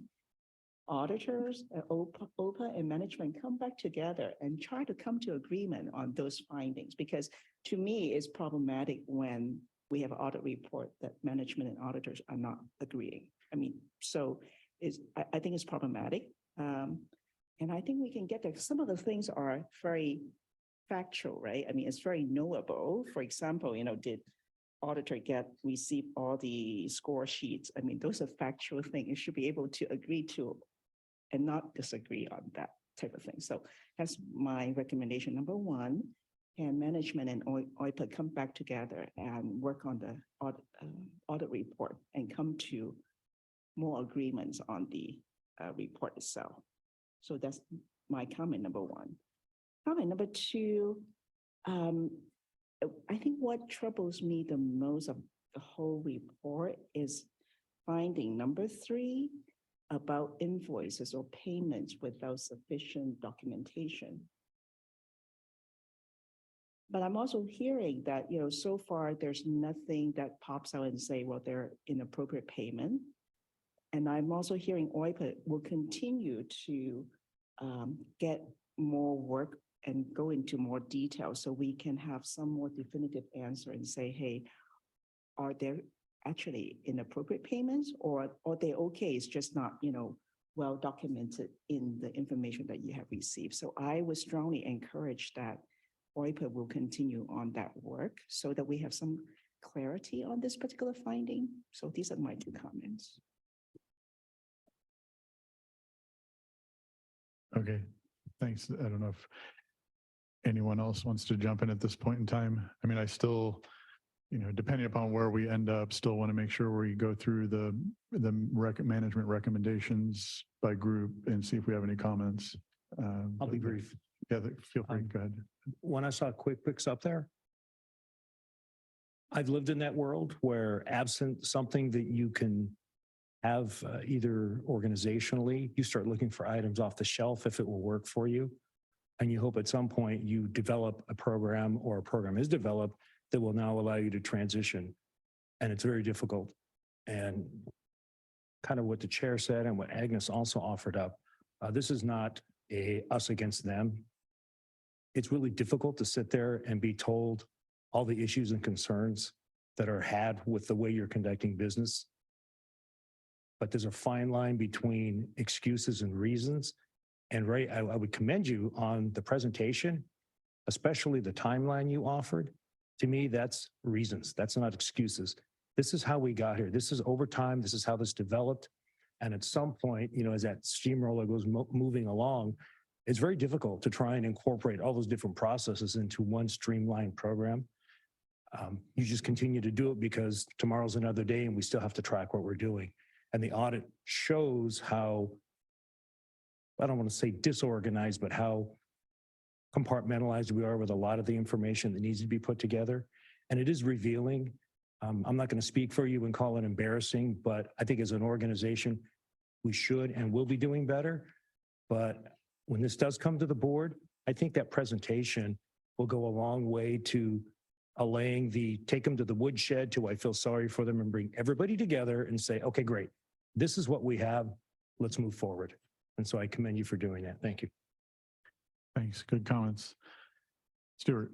auditors, OPA and management come back together and try to come to agreement on those findings, because to me, it's problematic when we have an audit report that management and auditors are not agreeing. I mean, so I think it's problematic. And I think we can get there. Some of the things are very factual, right? I mean, it's very knowable. For example, did auditor receive all the score sheets? I mean, those are factual things. You should be able to agree to and not disagree on that type of thing. So that's my recommendation. Number 1, and management and OIPA come back together and work on the audit report and come to more agreements on the report itself. So that's my comment number 1. Comment number 2, I think what troubles me the most of the whole report is finding number 3 about invoices or payments without sufficient documentation. But I'm also hearing that, so far there's nothing that pops out and say, well, they're inappropriate payment. And I'm also hearing OIPA will continue to get more work and go into more detail so we can have some more definitive answer and say, hey, are there actually inappropriate payments, or are they okay? It's just not, well documented in the information that you have received. So I would strongly encourage that OIPA will continue on that work so that we have some clarity on this particular finding. So these are my 2 comments. Okay, thanks. I don't know if anyone else wants to jump in at this point in time. I mean, I still, depending upon where we end up, still want to make sure we go through the management recommendations by group and see if we have any comments. I'll be brief. Yeah, feel free. Go ahead. When I saw Quick Picks up there, I've lived in that world where absent something that you can have either organizationally, you start looking for items off the shelf if it will work for you. And you hope at some point you develop a program, or a program is developed that will now allow you to transition. And it's very difficult. And kind of what the chair said and what Agnes also offered up. This is not a us against them. It's really difficult to sit there and be told all the issues and concerns that are had with the way you're conducting business. But there's a fine line between excuses and reasons. And Ray, I would commend you on the presentation, especially the timeline you offered. To me, that's reasons. That's not excuses. This is how we got here. This is over time. This is how this developed. And at some point, you know, as that steamroller goes moving along, it's very difficult to try and incorporate all those different processes into one streamlined program. You just continue to do it because tomorrow's another day and we still have to track what we're doing. And the audit shows how, I don't want to say disorganized, but how compartmentalized we are with a lot of the information that needs to be put together. And it is revealing. I'm not going to speak for you and call it embarrassing, but I think as an organization, we should and will be doing better. But when this does come to the board, I think that presentation will go a long way to allaying the take them to the woodshed to I feel sorry for them and bring everybody together and say, okay, great. This is what we have. Let's move forward. And so I commend you for doing that. Thank you. Thanks. Good comments. Stuart.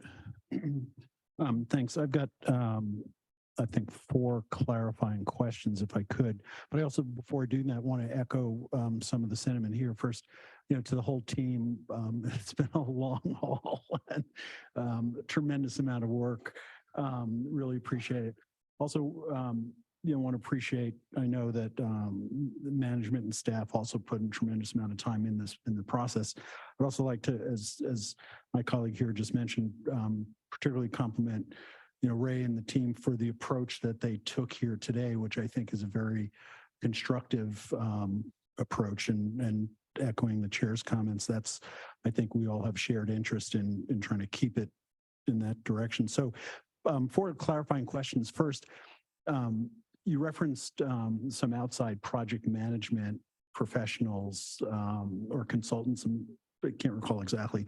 Thanks. I've got, I think, 4 clarifying questions if I could. But I also, before doing that, want to echo some of the sentiment here. First, you know, to the whole team, it's been a long haul and a tremendous amount of work. Really appreciate it. Also, you know, want to appreciate, I know that the management and staff also put a tremendous amount of time in the process. I'd also like to, as my colleague here just mentioned, particularly compliment, you know, Ray and the team for the approach that they took here today, which I think is a very constructive approach, and echoing the chair's comments, that's, I think we all have shared interest in trying to keep it in that direction. So 4 clarifying questions. First, you referenced some outside project management professionals or consultants, and I can't recall exactly.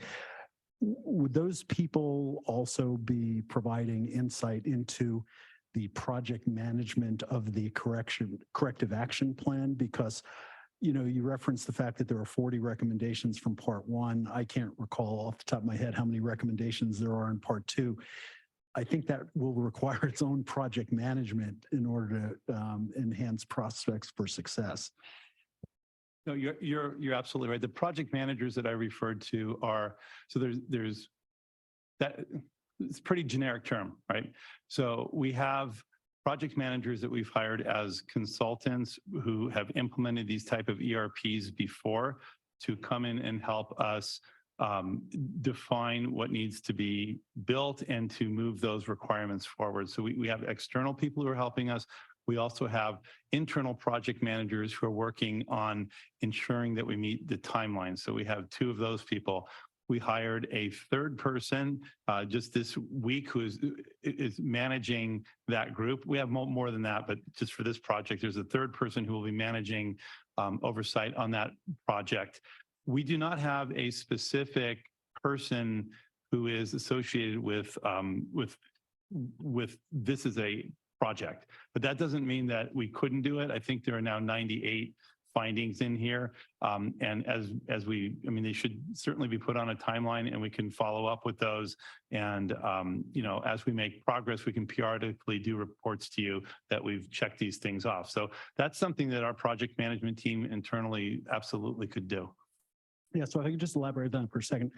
Would those people also be providing insight into the project management of the corrective action plan? Because, you know, you referenced the fact that there are 40 recommendations from part 1. I can't recall off the top of my head how many recommendations there are in part 2. I think that will require its own project management in order to enhance prospects for success. No, you're absolutely right. The project managers that I referred to are, so there's that, it's a pretty generic term, right? So we have project managers that we've hired as consultants who have implemented these type of ERPs before to come in and help us define what needs to be built and to move those requirements forward. So we have external people who are helping us. We also have internal project managers who are working on ensuring that we meet the timeline. So we have 2 of those people. We hired a 3rd person just this week who is managing that group. We have more than that, but just for this project, there's a 3rd person who will be managing oversight on that project. We do not have a specific person who is associated with this as a project, but that doesn't mean that we couldn't do it. I think there are now 98 findings in here. And as we, I mean, they should certainly be put on a timeline and we can follow up with those. And, you know, as we make progress, we can periodically do reports to you that we've checked these things off. So that's something that our project management team internally absolutely could do. Yeah, so if I could just elaborate on that for a second.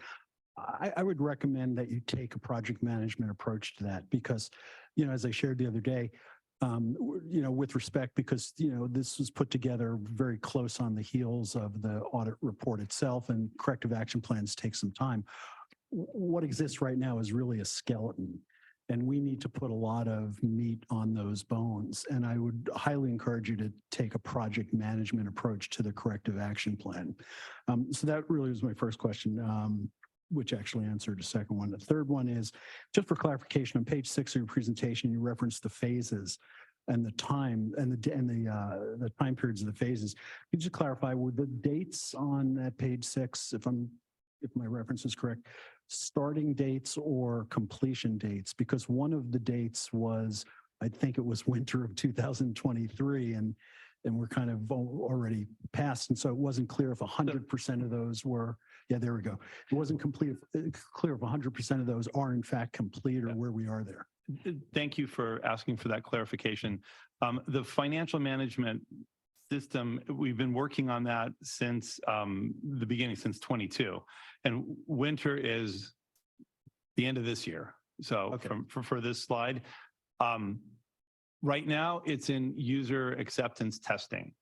I would recommend that you take a project management approach to that because, you know, as I shared the other day, you know, with respect, because, you know, this was put together very close on the heels of the audit report itself, and corrective action plans take some time. What exists right now is really a skeleton, and we need to put a lot of meat on those bones. And I would highly encourage you to take a project management approach to the corrective action plan. So that really was my first question, which actually answered the second one. The third one is, just for clarification, on page 6 of your presentation, you referenced the phases and the time and the time periods of the phases. Could you clarify, were the dates on that page 6, if my reference is correct, starting dates or completion dates? Because one of the dates was, I think it was winter of 2023, and and we're kind of already past. And so it wasn't clear if 100% of those were, yeah, there we go. It wasn't clear if 100% of those are in fact complete or where we are there. Thank you for asking for that clarification. The financial management system, we've been working on that since the beginning, since 22. And winter is the end of this year. So Okay. for this slide, right now it's in user acceptance testing.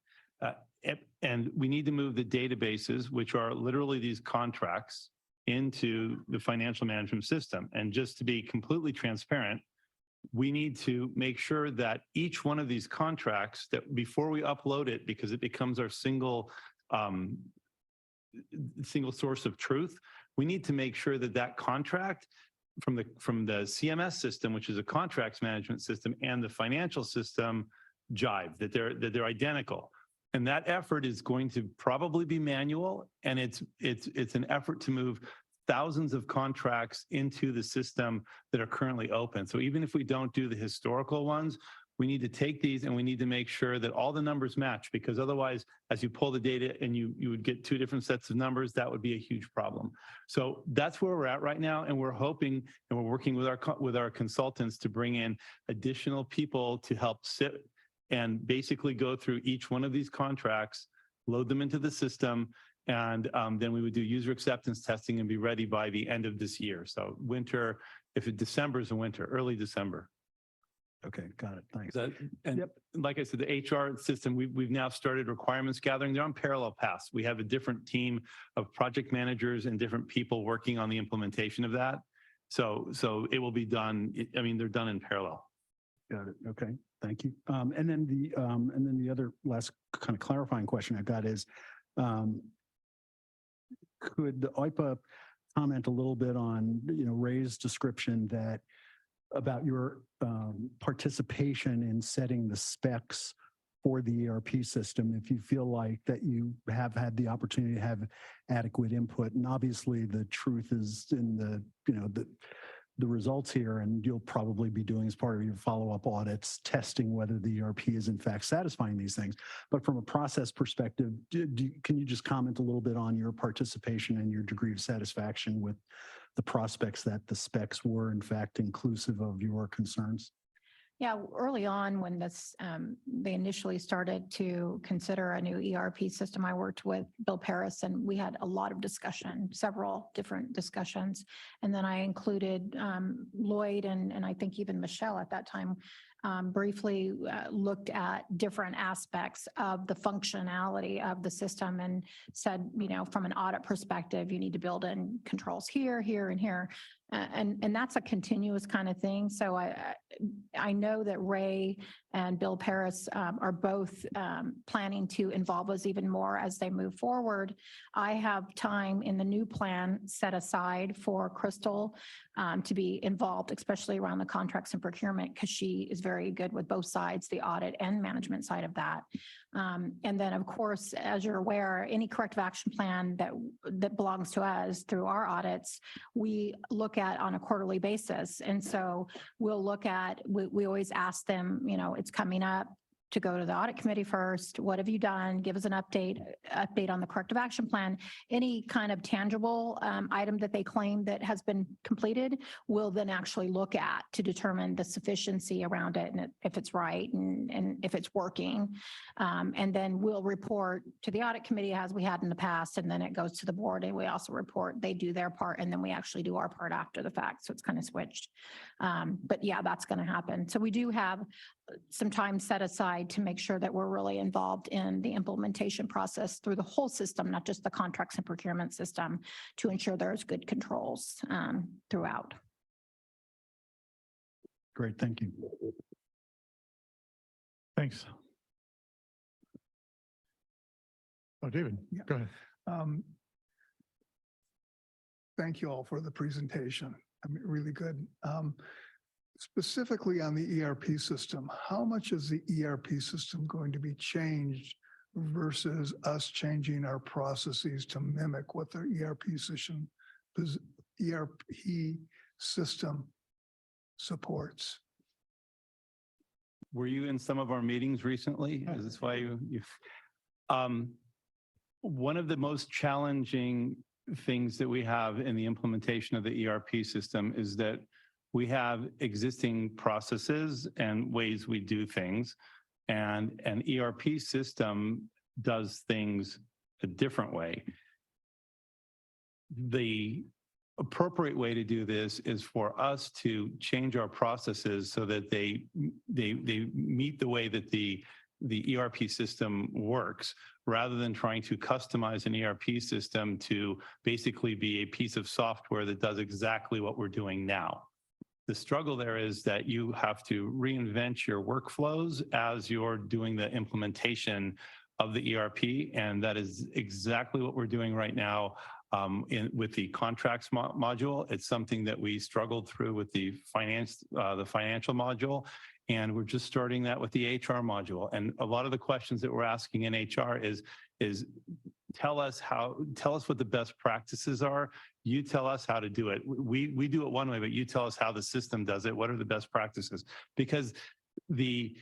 And we need to move the databases, which are literally these contracts, into the financial management system. And just to be completely transparent, we need to make sure that each one of these contracts, that before we upload it, because it becomes our single source of truth, we need to make sure that that contract from the CMS system, which is a contracts management system, and the financial system jive, that they're identical. And that effort is going to probably be manual, and it's an effort to move thousands of contracts into the system that are currently open. So even if we don't do the historical ones, we need to take these and we need to make sure that all the numbers match, because otherwise, as you pull the data and you would get two different sets of numbers, that would be a huge problem. So that's where we're at right now. And we're hoping, and we're working with our consultants to bring in additional people to help sit and basically go through each one of these contracts, load them into the system, and then we would do user acceptance testing and be ready by the end of this year. So winter, December is a winter, early December. Okay, got it. Thanks. And like I said, the HR system, we've now started requirements gathering. They're on parallel paths. We have a different team of project managers and different people working on the implementation of that. So it will be done. I mean, they're done in parallel. Got it. Okay, thank you. And then the other last kind of clarifying question I've got is, could the OIPA comment a little bit on, Ray's description about your participation in setting the specs for the ERP system, if you feel like that you have had the opportunity to have adequate input. And obviously the truth is in the results here, and you'll probably be doing as part of your follow-up audits, testing whether the ERP is in fact satisfying these things. But from a process perspective, can you just comment a little bit on your participation and your degree of satisfaction with the prospects that the specs were in fact inclusive of your concerns? Yeah, early on when they initially started to consider a new ERP system, I worked with Bill Paris and we had a lot of discussion, several different discussions. And then I included Lloyd and I think even Michelle at that time briefly looked at different aspects of the functionality of the system and said, from an audit perspective, you need to build in controls here, here, and here. And that's a continuous kind of thing. So I know that Ray and Bill Paris are both planning to involve us even more as they move forward. I have time in the new plan set aside for Crystal to be involved, especially around the contracts and procurement, because she is very good with both sides, the audit and management side of that. And then, of course, as you're aware, any corrective action plan that belongs to us through our audits, we look at on a quarterly basis. And so we'll look at, we always ask them, it's coming up, to go to the audit committee first. What have you done? Give us an update on the corrective action plan. Any kind of tangible item that they claim that has been completed, we'll then actually look at to determine the sufficiency around it and if it's right and if it's working. And then we'll report to the audit committee as we had in the past, and then it goes to the board and we also report, they do their part, and then we actually do our part after the fact. So it's kind of switched. But yeah, that's going to happen. So we do have some time set aside to make sure that we're really involved in the implementation process through the whole system, not just the contracts and procurement system, to ensure there's good controls throughout. Great, thank you. Thanks. Oh, David, go ahead. Thank you all for the presentation. I mean, really good. Specifically on the ERP system, how much is the ERP system going to be changed versus us changing our processes to mimic what the ERP system supports? were you in some of our meetings recently? Is this why one of the most challenging things that we have in the implementation of the ERP system is that we have existing processes and ways we do things, and an ERP system does things a different way. The appropriate way to do this is for us to change our processes so that they meet the way that the ERP system works, rather than trying to customize an ERP system to basically be a piece of software that does exactly what we're doing now. The struggle there is that you have to reinvent your workflows as you're doing the implementation of the ERP, and that is exactly what we're doing right now. With the contracts module, it's something that we struggled through with the financial module, and we're just starting that with the HR module. And a lot of the questions that we're asking in HR is tell us what the best practices are. You tell us how to do it. We do it one way, but you tell us how the system does it. What are the best practices? Because the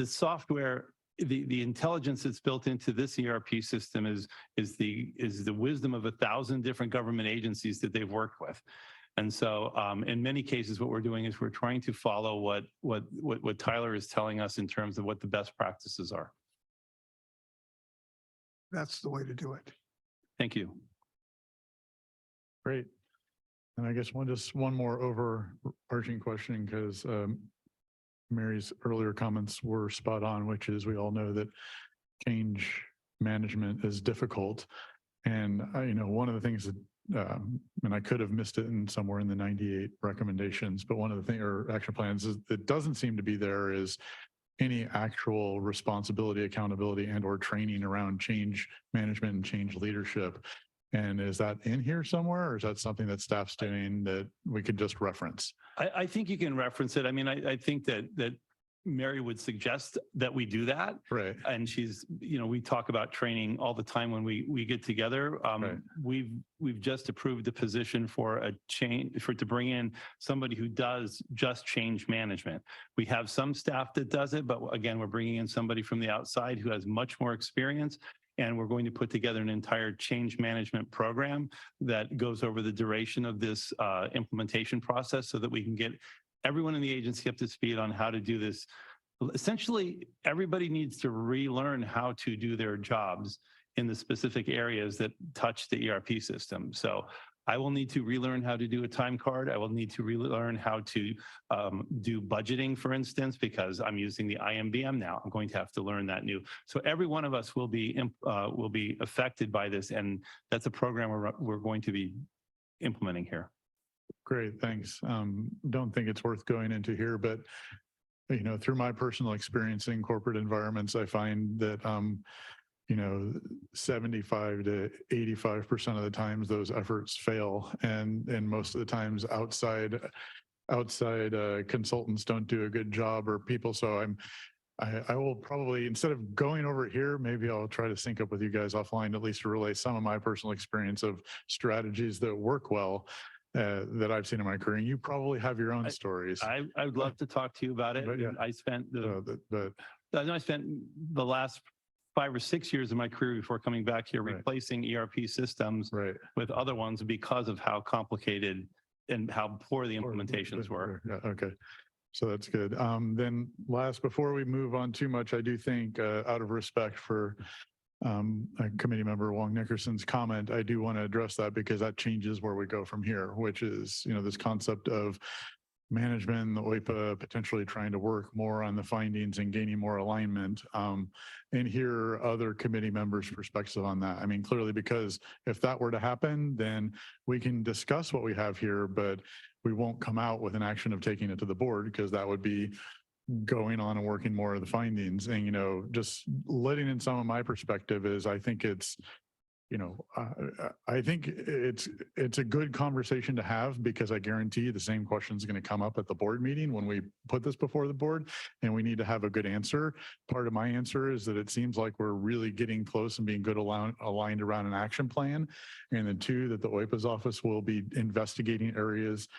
software, the intelligence that's built into this ERP system is the wisdom of 1,000 different government agencies that they've worked with. And so in many cases, what we're doing is we're trying to follow what Tyler is telling us in terms of what the best practices are. That's the way to do it. Thank you. Great. And I guess one more overarching question, because Mary's earlier comments were spot on, which is we all know that change management is difficult. And one of the things that, and I could have missed it somewhere in the 98 recommendations, but one of the things or action plans is that doesn't seem to be there is any actual responsibility, accountability, and or training around change management and change leadership. And is that in here somewhere, or is that something that staff's doing that we could just reference? I think you can reference it. I mean, I think that Mary would suggest that we do that. Right. And she's, we talk about training all the time when we get together. Right. We've just approved a position to bring in somebody who does just change management. We have some staff that does it, but again, we're bringing in somebody from the outside who has much more experience. And we're going to put together an entire change management program that goes over the duration of this implementation process so that we can get everyone in the agency up to speed on how to do this. Essentially, everybody needs to relearn how to do their jobs in the specific areas that touch the ERP system. So I will need to relearn how to do a time card. I will need to relearn how to do budgeting, for instance, because I'm using the IMBM now. I'm going to have to learn that new. So every one of us will be affected by this, and that's a program we're going to be implementing here. Great, thanks. Don't think it's worth going into here, but through my personal experience in corporate environments, I find that 75 to 85% of the times those efforts fail, and most of the times outside consultants don't do a good job, or people. So I will probably, instead of going over it here, maybe I'll try to sync up with you guys offline, at least to relay some of my personal experience of strategies that work well that I've seen in my career. And you probably have your own stories. I would love to talk to you about it. But yeah. I spent I spent the last 5 or 6 years of my career before coming back here, Right. replacing ERP systems Right. with other ones because of how complicated and how poor the implementations were. Yeah, okay. So that's good. Then last, before we move on too much, I do think out of respect for committee member Wong Nickerson's comment, I do want to address that because that changes where we go from here, which is, this concept of management, the OIPA potentially trying to work more on the findings and gaining more alignment, and hear other committee members' perspectives on that. I mean, clearly, because if that were to happen, then we can discuss what we have here, but we won't come out with an action of taking it to the board, because that would be going on and working more of the findings. And, just letting in some of my perspective is, I think it's, I think it's a good conversation to have, because I guarantee you the same question is going to come up at the board meeting when we put this before the board, and we need to have a good answer. Part of my answer is that it seems like we're really getting close and being good aligned around an action plan. And then 2, that the OIPA's office will be investigating areas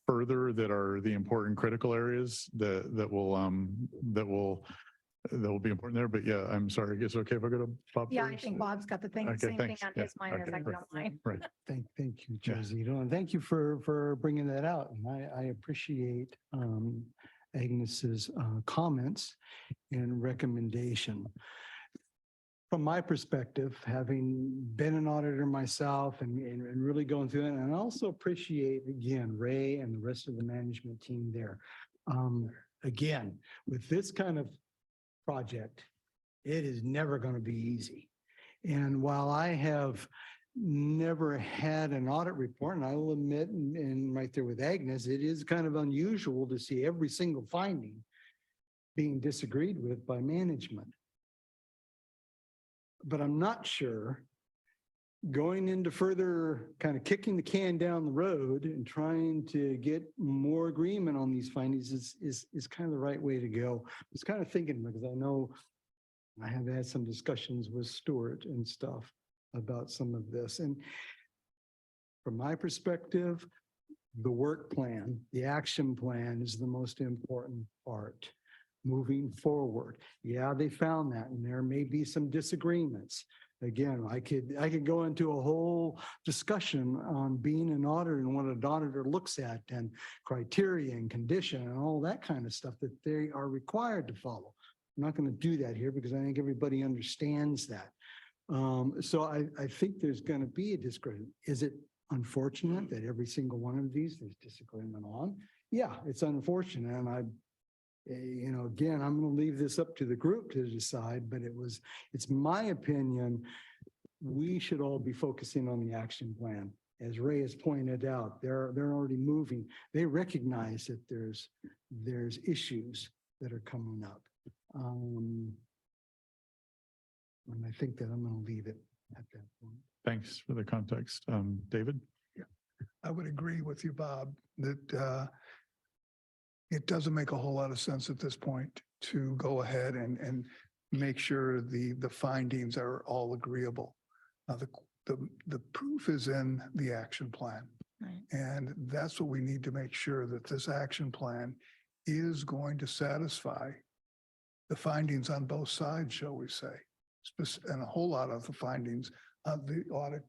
further that are the important critical areas that will be important there. But yeah, I'm sorry. Is it okay if I go to Bob Yeah, I first? think Bob's got the Okay, same thing thanks. on Yeah, his mind as okay, I great. don't mind. Right. Thank you, Chair Zito, and thank you for bringing that out. And I appreciate Agnes's comments and recommendation. From my perspective, having been an auditor myself and really going through it, and I also appreciate, again, Ray and the rest of the management team there. Again, with this kind of project, it is never going to be easy. And while I have never had an audit report, and I will admit, and right there with Agnes, it is kind of unusual to see every single finding being disagreed with by management. But I'm not sure going into further kind of kicking the can down the road and trying to get more agreement on these findings is kind of the right way to go. I was kind of thinking, because I know I have had some discussions with Stuart and stuff about some of this. And from my perspective, the work plan, the action plan is the most important part moving forward. Yeah, they found that, and there may be some disagreements. Again, I could go into a whole discussion on being an auditor and what an auditor looks at and criteria and condition and all that kind of stuff that they are required to follow. I'm not going to do that here because I think everybody understands that. So I think there's going to be a disagreement. Is it unfortunate that every single one of these there's disagreement on? Yeah, it's unfortunate. And again, I'm going to leave this up to the group to decide, but it's my opinion, we should all be focusing on the action plan. As Ray has pointed out, they're already moving. They recognize that there's issues that are coming up. And I think that I'm going to leave it at that point. Thanks for the context. David? Yeah, I would agree with you, Bob, that it doesn't make a whole lot of sense at this point to go ahead and make sure the findings are all agreeable. The proof is in the action plan. Right. And that's what we need to make sure that this action plan is going to satisfy the findings on both sides, shall we say, and a whole lot of the findings of the audit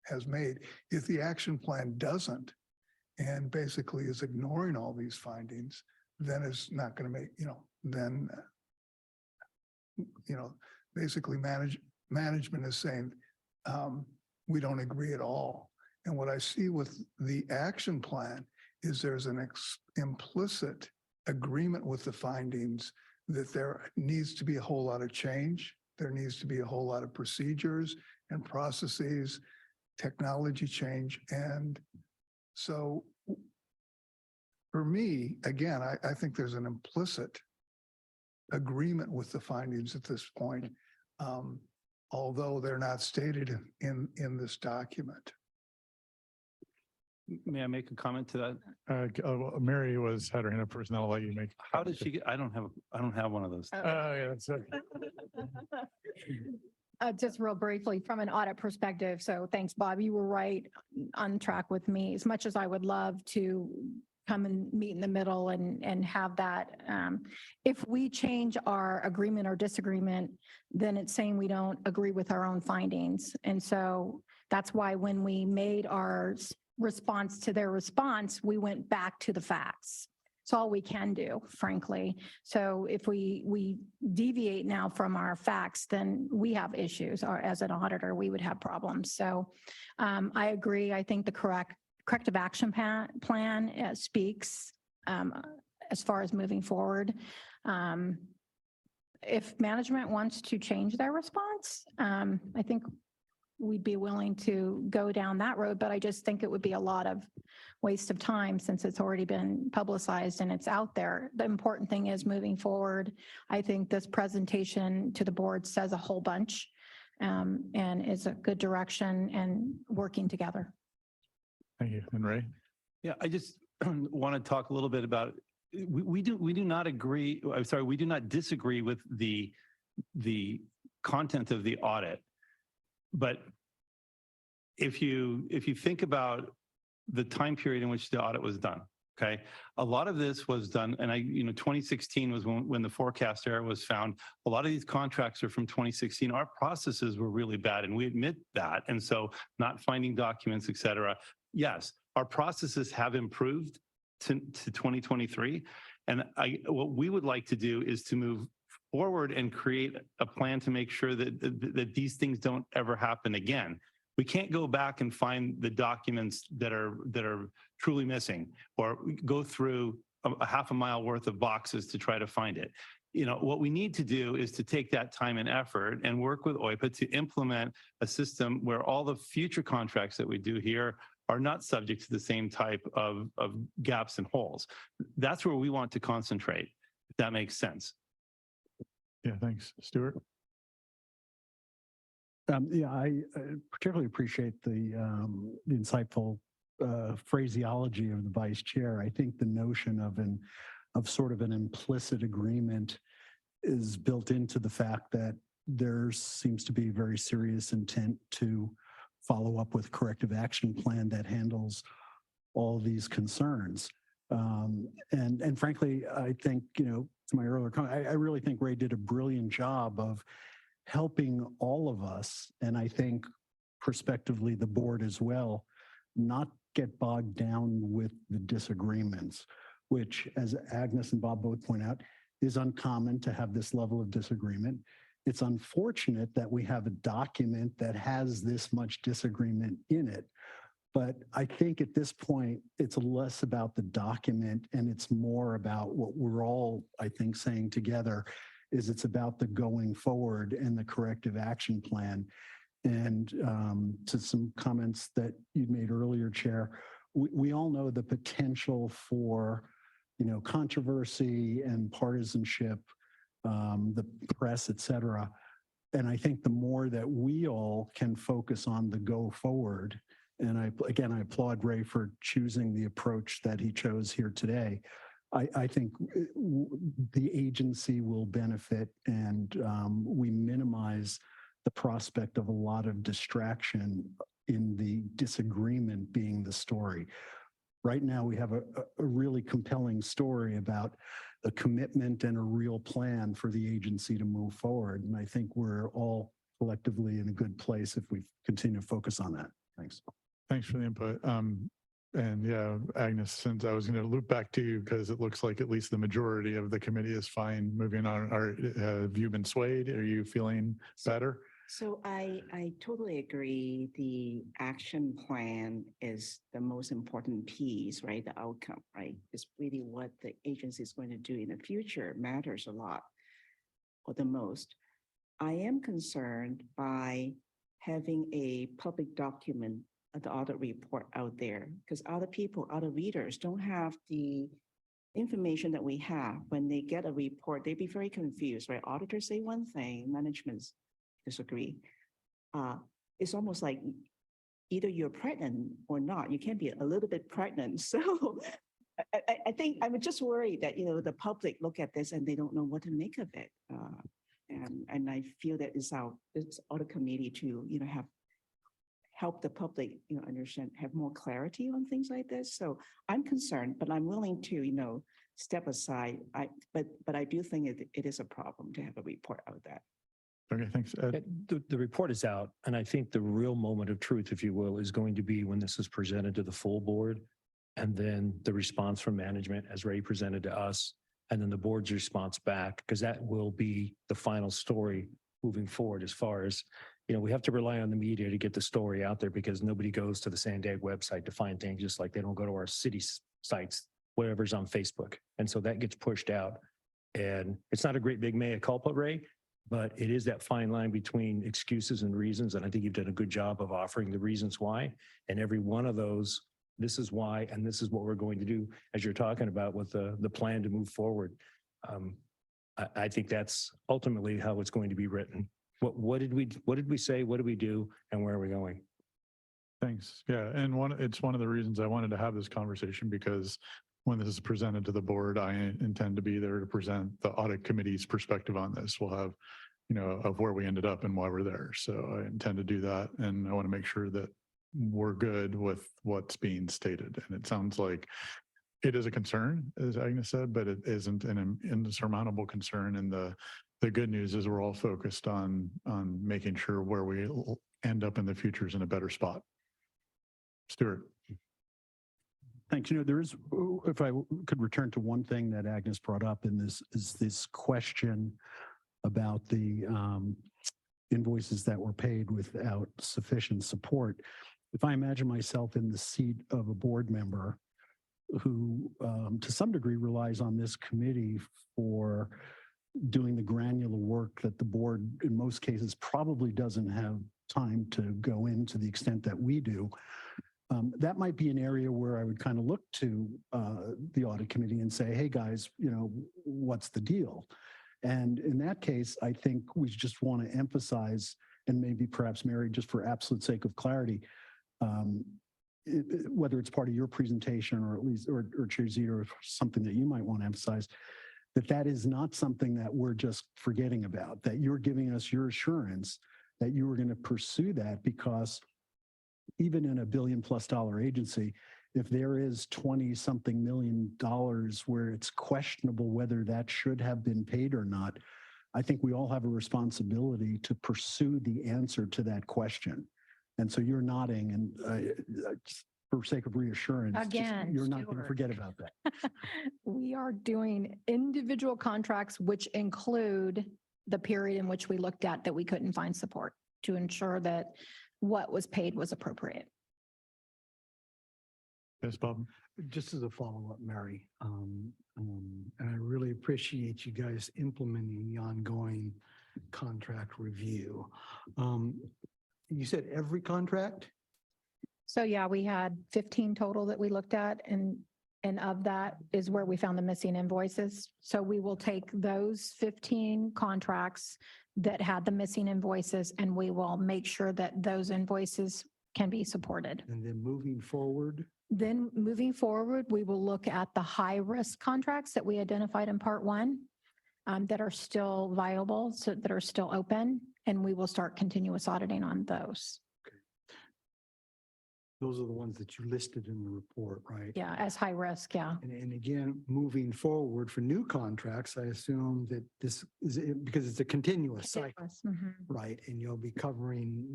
has made. If the action plan doesn't, and basically is ignoring all these findings, then it's not going to make, basically management is saying, we don't agree at all. And what I see with the action plan is there's an implicit agreement with the findings that there needs to be a whole lot of change. There needs to be a whole lot of procedures and processes, technology change. And so for me, again, I think there's an implicit agreement with the findings at this point, although they're not stated in this document. May I make a comment to that? Mary had her hand up first, and I'll let you make. How did she get, I don't have one of those. Oh, yeah, that's okay. Just real briefly, from an audit perspective, so thanks, Bob. You were right on track with me. As much as I would love to come and meet in the middle and have that, if we change our agreement or disagreement, then it's saying we don't agree with our own findings. And so that's why when we made our response to their response, we went back to the facts. It's all we can do, frankly. So if we deviate now from our facts, then we have issues, or as an auditor, we would have problems. So I agree. I think the corrective action plan speaks as far as moving forward. If management wants to change their response, I think we'd be willing to go down that road, but I just think it would be a lot of waste of time since it's already been publicized and it's out there. The important thing is moving forward. I think this presentation to the board says a whole bunch and is a good direction and working together. Thank you. And Ray? Yeah, I just want to talk a little bit about, we do not agree, I'm sorry, we do not disagree with the content of the audit. But if you think about the time period in which the audit was done. Okay. A lot of this was done, and 2016 was when the forecast error was found. A lot of these contracts are from 2016. Our processes were really bad, and we admit that. And so not finding documents, et cetera. Yes, our processes have improved to 2023. And what we would like to do is to move forward and create a plan to make sure that these things don't ever happen again. We can't go back and find the documents that are truly missing, or go through a half a mile worth of boxes to try to find it. What we need to do is to take that time and effort and work with OIPA to implement a system where all the future contracts that we do here are not subject to the same type of gaps and holes. That's where we want to concentrate, if that makes sense. Yeah, thanks. Stuart? Yeah, I particularly appreciate the insightful phraseology of the vice chair. I think the notion of sort of an implicit agreement is built into the fact that there seems to be very serious intent to follow up with corrective action plan that handles all these concerns. And frankly, I think, to my earlier comment, I really think Ray did a brilliant job of helping all of us, and I think prospectively the board as well, not get bogged down with the disagreements, which, as Agnes and Bob both point out, is uncommon to have this level of disagreement. It's unfortunate that we have a document that has this much disagreement in it. But I think at this point, it's less about the document and it's more about what we're all, I think, saying together is it's about the going forward and the corrective action plan. And to some comments that you made earlier, Chair, we all know the potential for, controversy and partisanship, the press, et cetera. And I think the more that we all can focus on the go forward, and I applaud Ray for choosing the approach that he chose here today. I think the agency will benefit, and we minimize the prospect of a lot of distraction in the disagreement being the story. Right now, we have a really compelling story about a commitment and a real plan for the agency to move forward. And I think we're all collectively in a good place if we continue to focus on that. Thanks. Thanks for the input. And yeah, Agnes, since I was going to loop back to you because it looks like at least the majority of the committee is fine moving on. Have you been swayed? Are you feeling better? So I totally agree. The action plan is the most important piece, right? The outcome, right? Is really what the agency is going to do in the future matters a lot, or the most. I am concerned by having a public document, the audit report out there, because other people, other readers don't have the information that we have. When they get a report, they'd be very confused, right? Auditors say one thing, managements disagree. It's almost like either you're pregnant or not. You can't be a little bit pregnant. So I think I'm just worried that, the public look at this and they don't know what to make of it. And I feel that it's audit committee to, help the public, understand, have more clarity on things like this. So I'm concerned, but I'm willing to, step aside. But I do think it is a problem to have a report out there. Okay, thanks, Ed. The report is out, and I think the real moment of truth, if you will, is going to be when this is presented to the full board, and then the response from management as Ray presented to us, and then the board's response back, because that will be the final story moving forward. As far as, we have to rely on the media to get the story out there, because nobody goes to the SANDAG website to find things, just like they don't go to our city sites, whatever's on Facebook. And so that gets pushed out. And it's not a great big mea culpa, Ray, but it is that fine line between excuses and reasons. And I think you've done a good job of offering the reasons why. And every one of those, this is why, and this is what we're going to do, as you're talking about with the plan to move forward. I think that's ultimately how it's going to be written. What did we say? What did we do? And where are we going? Thanks. Yeah, and it's one of the reasons I wanted to have this conversation, because when this is presented to the board, I intend to be there to present the audit committee's perspective on this. We'll have, of where we ended up and why we're there. So I intend to do that. And I want to make sure that we're good with what's being stated. And it sounds like it is a concern, as Agnes said, but it isn't an insurmountable concern. And the good news is we're all focused on making sure where we end up in the future is in a better spot. Stuart. Thanks. You know, there is, if I could return to one thing that Agnes brought up in this, is this question about the invoices that were paid without sufficient support. If I imagine myself in the seat of a board member who to some degree relies on this committee for doing the granular work that the board in most cases probably doesn't have time to go into the extent that we do, that might be an area where I would kind of look to the audit committee and say, hey guys, you know, what's the deal? And in that case, I think we just want to emphasize, and maybe perhaps Mary, just for absolute sake of clarity, whether it's part of your presentation or at least, or Chair Zito, or something that you might want to emphasize, that is not something that we're just forgetting about, that you're giving us your assurance that you were going to pursue that, because even in $1 billion+ agency, if there is 20-something million where it's questionable whether that should have been paid or not, I think we all have a responsibility to pursue the answer to that question. And so you're nodding, and for sake of reassurance, Again, you're not going to Stuart. forget about that. We are doing individual contracts, which include the period in which we looked at that we couldn't find support, to ensure that what was paid was appropriate. Yes, Bob. Just as a follow-up, Mary, and I really appreciate you guys implementing the ongoing contract review. You said every contract? So yeah, we had 15 total that we looked at, and of that is where we found the missing invoices. So we will take those 15 contracts that had the missing invoices, and we will make sure that those invoices can be supported. And then moving forward? Then moving forward, we will look at the high-risk contracts that we identified in part one that are still viable, so that are still open, and we will start continuous auditing on those. Those are the ones that you listed in the report, right? Yeah, as high risk, yeah. And again, moving forward for new contracts, I assume that this is because it's a continuous cycle, Mhm. right? And you'll be covering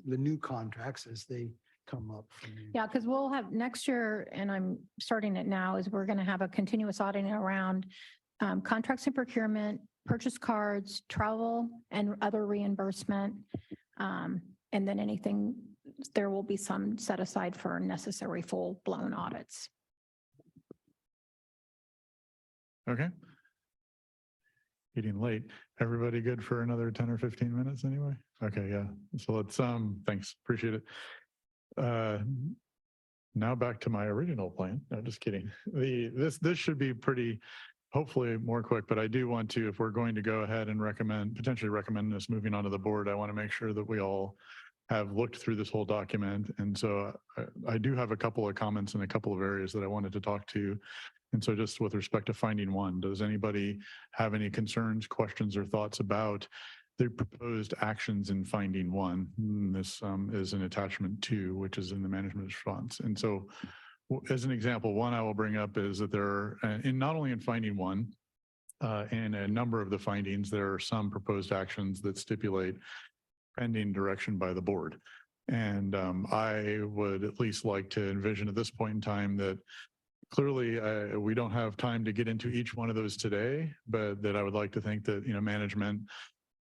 the new contracts as they come up. Yeah, because we'll have next year, and I'm starting it now, is we're going to have a continuous auditing around contracts and procurement, purchase cards, travel, and other reimbursement. And then anything, there will be some set aside for necessary full-blown audits. Okay. Getting late. Everybody good for another 10 or 15 minutes anyway? Okay, yeah. So let's, thanks, appreciate it. Now back to my original plan. No, just kidding. This should be pretty, hopefully more quick, but I do want to, if we're going to go ahead and potentially recommend this moving onto the board, I want to make sure that we all have looked through this whole document. And so I do have a couple of comments in a couple of areas that I wanted to talk to. And so just with respect to finding one, does anybody have any concerns, questions, or thoughts about the proposed actions in finding one? This is an attachment 2, which is in the management response. And so as an example, one I will bring up is that there are, not only in finding one, in a number of the findings, there are some proposed actions that stipulate pending direction by the board. And I would at least like to envision at this point in time that clearly we don't have time to get into each one of those today, but that I would like to think that, management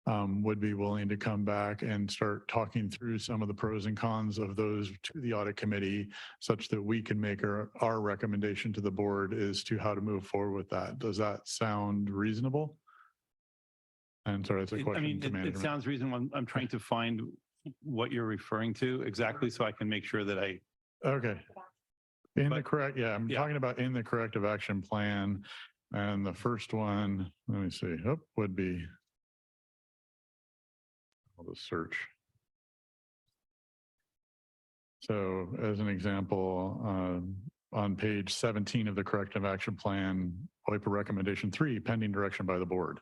would be willing to come back and start talking through some of the pros and cons of those to the audit committee, such that we can make our recommendation to the board as to how to move forward with that. Does that sound reasonable? And sorry, it's a question to management. It sounds reasonable. I'm trying to find what you're referring to exactly so I can make sure that I. Okay. I'm talking about in the corrective action plan. And the first one, let me see, would be, I'll just search. So as an example, on page 17 of the corrective action plan, OIPA recommendation 3, pending direction by the board.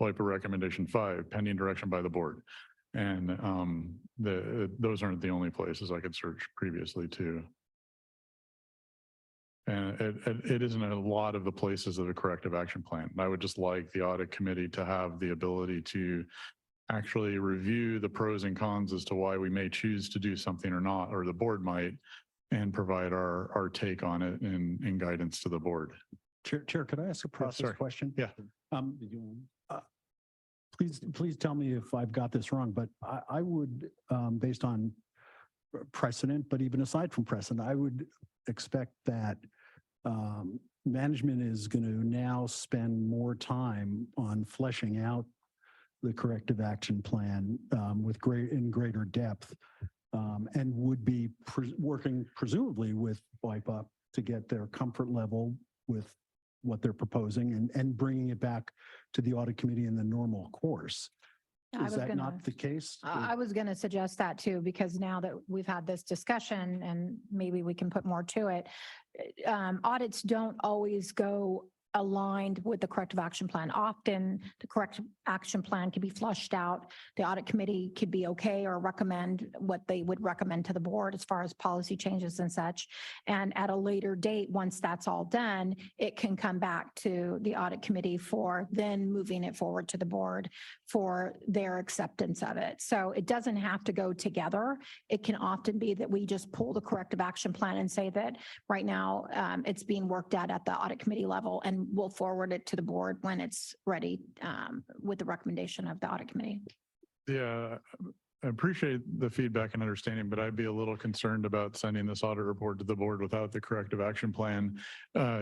OIPA recommendation 5, pending direction by the board. And those aren't the only places I could search previously too. And it isn't a lot of the places of a corrective action plan. I would just like the audit committee to have the ability to actually review the pros and cons as to why we may choose to do something or not, or the board might, and provide our take on it and guidance to the board. Chair, could I ask a process sorry. question? Yeah. Please tell me if I've got this wrong, but I would, based on precedent, but even aside from precedent, I would expect that management is going to now spend more time on fleshing out the corrective action plan in greater depth, and would be working presumably with WIPA to get their comfort level with what they're proposing and bringing it back to the audit committee in the normal course. Yeah, Is that not the case? I was going to suggest that too, because now that we've had this discussion and maybe we can put more to it, audits don't always go aligned with the corrective action plan. Often the corrective action plan can be flushed out. The audit committee could be okay or recommend what they would recommend to the board as far as policy changes and such. And at a later date, once that's all done, it can come back to the audit committee for then moving it forward to the board for their acceptance of it. So it doesn't have to go together. It can often be that we just pull the corrective action plan and say that right now it's being worked at the audit committee level, and we'll forward it to the board when it's ready with the recommendation of the audit committee. Yeah, I appreciate the feedback and understanding, but I'd be a little concerned about sending this audit report to the board without the corrective action plan.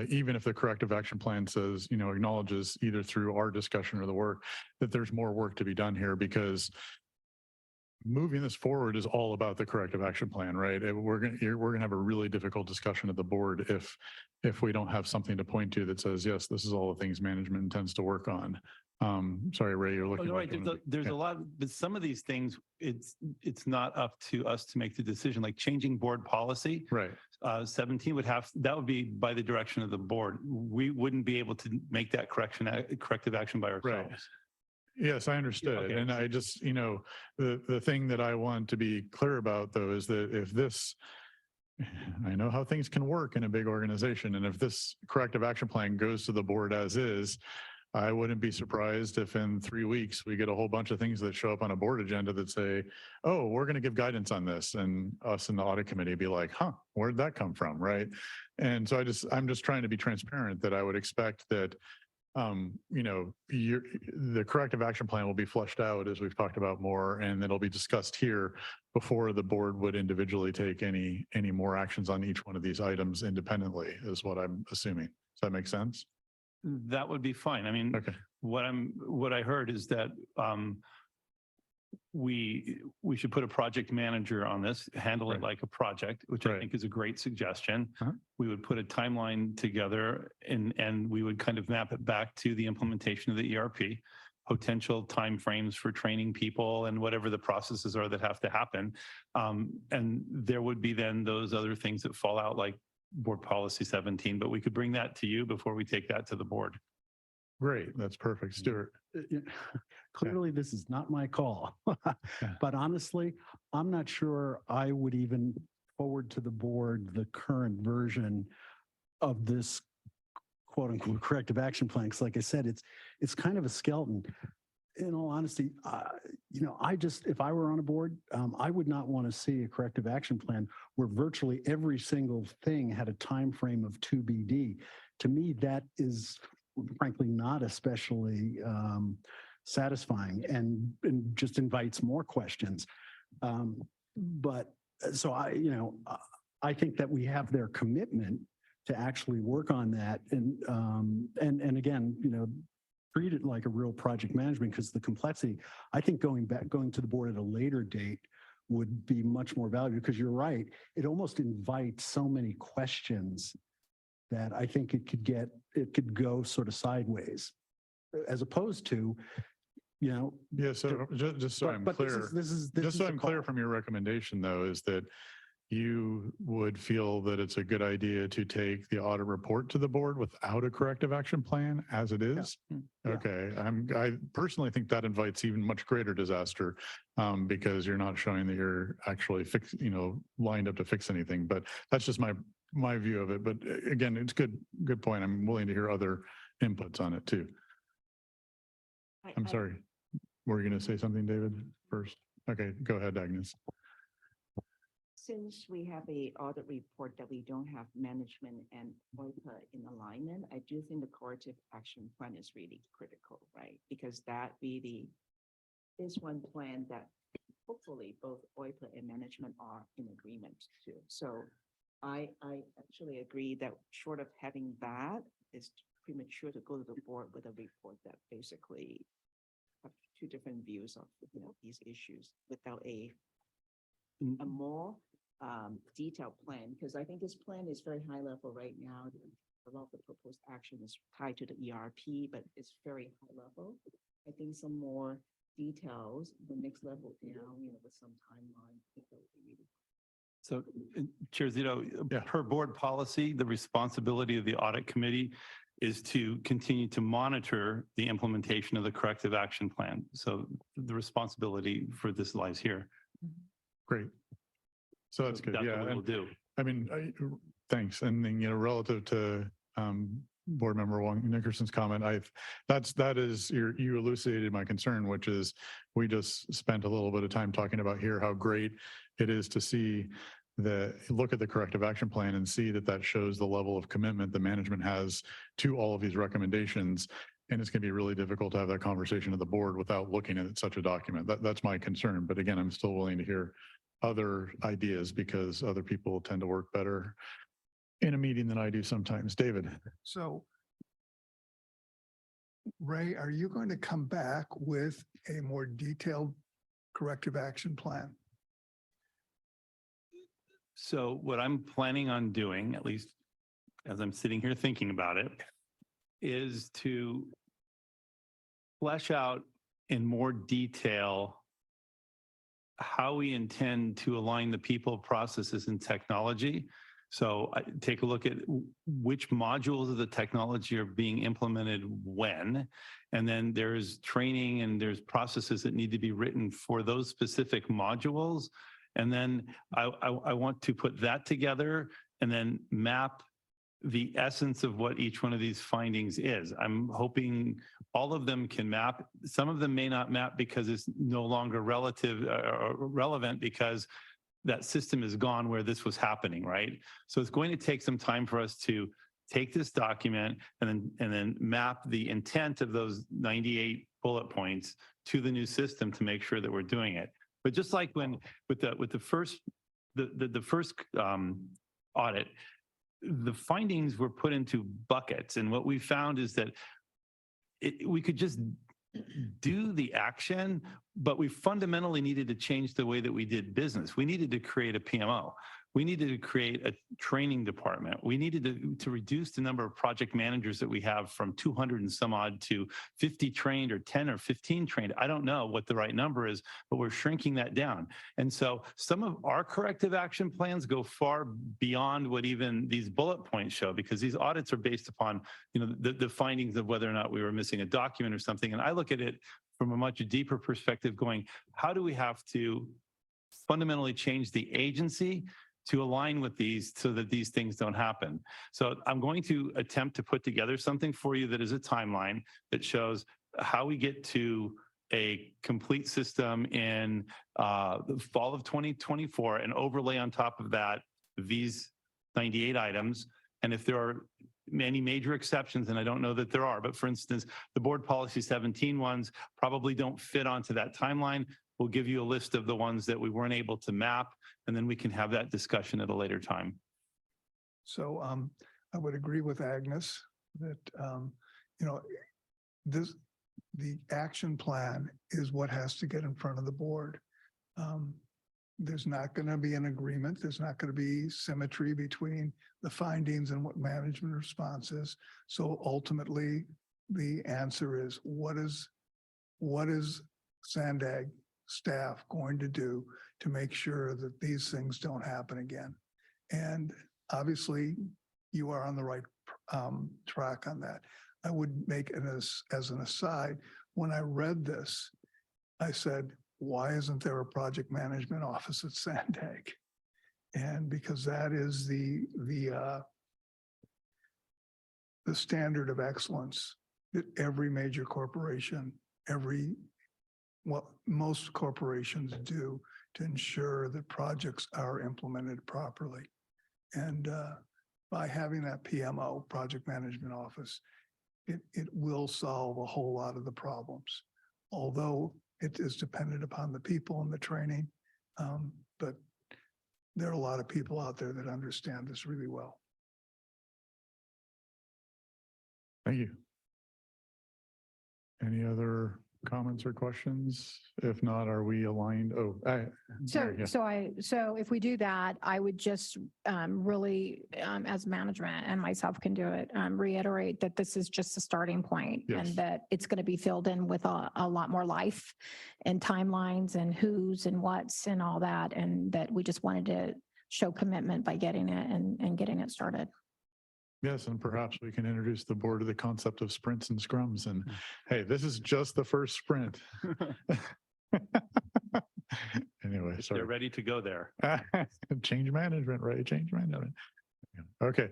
Even if the corrective action plan says, acknowledges either through our discussion or the work that there's more work to be done here, because moving this forward is all about the corrective action plan, right? We're gonna have a really difficult discussion at the board if we don't have something to point to that says, yes, this is all the things management intends to work on. Sorry, Ray, you're looking. Right. There's a lot, but some of these things, it's not up to us to make the decision, like changing board policy. Right. 17 that would be by the direction of the board. We wouldn't be able to make that corrective action by ourselves. Right. Yes, I understood. Okay. And I just, the thing that I want to be clear about though, is that if this, I know how things can work in a big organization. And if this corrective action plan goes to the board as is, I wouldn't be surprised if in 3 weeks we get a whole bunch of things that show up on a board agenda that say, oh, we're going to give guidance on this. And us in the audit committee be like, where'd that come from? Right. And so I'm just trying to be transparent that I would expect that the corrective action plan will be fleshed out as we've talked about more, and it'll be discussed here before the board would individually take any more actions on each one of these items independently, is what I'm assuming. Does that make sense? That would be fine. I mean, okay. What I heard is that we should put a project manager on this, handle it like a project, which I think is a great suggestion. We would put a timeline together and we would kind of map it back to the implementation of the ERP, potential timeframes for training people and whatever the processes are that have to happen. And there would be then those other things that fall out like board policy 17, but we could bring that to you before we take that to the board. Great. That's perfect. Stuart. Clearly, this is not my call, but honestly, I'm not sure I would even forward to the board the current version of this quote unquote corrective action plan. Because like I said, it's kind of a skeleton. In all honesty, if I were on a board, I would not want to see a corrective action plan where virtually every single thing had a time frame of 2BD. To me, that is frankly not especially satisfying and just invites more questions. But so I think that we have their commitment to actually work on that and again, treat it like a real project management, because the complexity, I think going to the board at a later date would be much more valuable, because you're right. It almost invites so many questions that I think it could go sort of sideways, as opposed to, Yeah. So just so I'm clear, just so I'm clear from your recommendation though, is that you would feel that it's a good idea to take the audit report to the board without a corrective action plan as it is? Yeah. Okay, I personally think that invites even much greater disaster because you're not showing that you're actually lined up to fix anything. But that's just my view of it. But again, it's good point. I'm willing to hear other inputs on it too. I'm sorry. Were you going to say something, David, first? Okay, go ahead, Agnes. Since we have a audit report that we don't have management and OIPA in alignment, I do think the corrective action plan is really critical, right? Because that really is one plan that hopefully both OIPA and management are in agreement to. So I actually agree that short of having that, it's premature to go to the board with a report that basically have two different views of these issues without a more detailed plan, because I think this plan is very high level right now. A lot of the proposed action is tied to the ERP, but it's very high level. I think some more details, the next level down, with some timeline. I think that would be really. So, Chair Zito, per board policy, the responsibility of the audit committee is to continue to monitor the implementation of the corrective action plan. So the responsibility for this lies here. Great. So that's good. That's Yeah, what we'll do. I mean, thanks. And then, relative to board member Wong Nickerson's comment, that is you elucidated my concern, which is we just spent a little bit of time talking about here how great it is to see look at the corrective action plan and see that shows the level of commitment the management has to all of these recommendations. And it's going to be really difficult to have that conversation at the board without looking at such a document. That's my concern. But again, I'm still willing to hear other ideas because other people tend to work better in a meeting than I do sometimes. David. So, Ray, are you going to come back with a more detailed corrective action plan? So what I'm planning on doing, at least as I'm sitting here thinking about it, is to flesh out in more detail how we intend to align the people, processes, and technology. So I take a look at which modules of the technology are being implemented when, and then there's training and there's processes that need to be written for those specific modules. And then I want to put that together and then map the essence of what each one of these findings is. I'm hoping all of them can map. Some of them may not map because it's no longer relevant because that system is gone where this was happening, right? So it's going to take some time for us to take this document and then map the intent of those 98 bullet points to the new system to make sure that we're doing it. But just like when with the first audit, the findings were put into buckets, and what we found is that we could just do the action, but we fundamentally needed to change the way that we did business. We needed to create a PMO. We needed to create a training department. We needed to reduce the number of project managers that we have from 200 and some odd to 50 trained or 10 or 15 trained. I don't know what the right number is, but we're shrinking that down. And so some of our corrective action plans go far beyond what even these bullet points show, because these audits are based upon, the findings of whether or not we were missing a document or something. And I look at it from a much deeper perspective going, how do we have to fundamentally change the agency to align with these so that these things don't happen? So I'm going to attempt to put together something for you that is a timeline that shows how we get to a complete system in the fall of 2024 and overlay on top of that these 98 items. And if there are any major exceptions, and I don't know that there are, but for instance, the board policy 17 ones probably don't fit onto that timeline. We'll give you a list of the ones that we weren't able to map, and then we can have that discussion at a later time. So I would agree with Agnes that, the action plan is what has to get in front of the board. There's not going to be an agreement. There's not going to be symmetry between the findings and what management response is. So ultimately, the answer is what is SANDAG staff going to do to make sure that these things don't happen again? And obviously, you are on the right track on that. I would make it as an aside, when I read this, I said, why isn't there a project management office at SANDAG? And because that is the standard of excellence that every major corporation, what most corporations do to ensure that projects are implemented properly. And by having that PMO, Project Management Office, it will solve a whole lot of the problems, although it is dependent upon the people and the training. But there are a lot of people out there that understand this really well. Thank you. Any other comments or questions? If not, are we aligned? Oh, So if we do that, I would just really, as management and myself can do it, reiterate that this is just a starting point and that it's going to be filled in with a lot more life and timelines and who's and what's and all that. And that we just wanted to show commitment by getting it and getting it started. Yes, and perhaps we can introduce the board to the concept of sprints and scrums. And hey, this is just the first sprint. Anyway, sorry. They're ready to go there. Change management, right? Change management. Okay.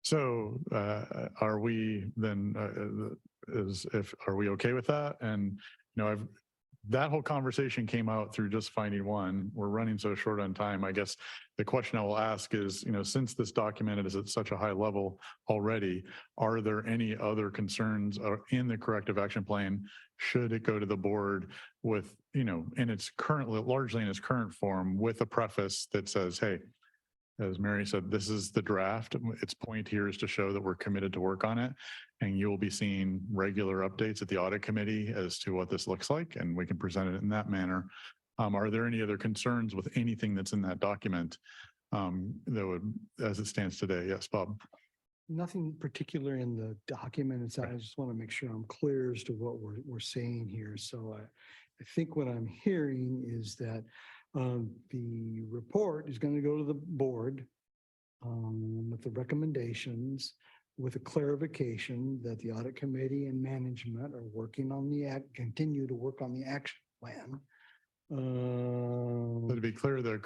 So are we then, are we okay with that? And, that whole conversation came out through just finding one. We're running so short on time. I guess the question I will ask is, since this document is at such a high level already, are there any other concerns in the corrective action plan? Should it go to the board with, in its largely in its current form, with a preface that says, hey, as Mary said, this is the draft. Its point here is to show that we're committed to work on it. And you will be seeing regular updates at the audit committee as to what this looks like, and we can present it in that manner. Are there any other concerns with anything that's in that document that would, as it stands today? Yes, Bob. Nothing particular in the document itself. I just want to make sure I'm clear as to what we're saying here. So I think what I'm hearing is that the report is going to go to the board with the recommendations, with a clarification that the audit committee and management are working on continue to work on the action plan. But to be clear, the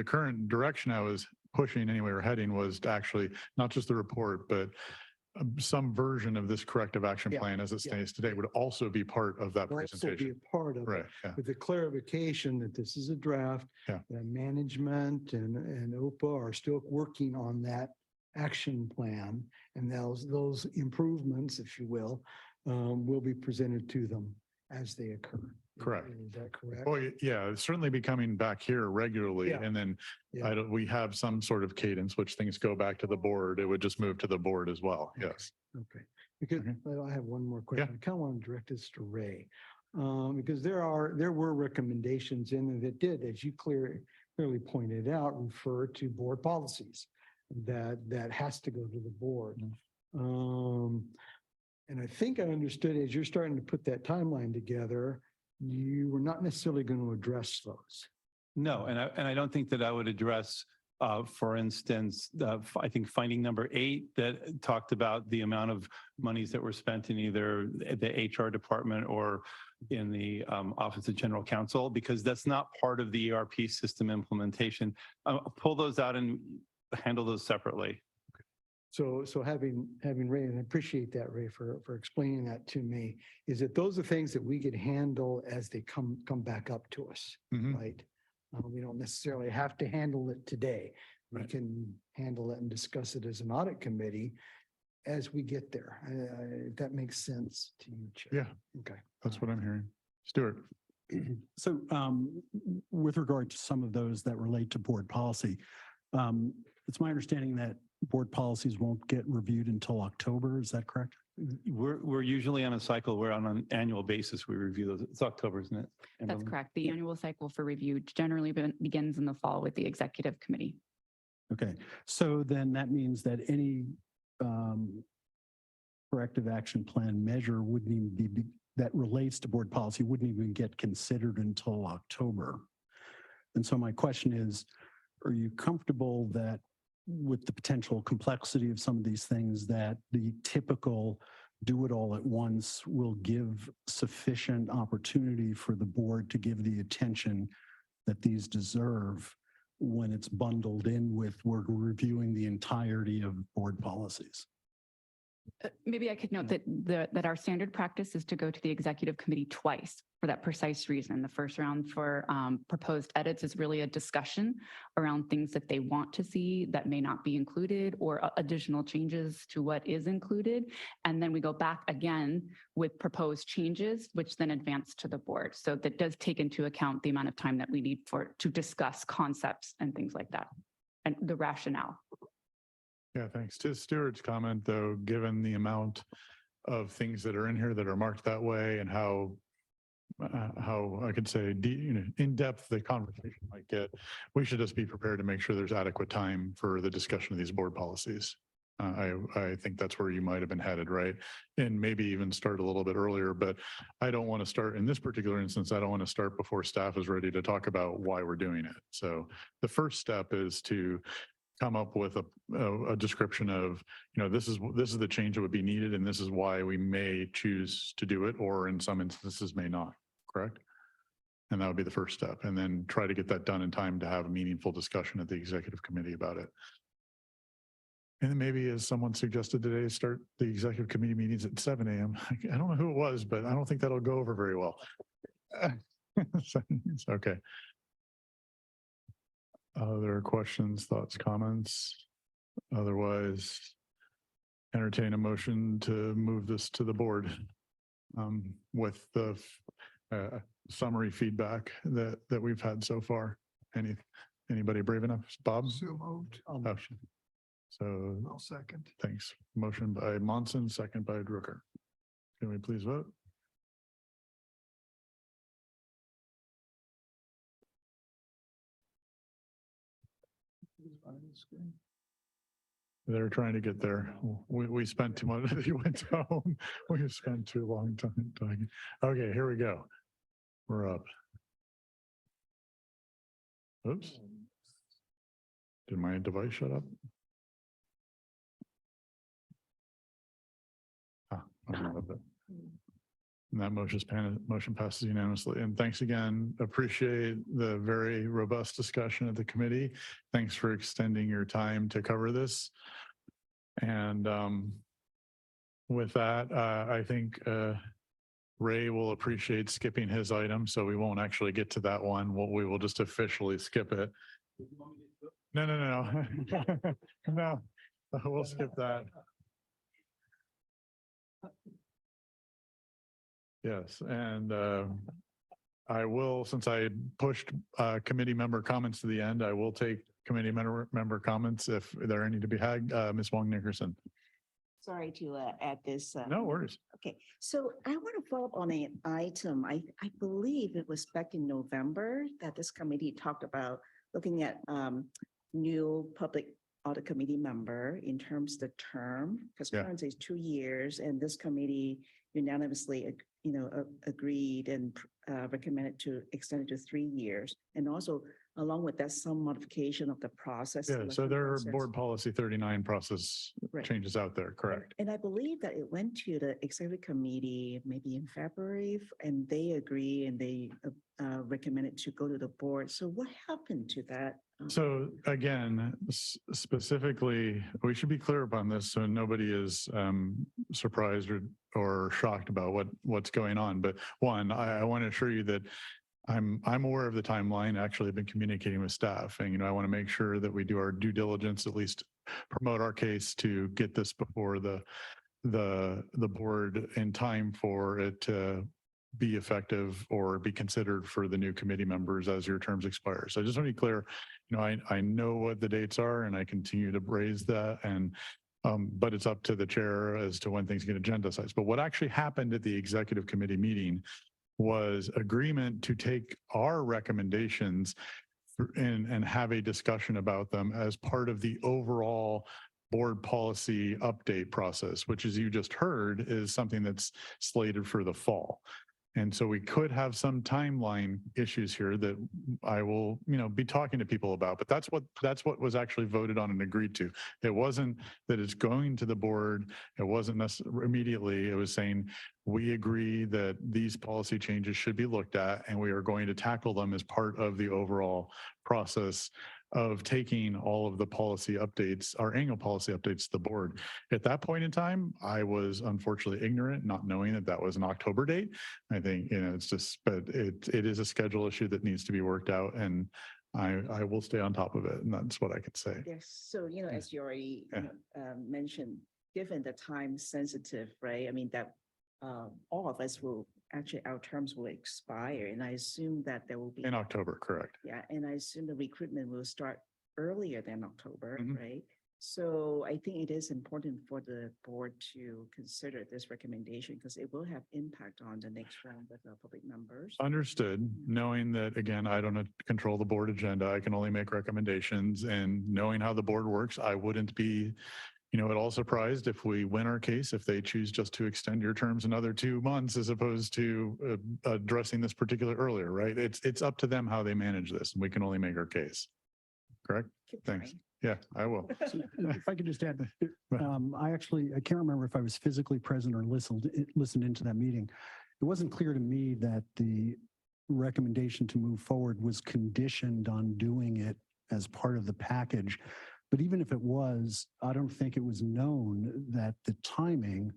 current direction I was pushing anyway or heading was to actually not just the report, but some version of this corrective action plan as it stands today would also be part of that presentation. Also be a part of it, with the clarification that this is a draft, that management and OPA are still working on that action plan, and those improvements, if you will be presented to them as they occur. Correct. Is that correct? Oh, yeah, it's certainly be coming back here regularly. And then we have some sort of cadence, which things go back to the board. It would just move to the board as well. Yes. Okay. Because I have one more question. I kind of want to direct this to Ray. Because there were recommendations in there that did, as you clearly pointed out, refer to board policies that has to go to the board. And I think I understood as you're starting to put that timeline together, you were not necessarily going to address those. No, and I don't think that I would address, for instance, I think finding number 8 that talked about the amount of monies that were spent in either the HR department or in the Office of General Counsel, because that's not part of the ERP system implementation. Pull those out and handle those separately. So having Ray, and I appreciate that, Ray, for explaining that to me, is that those are things that we could handle as they come back up to us, right? We don't necessarily have to handle it today. We can handle it and discuss it as an audit committee as we get there. If that makes sense to you, Chair. Yeah. Okay. That's what I'm hearing. Stuart. So with regard to some of those that relate to board policy, it's my understanding that board policies won't get reviewed until October. Is that correct? We're usually on a cycle. We're on an annual basis. We review those. It's October, isn't it? That's correct. The annual cycle for review generally begins in the fall with the executive committee. Okay. So then that means that any corrective action plan measure wouldn't even be, that relates to board policy wouldn't even get considered until October. And so my question is, are you comfortable that with the potential complexity of some of these things that the typical do it all at once will give sufficient opportunity for the board to give the attention that these deserve when it's bundled in with we're reviewing the entirety of board policies? Maybe I could note that our standard practice is to go to the executive committee twice for that precise reason. The first round for proposed edits is really a discussion around things that they want to see that may not be included or additional changes to what is included. And then we go back again with proposed changes, which then advance to the board. So that does take into account the amount of time that we need to discuss concepts and things like that and the rationale. Yeah, thanks. To Stuart's comment, though, given the amount of things that are in here that are marked that way and how I could say, in depth the conversation might get, we should just be prepared to make sure there's adequate time for the discussion of these board policies. I think that's where you might have been headed, right? And maybe even start a little bit earlier, but I don't want to start in this particular instance. I don't want to start before staff is ready to talk about why we're doing it. So the first step is to come up with a description of, this is the change that would be needed, and this is why we may choose to do it, or in some instances may not, correct? And that would be the first step. And then try to get that done in time to have a meaningful discussion at the executive committee about it. And then maybe, as someone suggested today, start the executive committee meetings at 7 a.m. I don't know who it was, but I don't think that'll go over very well. It's okay. Other questions, thoughts, comments? Otherwise, entertain a motion to move this to the board with the summary feedback that we've had so far. Anybody brave enough? Bob? So moved. So I'll second. Thanks. Motion by Monson, second by Drucker. Can we please vote? They're trying to get there. We spent too much. You went home. We spent too long time talking. Okay, here we go. We're up. Oops. Did my device shut up? I love it. And that motion passes unanimously. And thanks again. Appreciate the very robust discussion of the committee. Thanks for extending your time to cover this. And with that, I think Ray will appreciate skipping his item, so we won't actually get to that one. We will just officially skip it. No. No, we'll skip that. Yes, and I will, since I pushed committee member comments to the end, I will take committee member comments if there are any to be had. Ms. Wong Nickerson. Sorry to add this. No worries. Okay, so I want to follow up on an item. I believe it was back in November that this committee talked about looking at new public audit committee member in terms of the term, because currently it's 2 years, and this committee unanimously agreed and recommended to extend it to 3 years. And also, along with that, some modification of the process. Yeah, so there are board policy 39 process changes out there, correct? And I believe that it went to the executive committee maybe in February, and they agree and they recommended to go to the board. So what happened to that? So again, specifically, we should be clear upon this so nobody is surprised or shocked about what's going on. But one, I want to assure you that I'm aware of the timeline. Actually, I've been communicating with staff, and I want to make sure that we do our due diligence, at least promote our case to get this before the board in time for it to be effective or be considered for the new committee members as your terms expire. So I just want to be clear, I know what the dates are, and I continue to raise that, and but it's up to the chair as to when things get agendized. But what actually happened at the executive committee meeting was agreement to take our recommendations and have a discussion about them as part of the overall board policy update process, which as you just heard is something that's slated for the fall. And so we could have some timeline issues here that I will, be talking to people about, but that's what was actually voted on and agreed to. It wasn't that it's going to the board. It wasn't necessarily immediately. It was saying, we agree that these policy changes should be looked at and we are going to tackle them as part of the overall process of taking all of the policy updates, our annual policy updates to the board. At that point in time, I was unfortunately ignorant, not knowing that that was an October date. I think, it's just, but it is a schedule issue that needs to be worked out, and I will stay on top of it. And that's what I can say. Yes, so, as you already mentioned, given the time sensitive, right? I mean, that all of us will, actually, our terms will expire, and I assume that there will be. In October, correct. Yeah, and I assume the recruitment will start earlier than October, Mhm. right? So I think it is important for the board to consider this recommendation because it will have impact on the next round with the public members. Understood, knowing that, again, I don't control the board agenda. I can only make recommendations, and knowing how the board works, I wouldn't be at all surprised if we win our case, if they choose just to extend your terms another 2 months as opposed to addressing this particular earlier, right? It's up to them how they manage this, and we can only make our case. Correct? Thanks. Yeah, I will. So if I could just add, I can't remember if I was physically present or listened into that meeting. It wasn't clear to me that the recommendation to move forward was conditioned on doing it as part of the package. But even if it was, I don't think it was known that the timing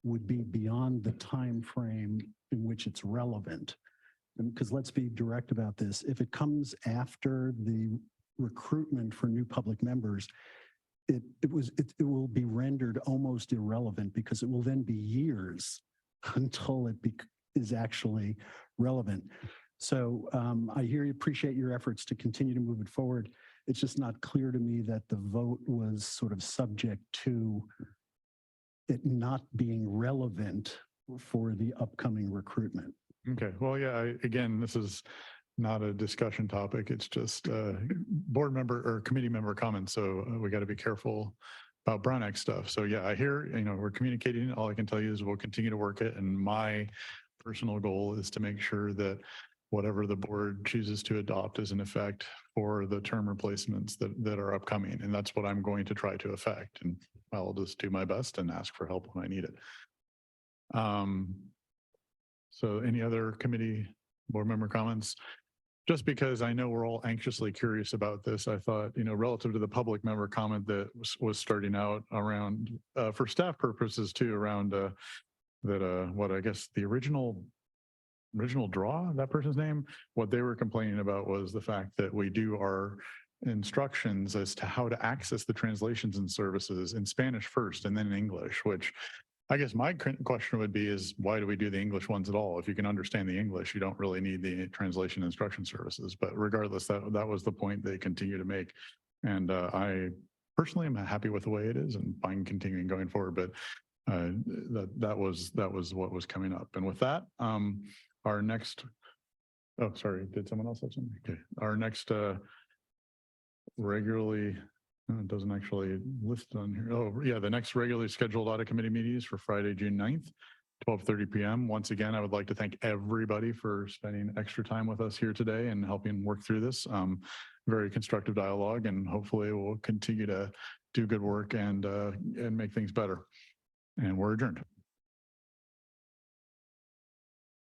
would be beyond the time frame in which it's relevant. Because let's be direct about this. If it comes after the recruitment for new public members, it will be rendered almost irrelevant because it will then be years until it is actually relevant. So I appreciate your efforts to continue to move it forward. It's just not clear to me that the vote was sort of subject to it not being relevant for the upcoming recruitment. Okay, well, yeah, again, this is not a discussion topic. It's just board member or committee member comments. So we got to be careful about Brown Act stuff. So yeah, I hear, we're communicating. All I can tell you is we'll continue to work it. And my personal goal is to make sure that whatever the board chooses to adopt is in effect for the term replacements that are upcoming. And that's what I'm going to try to effect. And I'll just do my best and ask for help when I need it. So any other committee board member comments? Just because I know we're all anxiously curious about this, I thought, relative to the public member comment that was starting out around, for staff purposes too, around what I guess the original draw, that person's name, what they were complaining about was the fact that we do our instructions as to how to access the translations and services in Spanish first and then in English, which I guess my question would be is why do we do the English ones at all? If you can understand the English, you don't really need the translation instruction services. But regardless, that was the point they continue to make. And I personally am happy with the way it is and fine continuing going forward. But that was what was coming up. And with that, our next, oh, sorry, did someone else have something? Okay, our next regularly, it doesn't actually list on here. Oh, yeah, the next regularly scheduled audit committee meeting is for Friday, June 9th, 12:30 p.m. Once again, I would like to thank everybody for spending extra time with us here today and helping work through this. Very constructive dialogue, and hopefully we'll continue to do good work and make things better. And we're adjourned.